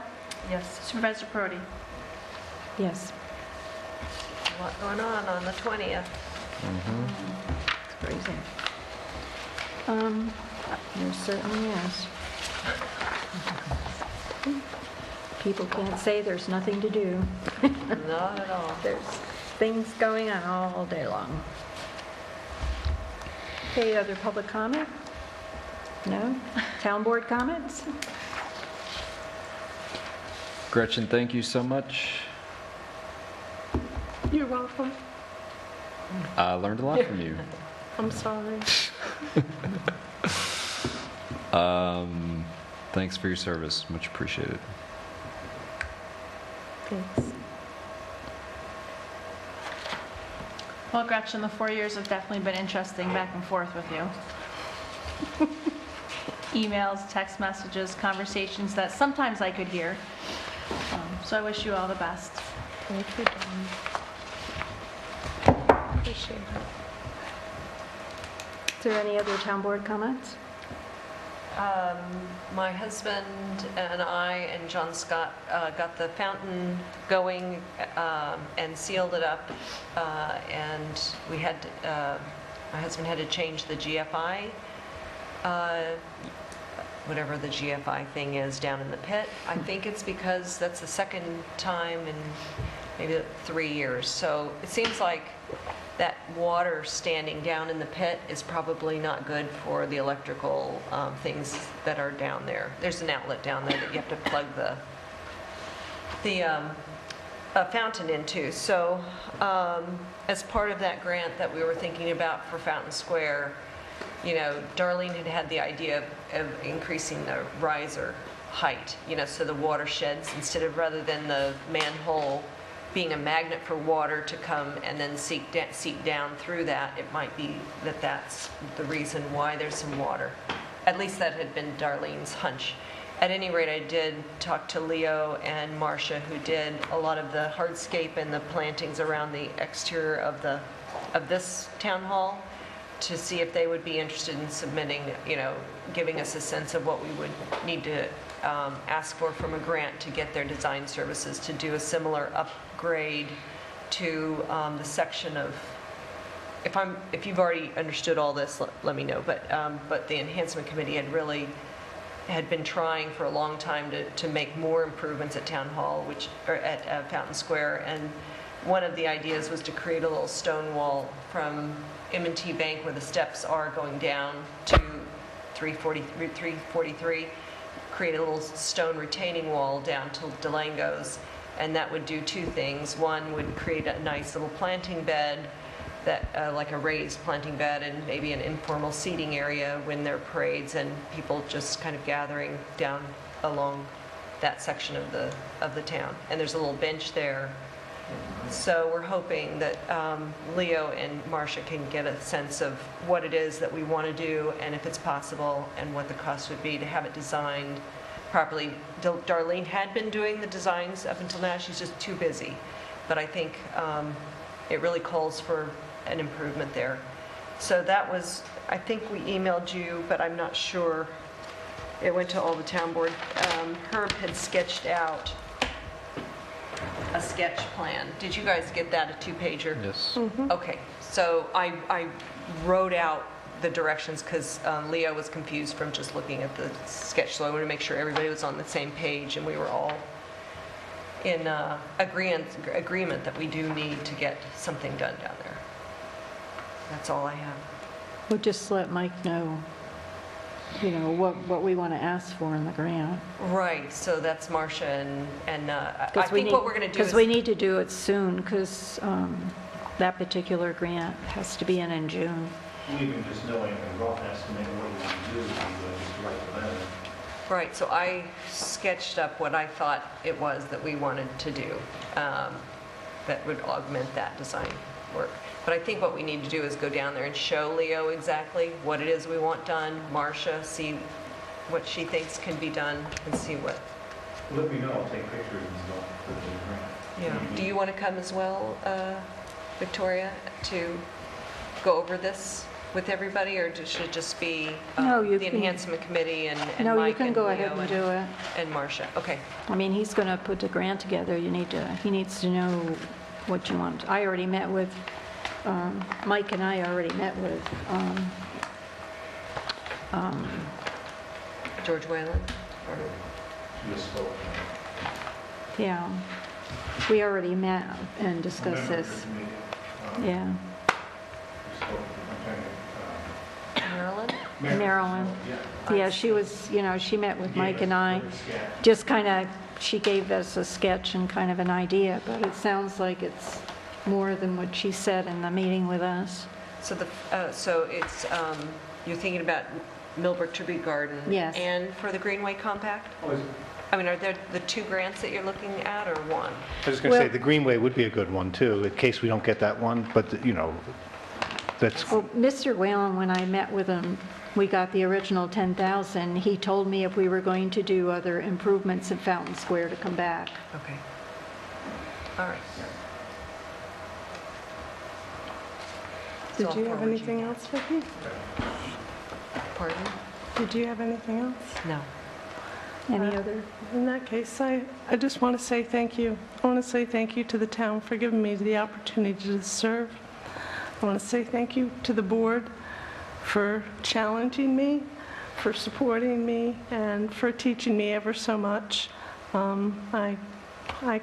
Yes, Supervisor Perotti? Yes. a lot going on the 20th. It's crazy. There certainly is. People can't say there's nothing to do. Not at all. There's things going on all day long. Okay, other public comment? No? Town board comments? Gretchen, thank you so much. You're welcome. I learned a lot from you. I'm sorry. Thanks for your service. Much appreciated. Thanks. Well, Gretchen, the 4 years have definitely been interesting back and forth with you. Emails, text messages, conversations that sometimes I could hear. So I wish you all the best. Thank you, Dawn. Appreciate it. Is there any other town board comments? My husband and I and John Scott got the fountain going and sealed it up, and we had my husband had to change the GFI, whatever the GFI thing is down in the pit. I think it's because that's the second time in maybe 3 years. So it seems like that water standing down in the pit is probably not good for the electrical things that are down there. There's an outlet down there that you have to plug the fountain into. So as part of that grant that we were thinking about for Fountain Square, you know, Darlene had the idea of increasing the riser height, you know, so the water sheds, rather than the manhole being a magnet for water to come and then seep down through that, it might be that that's the reason why there's some water. At least that had been Darlene's hunch. At any rate, I did talk to Leo and Marcia, who did a lot of the hardscape and the plantings around the exterior of this town hall, to see if they would be interested in submitting, you know, giving us a sense of what we would need to ask for from a grant to get their design services to do a similar upgrade to the section of, if you've already understood all this, let me know, but the enhancement committee had been trying for a long time to make more improvements at Town Hall, or at Fountain Square, and one of the ideas was to create a little stone wall from M&T Bank, where the steps are going down, to 343, create a little stone retaining wall down to Delango's, and that would do two things. One would create a nice little planting bed, that like a raised planting bed, and maybe an informal seating area when there are parades and people just kind of gathering down along that section of the town. And there's a little bench there. So we're hoping that Leo and Marcia can get a sense of what it is that we want to do, and if it's possible, and what the cost would be to have it designed properly. Darlene had been doing the designs up until now. She's just too busy. But I think it really calls for an improvement there. So that was, I think we emailed you, but I'm not sure. It went to all the town board. Herb had sketched out a sketch plan. Did you guys get that, a two-pager? Yes. Okay, so I wrote out the directions because Leo was confused from just looking at the sketch, so I wanted to make sure everybody was on the same page and we were all in agreement that we do need to get something done down there. That's all I have. We'll just let Mike know, you know, what we want to ask for in the grant. Right, so that's Marcia and I think what we're going to do is... Because we need to do it soon, because that particular grant has to be in June. Even just knowing a rough estimate of what we want to do, just write the letter. Right, so I sketched up what I thought it was that we wanted to do that would augment that design work. But I think what we need to do is go down there and show Leo exactly what it is we want done, Marcia, see what she thinks can be done, and see what... Let me know, I'll take pictures and stuff for the grant. Yeah. Do you want to come as well, Victoria, to go over this with everybody, or should it just be No, you the can- enhancement committee and Mike and No, Leo you can go ahead and do it. and Marcia? Okay. I mean, he's going to put the grant together. He needs to know what you want. I already met with, Mike and I already met with, George Whalen? Or- Just spoke. yeah, we already met and discussed this. Yeah, Marilyn? Marilyn. Yeah, she was, she met with Mike and I, just kind of, she gave us a sketch and kind of an idea, but it sounds like it's more than what she said in the meeting with us. So it's, you're thinking about Millbrook Tribute Garden? Yes. And for the Greenway Compact? I mean, are there the two grants that you're looking at, or one? I was going to say, Well- the Greenway would be a good one, too, in case we don't get that one, but, that's, Well, Mr. Whalen, when I met with him, we got the original 10,000. He told me if we were going to do other improvements at Fountain Square to come back. Okay. All right. So Did I'll you have forward anything else, Vicki? Pardon? Did you have anything else? No. Any other? In that case, I just want to say thank you. I want to say thank you to the town for giving me the opportunity to serve. I want to say thank you to the board for challenging me, for supporting me, and for teaching me ever so much. I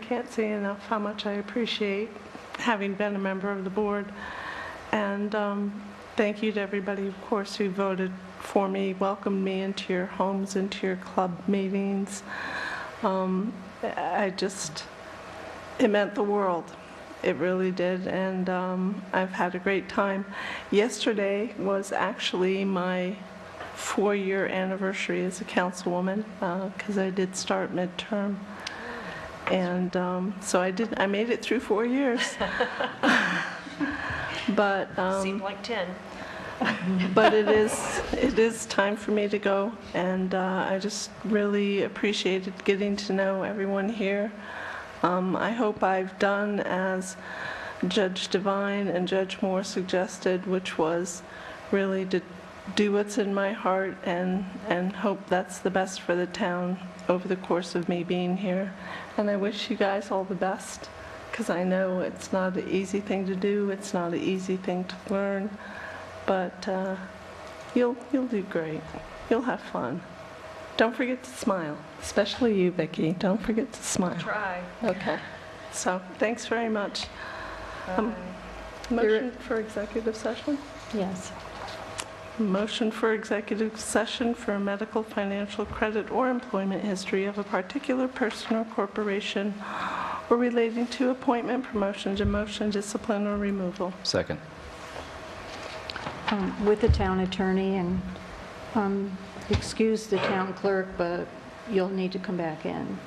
can't say enough how much I appreciate having been a member of the board. And thank you to everybody, of course, who voted for me, welcomed me into your homes, into your club meetings. It meant the world. It really did, and I've had a great time. Yesterday was actually my 4-year anniversary as a councilwoman, because I did start midterm. And so I made it through 4 years. But Seemed like 10. but it is time for me to go, and I just really appreciated getting to know everyone here. I hope I've done as Judge Devine and Judge Moore suggested, which was really to do what's in my heart and hope that's the best for the town over the course of me being here. And I wish you guys all the best, because I know it's not an easy thing to do, it's not an easy thing to learn, but you'll do great. You'll have fun. Don't forget to smile, especially you, Vicki. Don't forget to smile. Try. Okay. So, thanks very much. Motion for executive session? Yes. Motion for executive session for medical, financial, credit, or employment history of a particular person or corporation or relating to appointment, promotion, demotion, discipline, or removal. Second. With the town attorney, and excuse the town clerk, but you'll need to come back in.